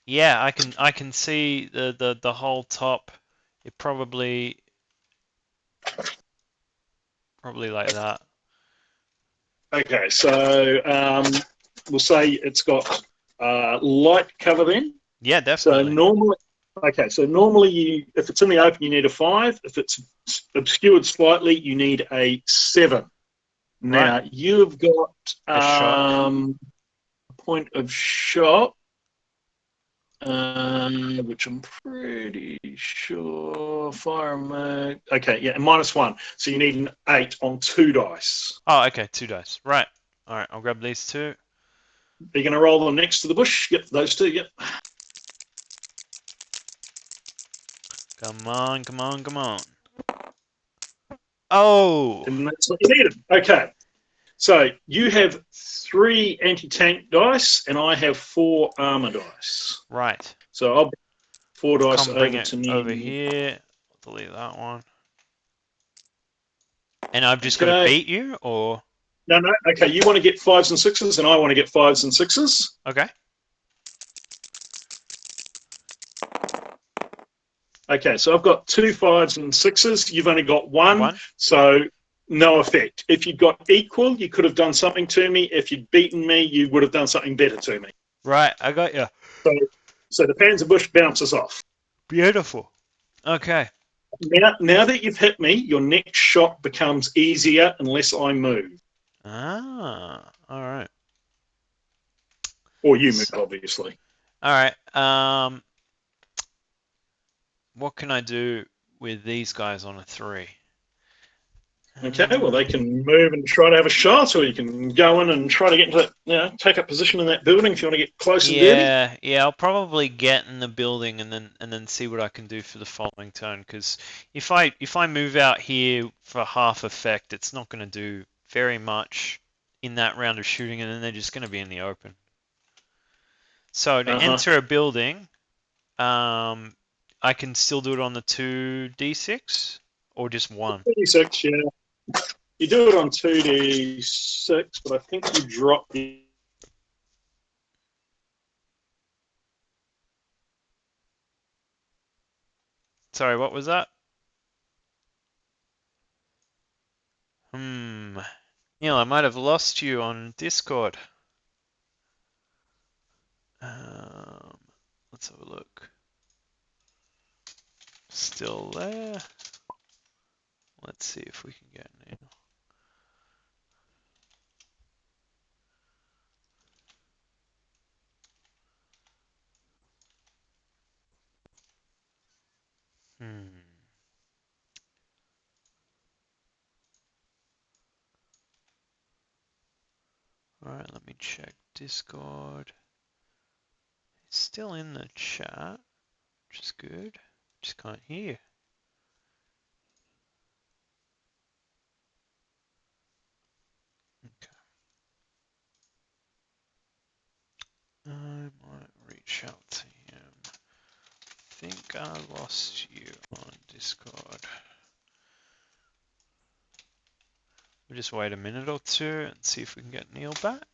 Yeah, I can see the whole top. It probably like that. Okay, so we'll say it's got light cover then. Yeah, definitely. So normally if it's in the open, you need a 5. If it's obscured slightly, you need a 7. Now right. you've got a point of shot, which I'm pretty sure fire mode. Okay, yeah, and -1. So you need an 8 on 2 dice. Oh, okay, 2 dice. Right. All right, I'll grab these 2. Are you going to roll them next to the bush? Yep, those 2. Yep. Come on. Oh! And that's what you needed. Okay. So you have 3 anti-tank dice, and I have 4 armor dice. Right. So I'll 4 dice bring over it to me. over here. I'll delete that one. And I've just got to beat you, or? No. Okay, you want to get 5s and 6s, and I want to get 5s and 6s. Okay. Okay, so I've got 2 5s and 6s. You've only got 1, so no effect. If you'd got equal, you could have done something to me. If you'd beaten me, you would have done something better to me. Right, I got you. So the Panzer Bush bounces off. Beautiful. Okay. Now that you've hit me, your next shot becomes easier unless I move. Ah, all right. Or you move, obviously. All right. What can I do with these guys on a 3? Okay, well, they can move and try to have a shot, or you can go in and try to get into, take up position in that building if you want to get close and dirty. Yeah, I'll probably get in the building and then see what I can do for the following turn. Because if I move out here for half effect, it's not going to do very much in that round of shooting, and then they're just going to be in the open. So to enter a building, I can still do it on the 2d6. or just one? 2d6, yeah. You do it on 2d6, but I think you drop the. Sorry, what was that? Neil, I might have lost you on Discord. Let's have a look. Still there? Let's see if we can get Neil. Alright, let me check Discord. It's still in the chat, which is good. Just can't hear. Okay. I might reach out to him. Think I lost you on Discord. We'll just wait a minute or two and see if we can get Neil back.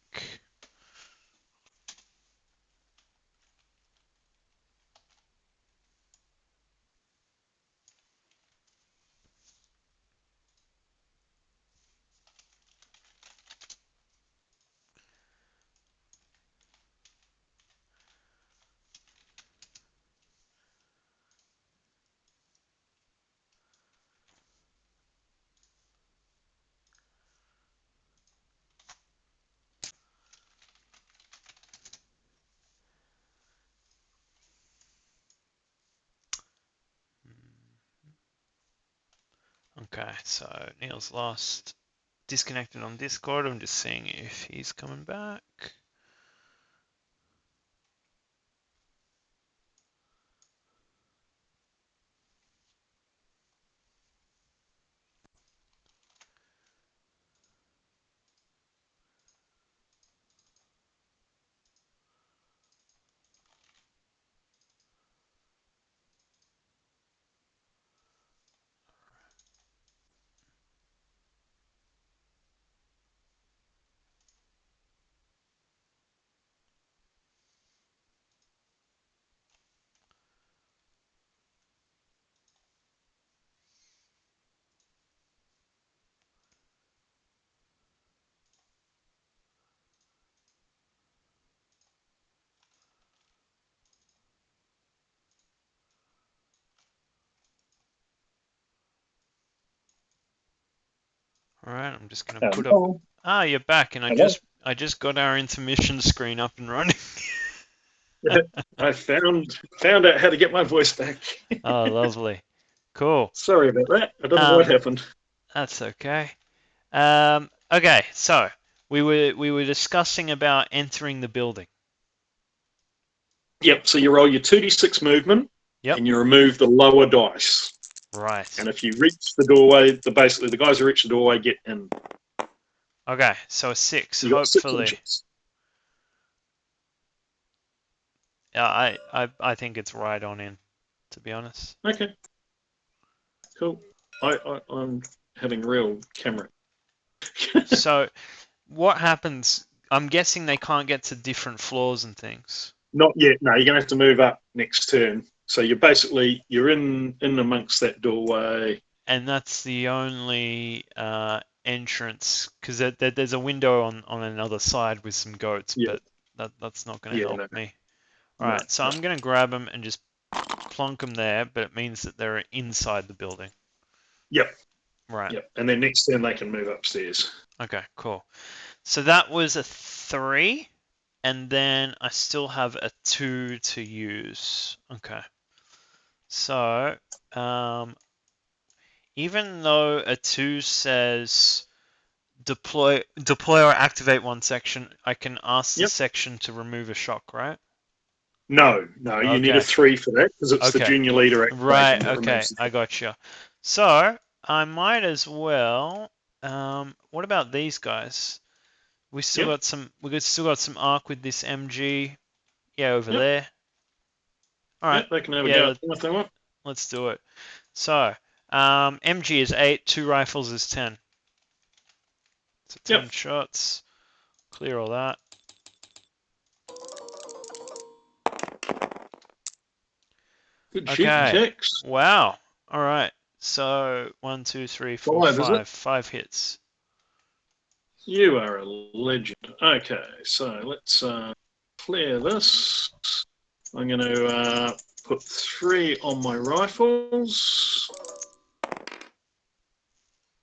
Okay, so Neil's lost. Disconnected on Discord. I'm just seeing if he's coming back. All right, I'm just gonna put up. Hello. Ah, you're back, and Hello. I just got our intermission screen up and running. I found out how to get my voice back. Oh, lovely, cool. Sorry about that. I don't know what happened. That's okay. Okay, so we were discussing about entering the building. Yep. So you roll your 2d6 movement, Yep. and you remove the lower dice. Right. And if you reach the doorway, basically the guys who reach the doorway get in. Okay, so a 6, You got 6 hopefully. inches. Yeah, I think it's right on in, to be honest. Okay. Cool. I'm having real camera. So, what happens? I'm guessing they can't get to different floors and things. Not yet. No, you're gonna have to move up next turn. So you're in amongst that doorway. And that's the only entrance, because there's a window on another side with some goats, Yeah. but that's not going to Yeah. help No. me. All No. right, so No. I'm going to grab them and just plonk them there, but it means that they're inside the building. Yep. Right. Yep. And then next turn they can move upstairs. Okay, cool. So that was a 3, and then I still have a 2 to use. Okay. So, even though a 2 says deploy or activate one section, I can ask the Yep. section to remove a shock, right? No. You need a Okay. 3 for that because it's the Okay. junior leader Right. activation that Okay. removes the. I gotcha. So I might as well. What about these guys? We still Yep. got some. We still got some arc with this MG. Yeah, over Yep. there. All right. Yep. They can have a Yeah. go if they want. Let's do it. So MG is 8, 2 rifles is 10. So 10 Yep. shots. Clear all that. Good shooting, Okay. Tex. Wow. All right. So 1, 2, 3, 4, 5, is it? 5. 5 hits. You are a legend. Okay, so let's clear this. I'm going to put 3 on my rifles,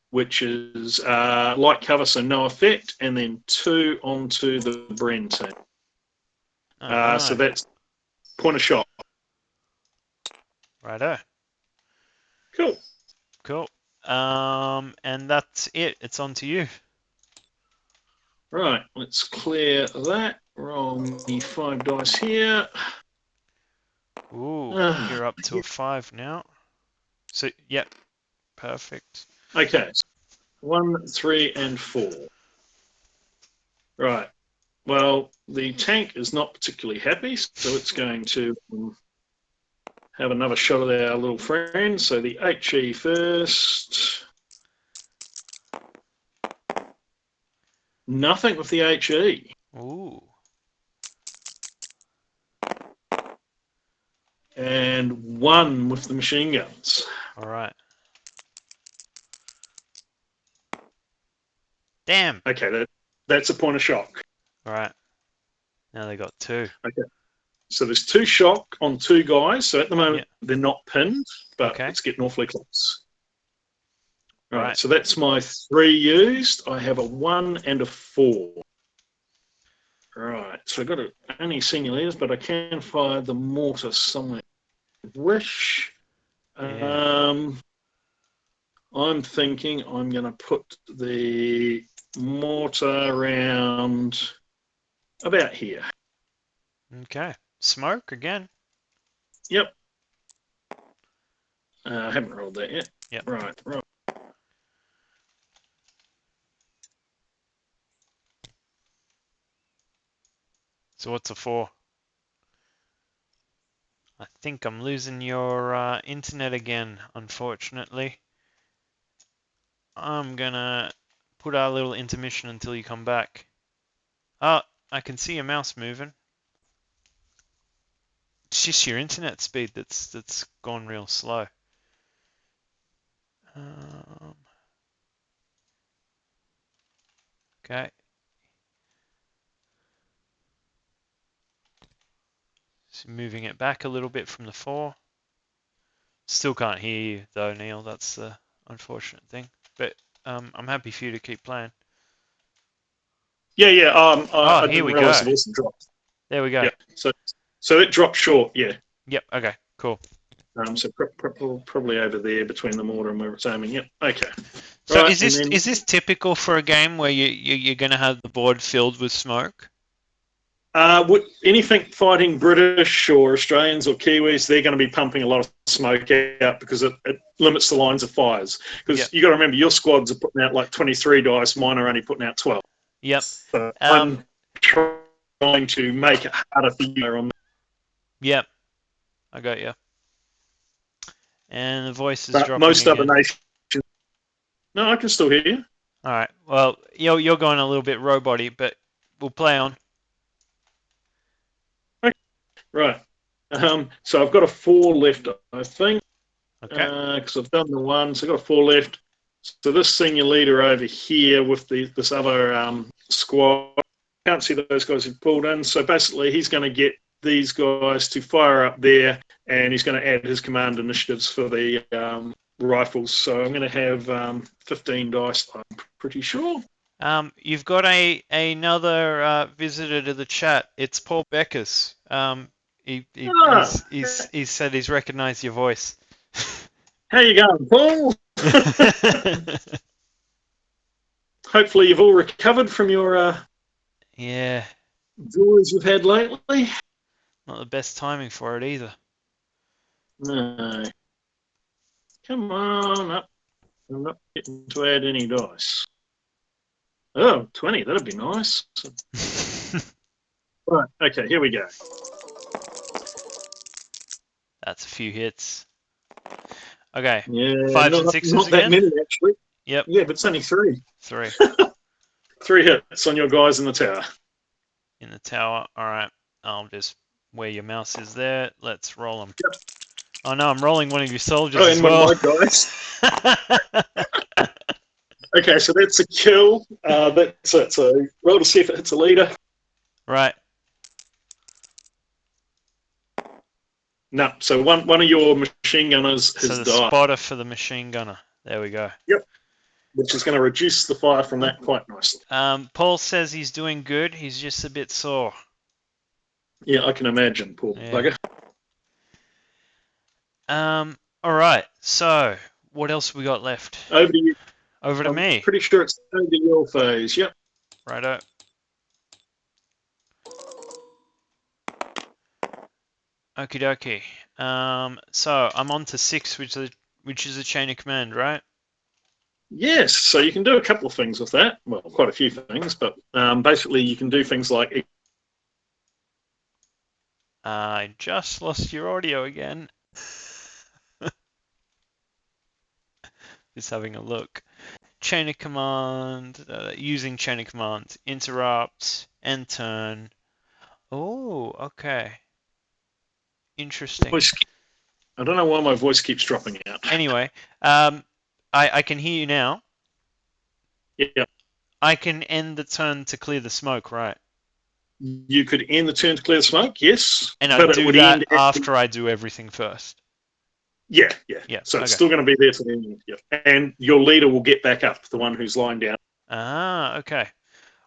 which is light cover, so no effect, and then 2 onto the Bren team. Oh, no. So that's point of shot. Righto. Cool. Cool. And that's it. It's on to you. Right, let's clear that. Roll me 5 dice here. Ooh, you're up to a 5 now. So, yep. Perfect. Okay, 1, 3, and 4. Right. Well, the tank is not particularly happy, so it's going to have another shot at our little friend. So the HE first. Nothing with the HE. Ooh. And 1 with the machine guns. All right. Damn. Okay, that's a point of shock. All right. Now they got 2. Okay. So there's 2 shock on 2 guys. So at the moment, Yeah. they're not pinned, but Okay. it's getting awfully close. Right. So that's my 3 used. I have a 1 and a 4. Right, so I've got only senior leaders, but I can fire the mortar somewhere. Wish. Yeah. I'm thinking I'm going to put the mortar around about here. Okay. Smoke again. Yep. I haven't rolled that yet. Yep. Right. So what's a 4? I think I'm losing your internet again, unfortunately. I'm gonna put our little intermission until you come back. Oh, I can see your mouse moving. It's just your internet speed that's gone real slow. Okay. So moving it back a little bit from the 4. Still can't hear you though, Neil. That's the unfortunate thing. But I'm happy for you to keep playing. Yeah. I Here didn't we realize go. it also dropped. There we go. Yeah. So it dropped short. Yeah. Yep. Okay. Cool. So probably over there between the mortar and where it's aiming. Yep. Okay. So Right, is this typical for a game where you're going to have the board filled with smoke? Would anything fighting British or Australians or Kiwis, they're going to be pumping a lot of smoke out because it limits the lines of fires. Because you got to remember, your squads are putting out like 23 dice, mine are only putting out 12. Yep. So I'm trying to make it harder for you on that. Yep. I got you. And the voice is But dropping most again. other nations. No, I can still hear you. All right. Well, you're going a little bit robot-y, but we'll play on. Okay. Right. So I've got a 4 left, I think. Okay. Because I've done the 1, so I've got a 4 left. So this senior leader over here with this other squad, can't see those guys who've pulled in. So basically, he's going to get these guys to fire up there, and he's going to add his command initiatives for the rifles. So I'm going to have 15 dice, I'm pretty sure. You've got another visitor to the chat. It's Paul Beckers. He said he's recognised your voice. How you going, Paul? Hopefully you've all recovered from your yeah, joys you've had lately. not the best timing for it either. No. Come on up. I'm not getting to add any dice. Oh, 20, that'd be nice. Right, okay, here we go. That's a few hits. Okay. Yeah, Fives and sixes not that again? many actually. Yep. Yeah, but it's only 3. 3 3 hits on your guys in the tower. in the tower. All right. I'll just where your mouse is there. Let's roll them. Yep. Oh no, I'm rolling one of your soldiers Oh, as and one of well. my guys. Okay, so that's a kill. That's it. So roll to see if it hits a leader. Right. No, so one of your machine gunners So has the died. spotter for the machine gunner. There we go. Yep. Which is going to reduce the fire from that quite nicely. Paul says he's doing good. He's just a bit sore. Yeah, I can imagine, poor bugger. All right. So what else we got left? Over to you. Over to I'm me. pretty sure it's over to your phase. Yep. Righto. Okie dokie. So I'm on to 6, which is a chain of command, right? Yes, so you can do a couple of things with that. Well, quite a few things, but basically you can do things like... I just lost your audio again. Just having a look. Chain of command, using chain of command, interrupt, end turn. Oh, okay. Interesting. I don't know why my voice keeps dropping out. Anyway, I can hear you now. Yeah. I can end the turn to clear the smoke, right? You could end the turn to clear the smoke, yes. And I but it do would that end after I do everything first. Yeah. Yeah. So it's Okay. still going to be there for the end. Yeah. And your leader will get back up, the one who's lying down. Ah, okay.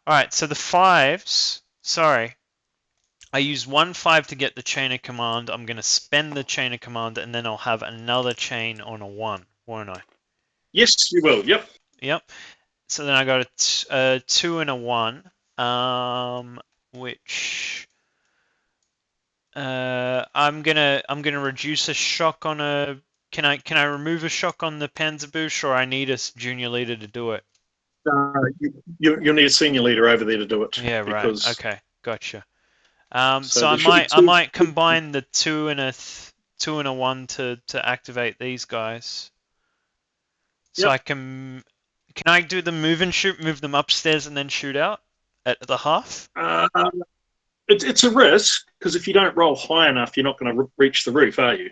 All right. So the 5s. Sorry. I use 1 5 to get the chain of command. I'm going to spend the chain of command, and then I'll have another chain on a 1, won't I? Yes, you will. Yep. Yep. So then I got a 2 and a 1, which I'm gonna reduce a shock on a. Can I remove a shock on the Panzerbush, or I need a junior leader to do it? You'll need a senior leader over there to do it. Yeah, right. Because Okay, gotcha. so So I there should be might I 2. might combine the 2 and a 2 and a 1 to activate these guys. So Yep. I can I do the move and shoot, move them upstairs and then shoot out at the half? It's a risk, because if you don't roll high enough, you're not going to reach the roof, are you?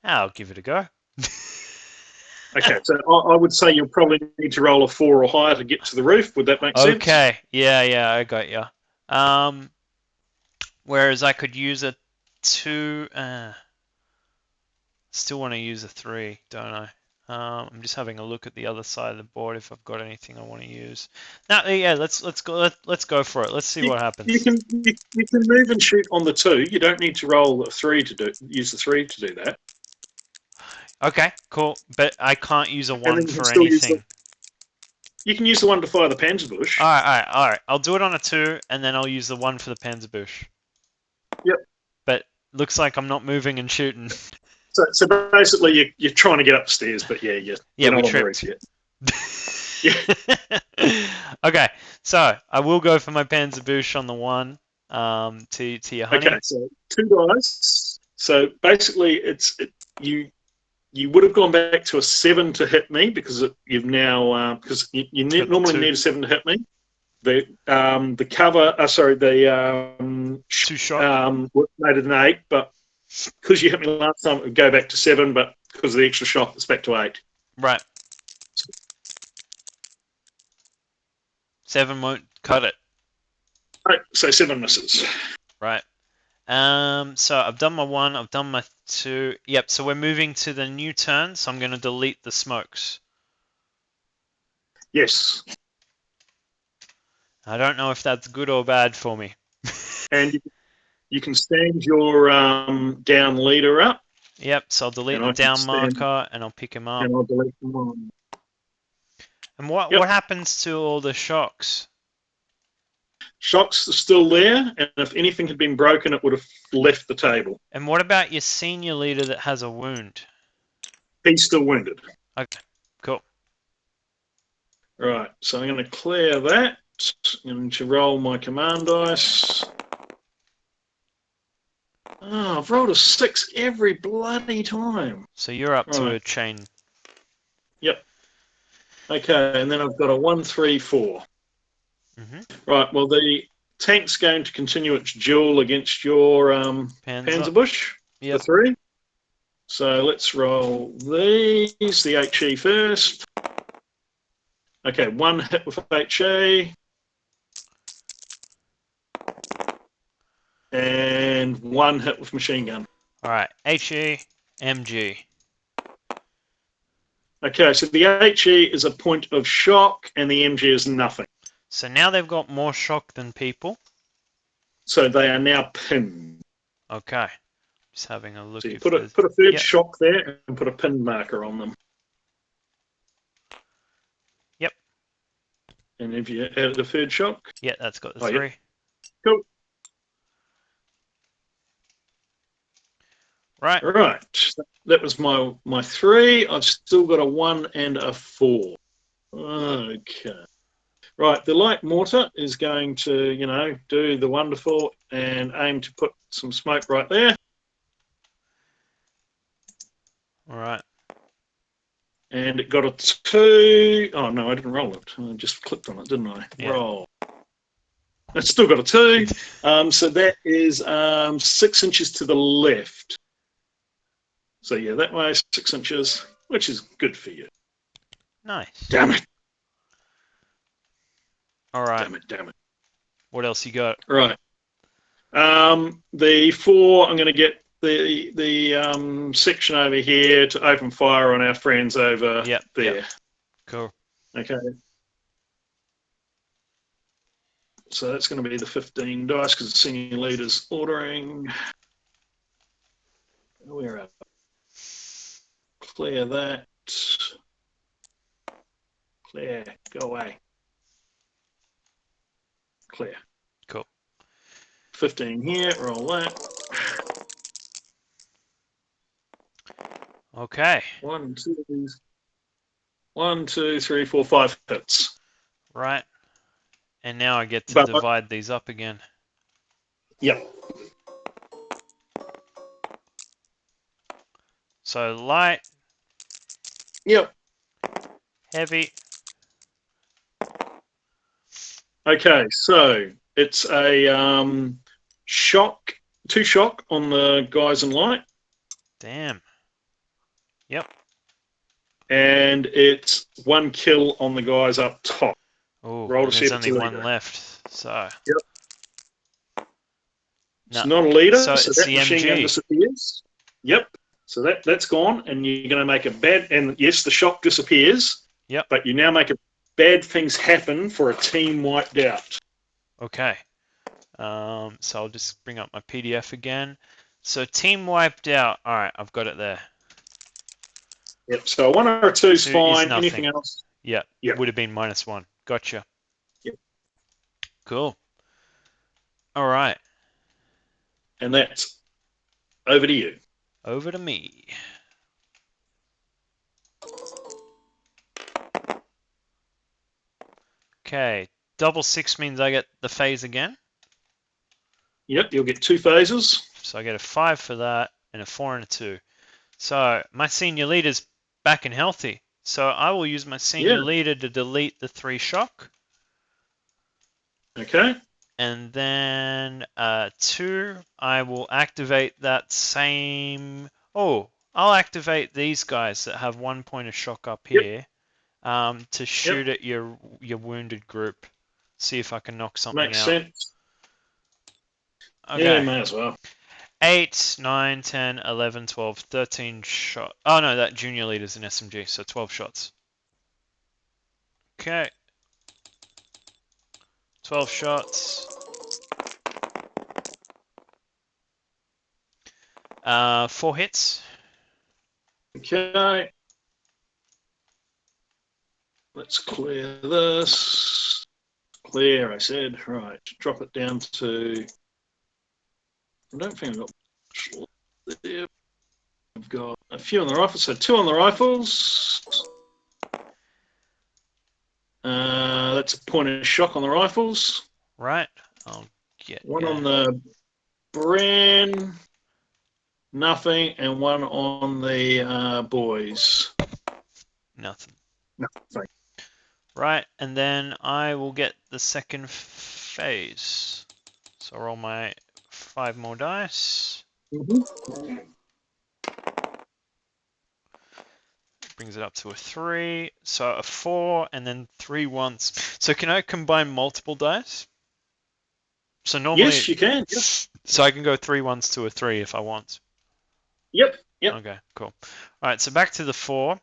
I'll give it a go. Okay, so I would say you'll probably need to roll a 4 or higher to get to the roof. Would that make sense? Okay, yeah, I got you. Whereas I could use a 2. Still want to use a 3, don't I? I'm just having a look at the other side of the board if I've got anything I want to use. Now, yeah, let's go for it. Let's see what happens. You can move and shoot on the 2. You don't need to roll a 3 to use the 3 to do that. Okay, cool. But I can't use a 1 for still anything. You can use the 1 to fire the Panzerbush. All right. I'll do it on a 2, and then I'll use the 1 for the Panzerbush. Yep. But looks like I'm not moving and shooting. So basically, you're trying to get upstairs, but you're not on the roof yet. Yeah. Okay, so I will go for my Panzerbush on the 1. To your honey. Okay, so 2 dice. So basically, you would have gone back to a 7 to hit me, because you've now because you normally need a 7 to hit me. The cover, the 2 shot made it an 8, but because you hit me last time, it would go back to 7, but because of the extra shock, it's back to 8. Right. 7 won't cut it. Right, so 7 misses. Right. So I've done my 1, I've done my 2. Yep, so we're moving to the new turn, so I'm going to delete the smokes. Yes. I don't know if that's good or bad for me. And you can stand your down leader up. Yep, so I'll delete the down marker and I'll pick him up. And I'll delete them on. And what happens to all the shocks? Shocks are still there, and if anything had been broken, it would have left the table. And what about your senior leader that has a wound? He's still wounded. Okay, cool. Right, so I'm going to clear that. I'm going to roll my command dice. Oh, I've rolled a 6 every bloody time. So you're up to Right. a chain. Yep. Okay, and then I've got a 1, 3, 4. Mm-hmm. Right, well, the tank's going to continue its duel against your Panzer. Panzerbush, the Yep. 3. So let's roll these, the HE first. Okay, 1 hit with HE. And 1 hit with machine gun. All right. HE, MG. Okay, so the HE is a point of shock, and the MG is nothing. So now they've got more shock than people. So they are now pinned. Okay. Just having a look So you if put there's... a third Yep. shock there and put a pin marker on them. Yep. And if you added a third shock, Yeah, that's got the 3. Yep. Cool. Right. All right. That was my 3. I've still got a 1 and a 4. Okay. Right, the light mortar is going to, do the wonderful and aim to put some smoke right there. All right. And it got a 2. Oh, no, I didn't roll it. I just clicked on it, didn't I? Yeah. Roll. It's still got a 2. So that is 6 inches to the left. So, yeah, that way, 6 inches, which is good for you. Nice. Damn it. All right. Damn it. What else you got? Right. The 4, I'm going to get the section over here to open fire on our friends over there. Yep. Cool. Okay. So that's going to be the 15 dice because the senior leader's ordering. Where are we? Clear that. Clear. Go away. Clear. Cool. 15 here. Roll that. Okay. 1, 2, 3, 4, 5 hits. Right. And now I get to divide these up again. Yep. So light. Yep. Heavy. Okay, so it's a shock, 2 shock on the guys in light. Damn. Yep. And it's 1 kill on the guys up top. Oh, there's only 1 left. So. Yep. It's not a leader, so that machine gun disappears. Yep. So that's gone, and you're going to make a bad. And yes, the shock disappears. Yep. But you now make a bad things happen for a team wiped out. Okay. So I'll just bring up my PDF again. So team wiped out. All right, I've got it there. Yep. So 1 or 2 is 2 fine. is nothing. Anything else? Yeah. Yep. Would have been -1. Gotcha. Yep. Cool. All right. And that's over to you. Over to me. Okay. Double 6 means I get the phase again. Yep, you'll get 2 phases. So I get a 5 for that and a 4 and a 2. So my senior leader's back and healthy. So I will use my senior leader to delete the 3 shock. Okay. And then 2, I will activate that same... Oh, I'll activate these guys that have 1 point of shock up here to shoot at your wounded group. See if I can knock something Makes out. sense. Okay. Yeah, may as well. 8, 9, 10, 11, 12, 13 shots. Oh no, that junior leader's an SMG, so 12 shots. Okay. 12 shots. 4 hits. Okay. Let's clear this. Clear, I said. Right, drop it down to... I don't think I've got much there. I've got a few on the rifles, so 2 on the rifles. That's a point of shock on the rifles. Right. I'll get 1 on the Bren. Nothing. And one on the boys. Nothing. Nothing. Right, and then I will get the second phase. So roll my 5 more dice. Mm-hmm. Brings it up to a 3. So a 4 and then 3 once. So can I combine multiple dice? So normally, Yes, you can. Yep. So I can go 3 ones to a 3 if I want. Yep. Okay, cool. All right, so back to the 4.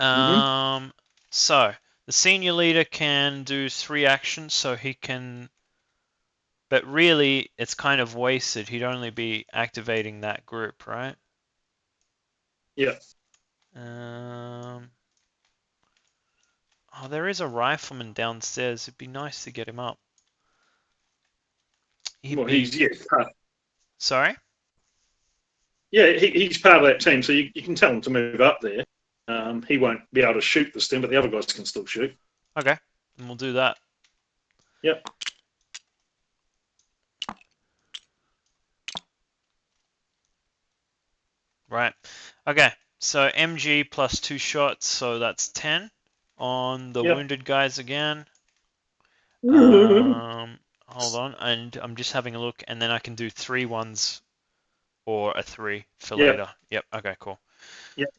Mm-hmm. So the senior leader can do 3 actions, so he can. But really, it's kind of wasted. He'd only be activating that group, right? Yeah. Oh, there is a rifleman downstairs. It'd be nice to get him up. He'd Well, be. he's part. Sorry? Yeah, he's part of that team, so you can tell him to move up there. He won't be able to shoot this time, but the other guys can still shoot. Okay, and we'll do that. Yep. Right. Okay, so MG plus 2 shots, so that's 10 on the Yep. wounded guys again. Hold on, and I'm just having a look, and then I can do 3 ones or a 3 for Yep. later. Yep, okay, cool. Yep.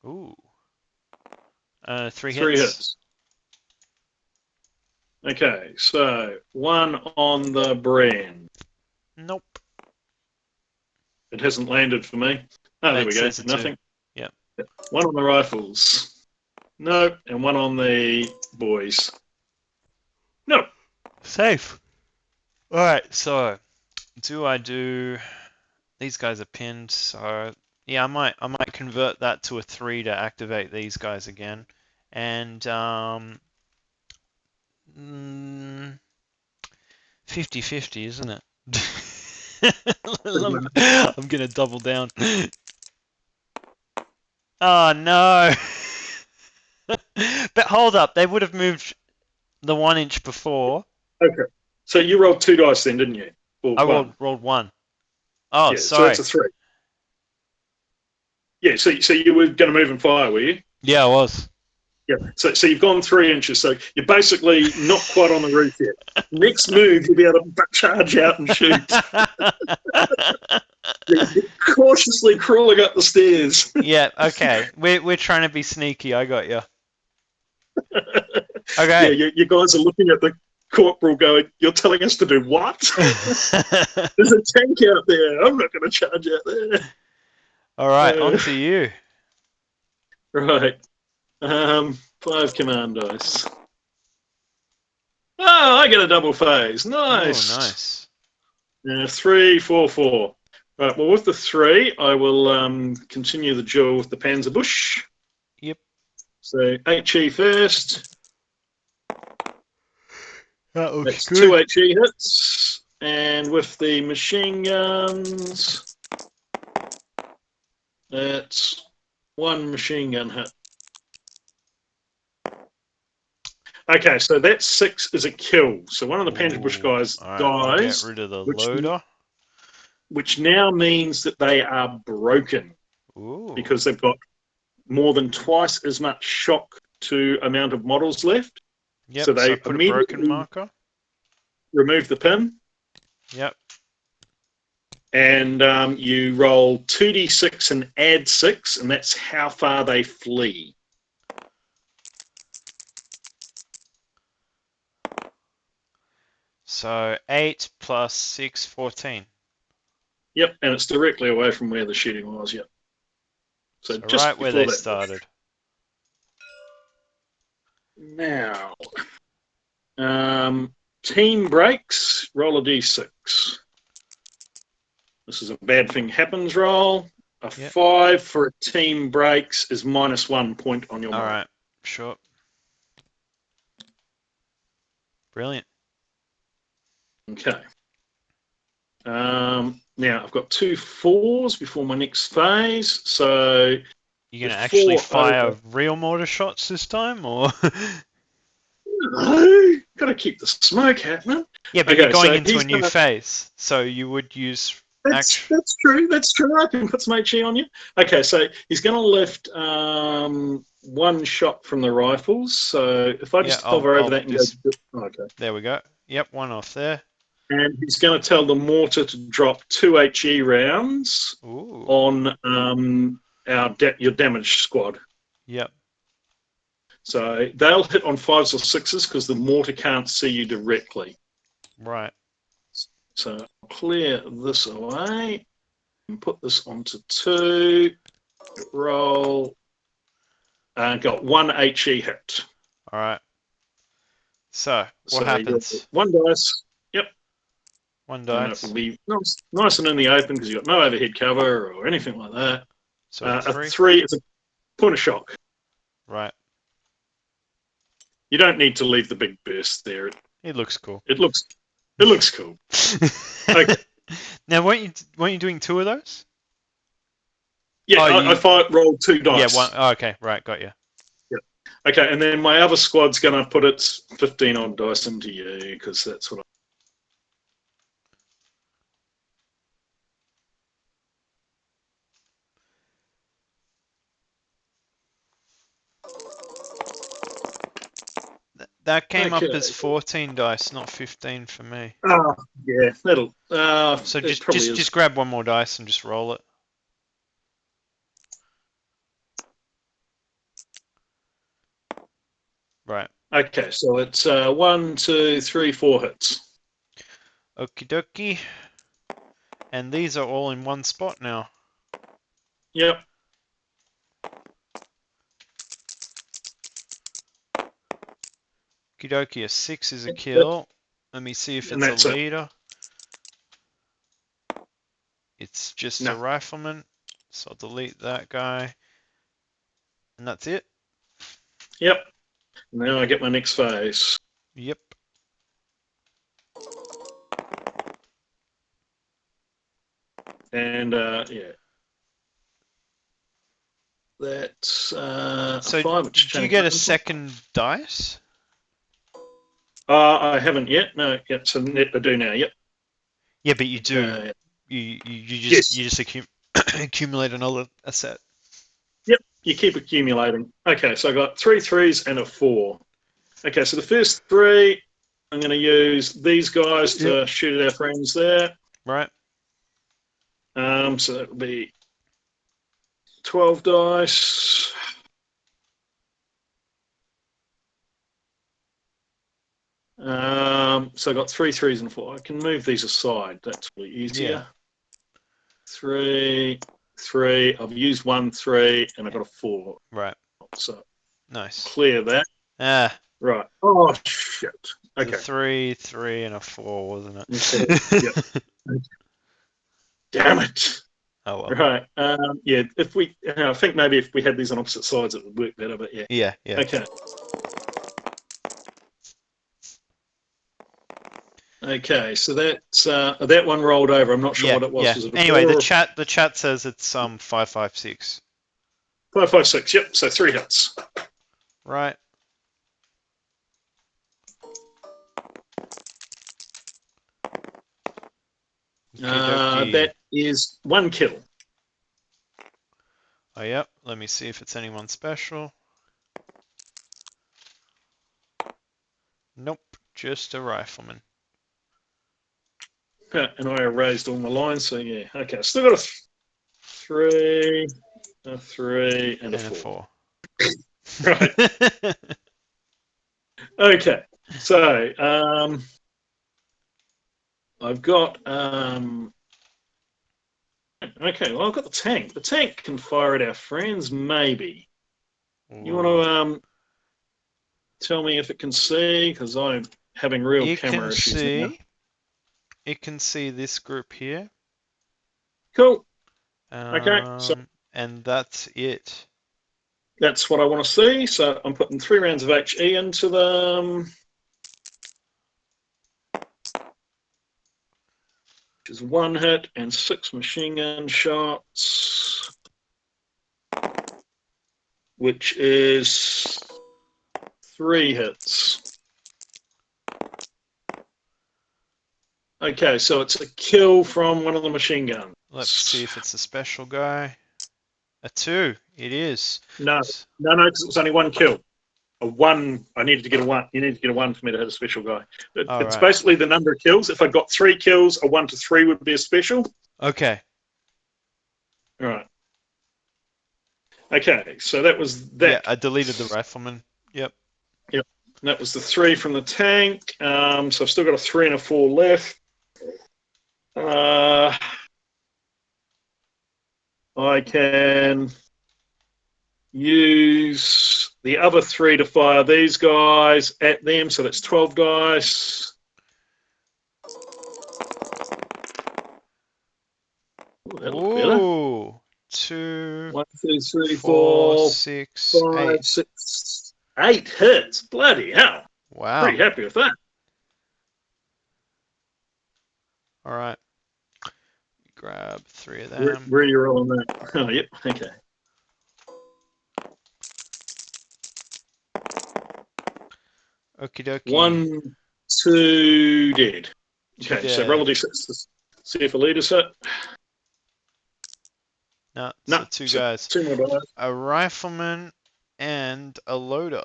Ooh. 3 3 hits. hits. Okay, so 1 on the brand. Nope. It hasn't landed for me. Oh, there we go. Nothing. Yep. 1 on the rifles. No. And 1 on the boys. No. Safe. Alright, so do I do these guys are pinned, so yeah, I might convert that to a 3 to activate these guys again. And 50-50, isn't it? I'm gonna double down. Oh no! But hold up, they would have moved the 1 inch before. Okay. So you rolled 2 dice then, didn't you? Or I one? rolled 1. Oh, Yeah, so sorry. that's a 3. Yeah, so you were going to move and fire, were you? Yeah, I was. Yeah. So you've gone 3 inches. So you're basically not quite on the roof yet. Next move, you'll be able to charge out and shoot. You're cautiously crawling up the stairs. Yeah, okay. We're trying to be sneaky. I got you. Yeah, Okay. you guys are looking at the corporal going, "You're telling us to do what? There's a tank out there. I'm not going to charge out there." All right, on to you. Right. 5 command dice. Oh, I get a double phase. Nice. Oh, nice. 3, 4, 4. Right. Well, with the 3, I will continue the duel with the Panzerbusch. Yep. So HE first. That's good. 2 HE hits. And with the machine guns, that's 1 machine gun hit. Okay, so that 6 is a kill. So one of the Panzerbusch guys dies. Get rid of the loader. Which now means that they are broken. Ooh. Because they've got more than twice as much shock to amount of models left. Yep, so they put a broken marker. Remove the pin. Yep. And you roll 2d6 and add 6, and that's how far they flee. So 8 plus 6, 14. Yep, and it's directly away from where the shooting was, yep. So just right where they started. Now, team breaks, roll a d6. This is a bad thing happens roll. A 5 for a team breaks is -1 point on your model. All right, sure. Brilliant. Okay. Now, I've got 2 4s before my next phase, so... You're going to actually fire real mortar shots this time, or...? No, got to keep the smoke happening. Yeah, but Okay, you're going so into a he's new gonna. phase, so you would use That's true. That's true. I can put some HE on you. Okay, so he's going to lift one shot from the rifles. So if I Yeah, just hover over I'll that and just. go, okay. There we go. Yep, one off there. And he's going to tell the mortar to drop 2 HE rounds Ooh. on your damage squad. Yep. So they'll hit on 5s or 6s because the mortar can't see you directly. Right. So I'll clear this away and put this onto 2. Roll. Got 1 HE hit. All right. So what So happens? 1 dice. Yep. One And it dice. will be nice and in the open because you've got no overhead cover or anything like that. So A 3. 3 is a point of shock. Right. You don't need to leave the big burst there. It looks cool. It looks cool. Okay. Now, weren't you doing 2 of those? Yeah, Oh, I rolled 2 dice. Yeah, one. Oh, okay, right, got you. Yeah. Okay, and then my other squad's going to put its 15 odd dice into you because that's what That came up Okay. as 14 dice, not 15 for me. Oh, yeah, that'll. So it probably is. just grab one more dice and just roll it. Right. Okay, so it's 1, 2, 3, 4 hits. Okie dokie. And these are all in one spot now. Yep. Okie dokie, a 6 is a kill. Let me see if it's a leader. It's just a rifleman. So I'll delete that guy. And that's it. Yep. Now I get my next phase. Yep. And yeah. That's So a 5. did you get a second dice? I haven't yet. No, it's a net to do now. Yep. Yeah, but you do. You just accumulate another set. Yep. You keep accumulating. Okay, so I got 3 3s and a 4. Okay, so the first 3, I'm going to use these guys to shoot at our friends there. Right. So that will be 12 dice. So I got 3 3s and 4. I can move these aside. That's really easier. Yeah. 3, 3. I've used 1 3, and I got a 4. Right. So nice. Clear that. Ah. Right. Oh shit. Okay. 3 3 and a 4, wasn't it? Yep. Damn it. Oh well. Right. Yeah. If we, I think maybe if we had these on opposite sides, it would work better. But yeah. Yeah. Okay. Okay. So that's that one rolled over. I'm not sure what it was. Yeah. Was it Anyway, the chat says it's 556. 5 5 6. Yep. So 3 hits. Right. That is 1 kill. Oh, yep. Let me see if it's anyone special. Nope. Just a rifleman. And I erased all my lines, so yeah. Okay, still got a 3, a 3, and a 4. Right. Okay, so I've got okay. Well, I've got the tank. The tank can fire at our friends, maybe. Ooh. You want to tell me if it can see? Because I'm having real camera issues now. It can see this group here. Cool. Okay. So, and that's it. That's what I want to see. So I'm putting 3 rounds of HE into them. Which is 1 hit and 6 machine gun shots. Which is 3 hits. Okay, so it's a kill from one of the machine guns. Let's see if it's a special guy. A 2. It is. No, because it was only one kill. A 1. I needed to get a 1. You need to get a 1 for me to hit a special guy. It's right. basically the number of kills. If I got 3 kills, a 1 to 3 would be a special. Okay. All right. Okay, so that was that. Yeah, I deleted the rifleman. Yep. Yep. That was the 3 from the tank. So I've still got a 3 and a 4 left. I can use the other 3 to fire these guys at them, so that's 12 dice. Ooh, that looks better. Ooh, 2, 1, 2, 3, 4, 4, 6, 5, 8. 6, 8 hits. Bloody hell. Wow. Pretty happy with that. All right. Grab 3 of them. Where are you rolling that? Oh, yep. Okay. Okie dokie. 1, 2, dead. Okay, Two so dead. roll a d6 to see if a leader's hit. No, No, so 2 guys. 2 more dice. A rifleman and a loader.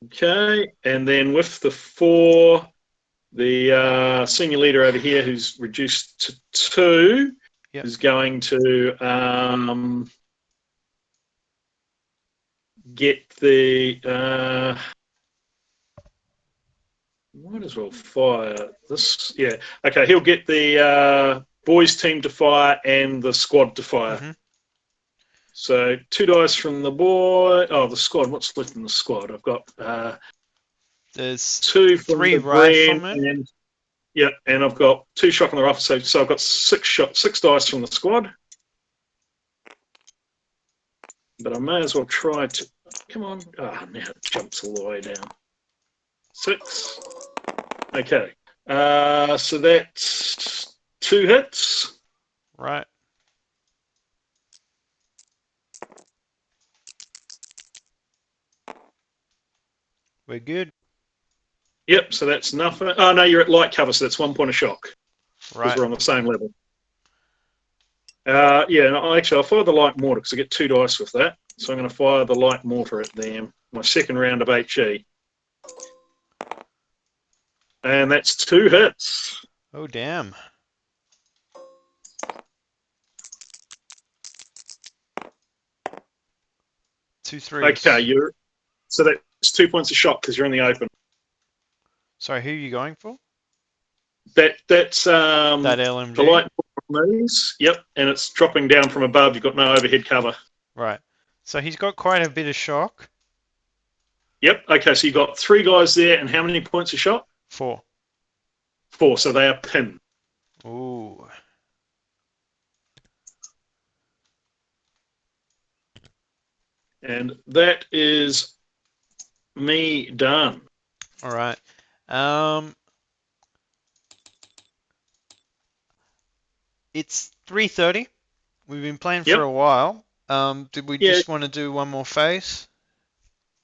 Okay, and then with the 4, the senior leader over here, who's reduced to 2, Yep. is going to get the. Might as well fire this. Yeah. Okay, he'll get the boys team to fire and the squad to fire. Mm-hmm. So 2 dice from the boy. Oh, the squad. What's left in the squad? I've got There's 2 from 3 the Bren, riflemen. and I've got 2 shotgun rifle. So I've got 6 dice from the squad. But I may as well try to. Come on. Ah, now it jumps all the way down. 6. Okay. So that's 2 hits. Right. We're good. Yep, so that's nothing. Oh, no, you're at light cover, so that's 1 point of shock. Because Right. we're on the same level. Yeah, no, actually, I'll fire the light mortar because I get 2 dice with that. So I'm going to fire the light mortar at them. My second round of HE. And that's 2 hits. Oh, damn. Two threes. Okay, so that's 2 points of shock because you're in the open. Sorry, who are you going for? That's That the LMG? light mortar on these. Yep, and it's dropping down from above. You've got no overhead cover. Right. So he's got quite a bit of shock. Yep. Okay, so you've got 3 guys there, and how many points of shock? 4. 4, so they are pinned. Ooh. And that is me done. All right. It's 3:30. We've been playing for a while. Did we just want to do one more phase?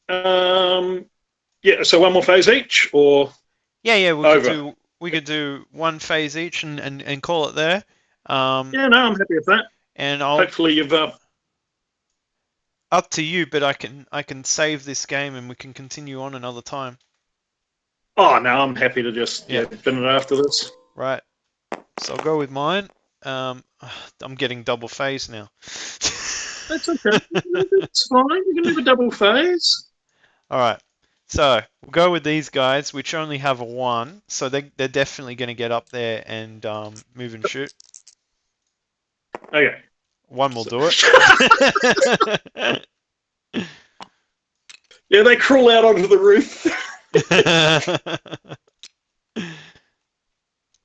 Yeah, so 1 more phase each, or Yeah, we could do 1 phase each and call it there. Yeah, no, I'm happy with that. And hopefully you've up to you, but I can save this game and we can continue on another time. Oh no, I'm happy to just finish it after this. Right. So I'll go with mine. I'm getting double phase now. That's okay. It's fine. You can have a double phase. All right. So we'll go with these guys, which only have a 1. So they're definitely going to get up there and move and shoot. Okay. 1 will do it. Yeah, they crawl out onto the roof.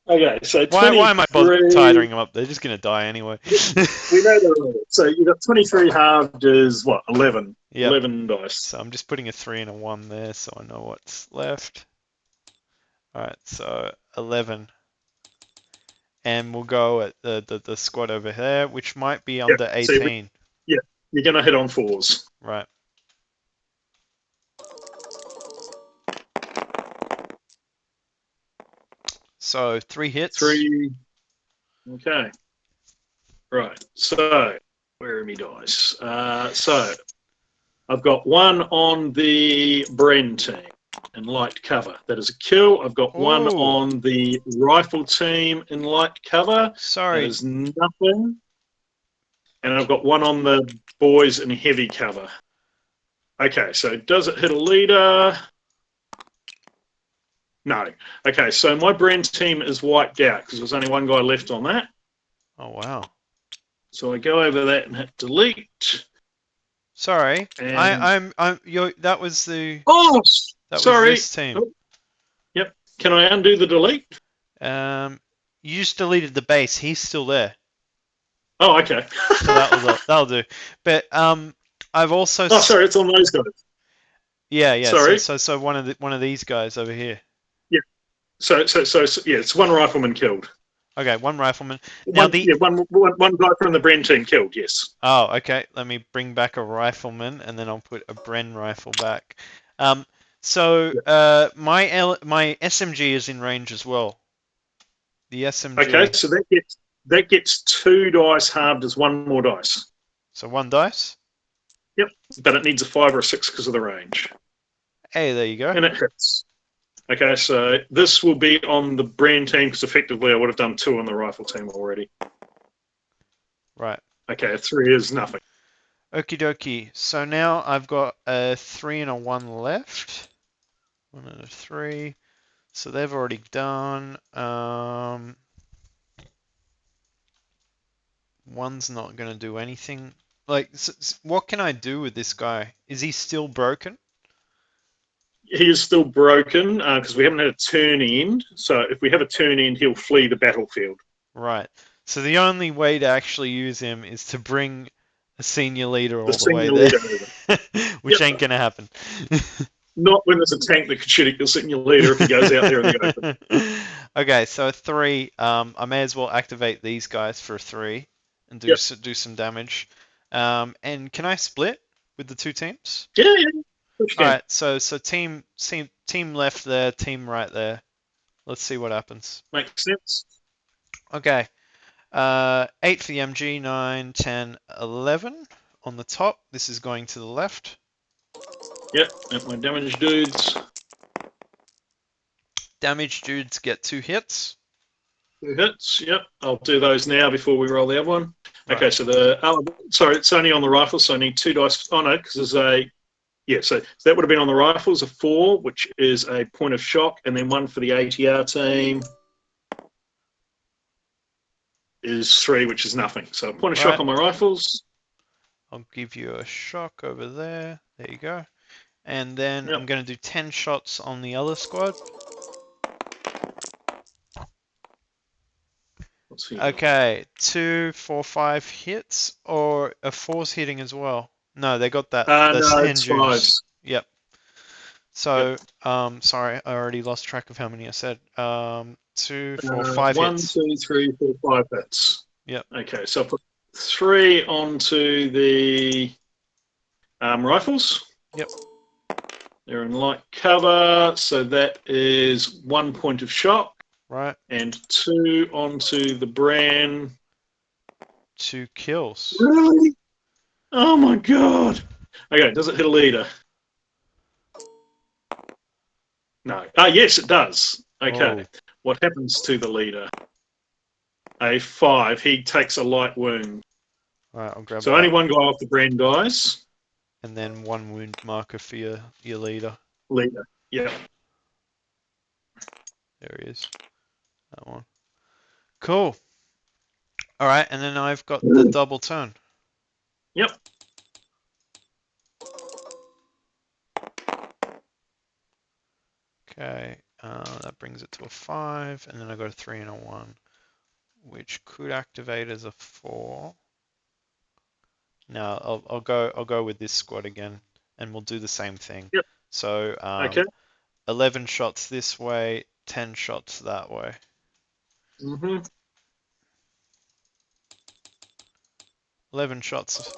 Okay, so why am I tidying them up? They're just going to die anyway. We know they're all. So you've got 23 halved is what? 11. Yep. 11 dice. So I'm just putting a 3 and a 1 there so I know what's left. All right, so 11. And we'll go at the squad over here, which might be under 18. So you're going to hit on 4s. Right. So 3 hits. 3. Okay. Right. So, where are my dice? So, I've got 1 on the Bren team in light cover. That is a kill. I've got 1 Oh, on the rifle team in light cover. That sorry. is nothing. And I've got 1 on the boys in heavy cover. Okay, so does it hit a leader? No. Okay, so my Bren team is wiped out because there's only 1 guy left on that. Oh, wow. So I go over that and hit delete. Sorry. And That was the... oh, That was sorry. this team. Oh, yep. Can I undo the delete? You just deleted the base. He's still there. Oh, okay. So that'll do. But I've also... Oh, sorry, it's on those guys. Yeah. Sorry. So one of these guys over here. Yeah. So yeah, it's 1 rifleman killed. Okay, 1 rifleman. Now One guy from the Bren team killed. Yes. Oh, okay. Let me bring back a rifleman, and then I'll put a Bren rifle back. So my SMG is in range as well. The SMG. Okay, so that gets 2 dice halved as 1 more dice. So 1 dice. Yep, but it needs a 5 or a 6 because of the range. Hey, there you go. And it hits. Okay, so this will be on the Bren team because effectively I would have done 2 on the rifle team already. Right. Okay, a 3 is nothing. Okie dokie. So now I've got a 3 and a 1 left. 1 and a 3. So they've already done. 1's not going to do anything. Like, what can I do with this guy? Is he still broken? He is still broken because we haven't had a turn end. So if we have a turn end, he'll flee the battlefield. Right. So the only way to actually use him is to bring a senior leader all the way there, which ain't going to happen. Not when there's a tank that could shoot at your senior leader if he goes out there in the open. Okay, so a 3. I may as well activate these guys for a 3 and do some damage. And can I split with the 2 teams? Yeah. All right, so team left there, team right there. Let's see what happens. Makes sense. Okay. 8 for the MG, 9, 10, 11 on the top. This is going to the left. Yep, and my damage dudes. Damage dudes get 2 hits. 2 hits, yep. I'll do those now before we roll the other one. Right. Okay, so sorry, it's only on the rifle, so I need 2 dice. Oh no, because there's a... Yeah, so that would have been on the rifles, a 4, which is a point of shock, and then 1 for the ATR team is 3, which is nothing. So a point of shock on my rifles. I'll give you a shock over there. There you go. And then I'm going to do 10 shots on the other squad. Okay, 2, 4, 5 hits, or a 4's hitting as well. No, they got that. No, it's 5s. Yep. So, sorry, I already lost track of how many I said. 2, 4, 5 hits. 1, 2, 3, 4, 5 hits. Yep. Okay, so I'll put 3 onto the rifles. Yep. They're in light cover, so that is 1 point of shock. Right. And 2 onto the Bran. 2 kills. Really? Oh my god. Okay, does it hit a leader? No. Yes, it does. Okay. Oh. What happens to the leader? A 5. He takes a light wound. Right, I'll grab so that. Only 1 guy off the Bran dies. And then 1 wound marker for your leader. Leader, yeah. There he is. That one. Cool. All right, and then I've got the double turn. Yep. Okay, that brings it to a 5, and then I got a 3 and a 1, which could activate as a 4. Now I'll go with this squad again, and we'll do the same thing. Yep. So okay. 11 shots this way, 10 shots that way. Mm-hmm. 11 shots.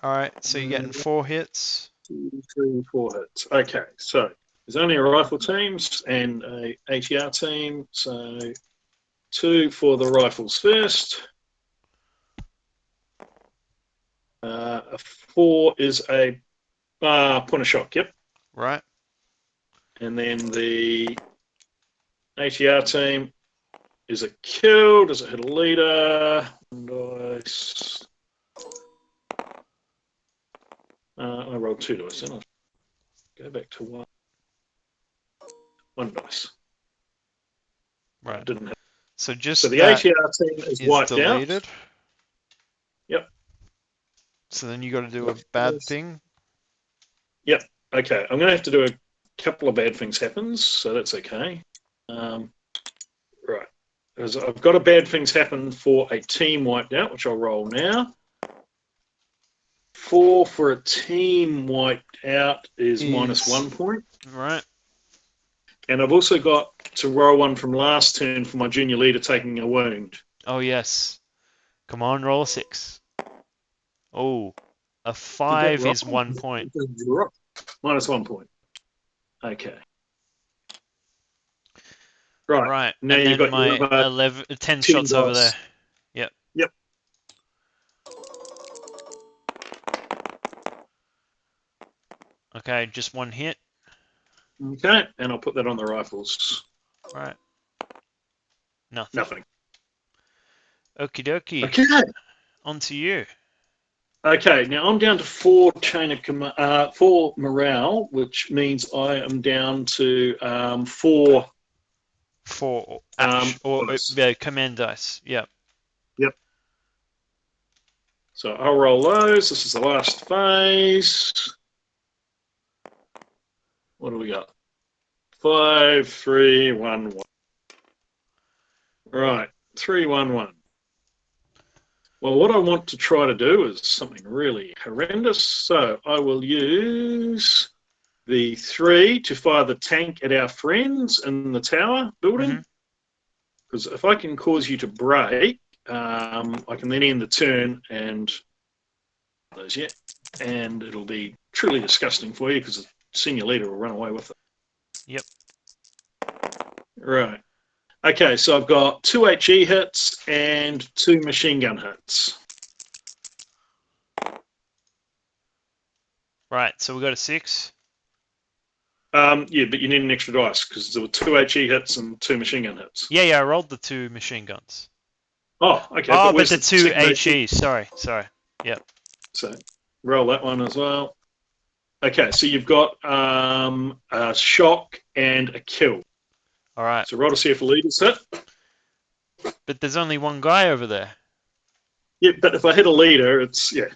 All right, so you're getting 4 hits. 2, 3, 4 hits. Okay, so There's only a rifle teams and a ATR team, so 2 for the rifles first. A 4 is a point of shock, yep. Right. And then the ATR team is a kill. Does it hit a leader? Dice. I rolled 2 dice, then I'll go back to 1. 1 dice. Right. Didn't have. So just So the that ATR team is wiped deleted. out. Yep. So then you got to do a bad thing. Yep. Okay. I'm going to have to do a couple of bad things happens, so that's okay. Right. Because I've got a bad things happen for a team wiped out, which I'll roll now. 4 for a team wiped out is -1 point. Right. And I've also got to roll 1 from last turn for my junior leader taking a wound. Oh, yes. Come on, roll a 6. Oh, a 5 is 1 point. -1 point. Okay. Right. Right. Now and you've then got my 10 shots over there. Yep. Yep. Okay, just 1 hit. Okay, and I'll put that on the rifles. Right. Nothing. Okie dokie. Okay. On to you. Okay, now I'm down to 4 chain of 4 morale, which means I am down to 4. 4 command dice. Yep. Yep. So I'll roll those. This is the last phase. What do we got? 5, 3, 1, 1. Right, 3, 1, 1. Well, what I want to try to do is something really horrendous. So I will use the 3 to fire the tank at our friends in the tower building. Because if I can cause you to break, I can then end the turn and those yet, and it'll be truly disgusting for you because the senior leader will run away with it. Yep. Right. Okay, so I've got 2 HE hits and 2 machine gun hits. Right, so we got a 6. Yeah, but you need an extra dice because there were 2 HE hits and 2 machine gun hits. Yeah, I rolled the 2 machine guns. Oh, okay. Oh, but the 2 HE. Sorry. Yep. So roll that one as well. Okay, so you've got a shock and a kill. All right. So roll to see if the leader's hit. But there's only 1 guy over there. Yeah, but if I hit a leader, it's, yeah.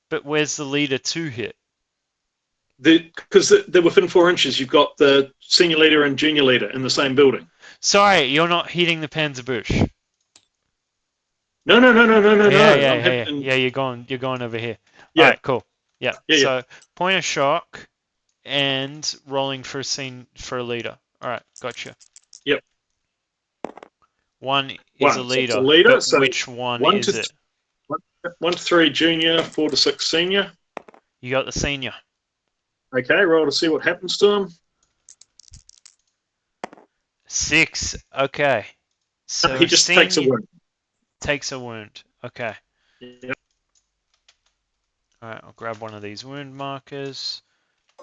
But where's the leader to hit? Because they're within 4 inches. You've got the senior leader and junior leader in the same building. Sorry, you're not hitting the Panzerbusch. No. Yeah, you're going over here. Yeah. All right, cool. Yeah. So Yeah. point of shock and rolling for a leader. All right, gotcha. Yep. 1 is a leader. So it's a leader. But So which one is it? 1 to 3 junior, 4 to 6 senior. You got the senior. Okay, roll to see what happens to him. 6. Okay. So He just takes a wound. Takes a wound. Okay. Yep. All right, I'll grab one of these wound markers.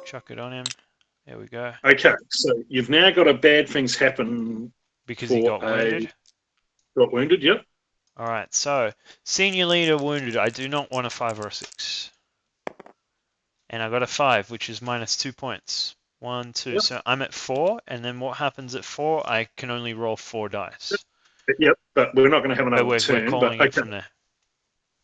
Chuck it on him. There we go. Okay, so you've now got a bad things happen because he got wounded. Got wounded, yep. All right, so senior leader wounded. I do not want a 5 or a 6. And I got a 5, which is -2 points. 1, 2. Yep. So I'm at 4, and then what happens at 4? I can only roll 4 dice. Yep, but we're not going to have another turn. We're calling it from there.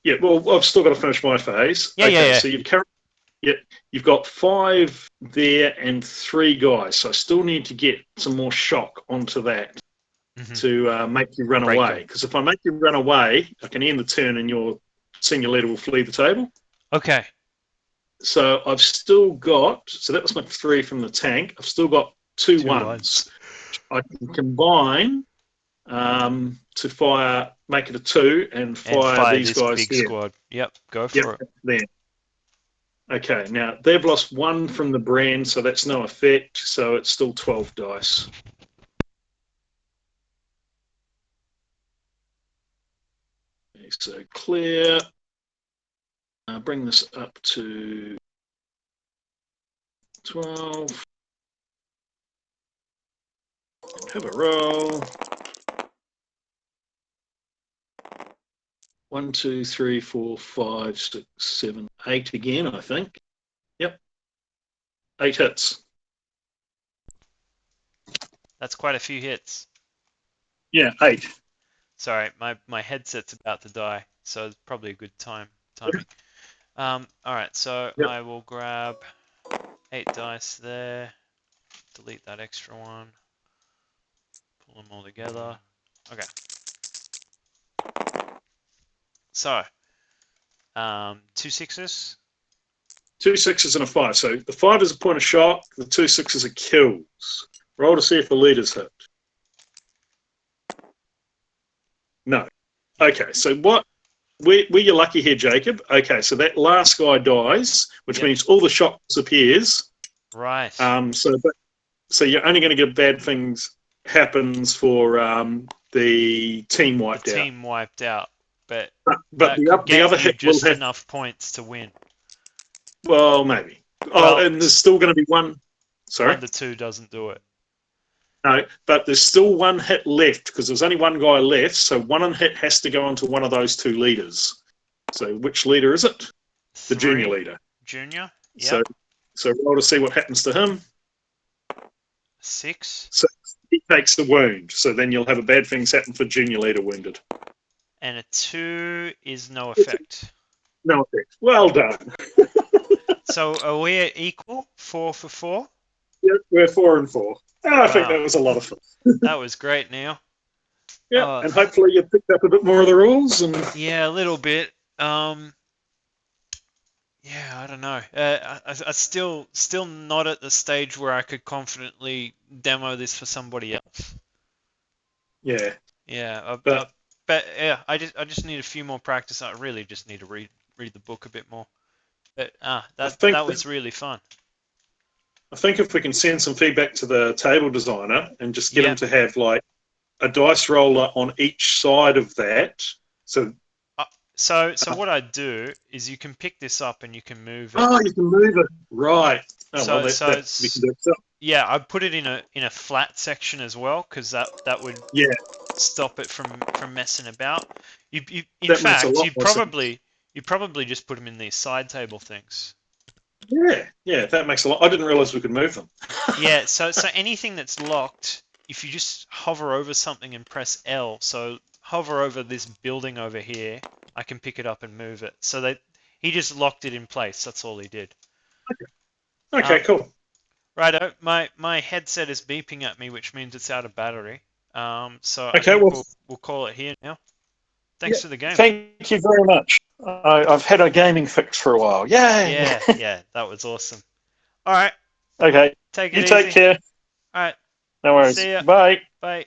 Yeah, well, I've still got to finish my phase. Yeah. So you've got 5 there and 3 guys. So I still need to get some more shock onto that to make you run away. Because if I make you run away, I can end the turn and your senior leader will flee the table. Okay. So I've still got, so that was my 3 from the tank. I've still got 2 ones. I can combine to fire, make it a 2 and fire these guys big here. Squad. Yep, go for it. There. Okay, now they've lost 1 from the brand, so that's no effect. So it's still 12 dice. Okay, so clear. Bring this up to 12. Have a roll. 1, 2, 3, 4, 5, 6, 7, 8 again, I think. Yep. 8 hits. That's quite a few hits. Yeah, 8. Sorry, my headset's about to die, so it's probably a good timing. All right, so Yep. I will grab 8 dice there. Delete that extra one. Pull them all together. Okay. So, 2 6s. 2 6s and a 5. So the 5 is a point of shock. The 2 6s are kills. Roll to see if the leader's hit. No. Okay, so where you're lucky here, Jacob. Okay, so that last guy dies, which means all the shock disappears. Right. So you're only going to get bad things happens for the team wiped out. The team wiped out, but the other hit just will have enough points to win. Well, maybe. And there's still going to be one. Sorry. 1 to 2 doesn't do it. No, but there's still 1 hit left because there's only 1 guy left. So 1 hit has to go onto one of those 2 leaders. So which leader is it? The junior leader. Junior. Yeah. So roll to see what happens to him. 6. So he takes the wound. So then you'll have a bad things happen for junior leader wounded. And a 2 is no effect. No effect. Well done. So are we equal? 4 for 4? Yep, we're 4 and 4. I think that was a lot of fun. That was great, Neil. Yeah, and hopefully you picked up a bit more of the rules. Yeah, a little bit. Yeah, I don't know. I still not at the stage where I could confidently demo this for somebody else. Yeah. Yeah, but yeah, I just need a few more practice. I really just need to read the book a bit more. But that was really fun. I think if we can send some feedback to the table designer and just get him to have like a dice roller on each side of that. So what I do is you can pick this up and you can move it. Oh, you can move it. Right. We can do it. Yeah, I put it in a flat section as well because that would stop it from messing about. In fact, you probably just put them in these side table things. Yeah, that makes a lot. I didn't realize we could move them. Yeah, so anything that's locked, if you just hover over something and press L, so hover over this building over here, I can pick it up and move it. So that he just locked it in place. That's all he did. Okay, cool. Righto, my headset is beeping at me, which means it's out of battery. So we'll call it here now. Thanks for the game. Thank you very much. I've had a gaming fix for a while. Yay! Yeah, that was awesome. All right. Okay. Take it easy. You take care. All right. No worries. See ya. Bye. Bye.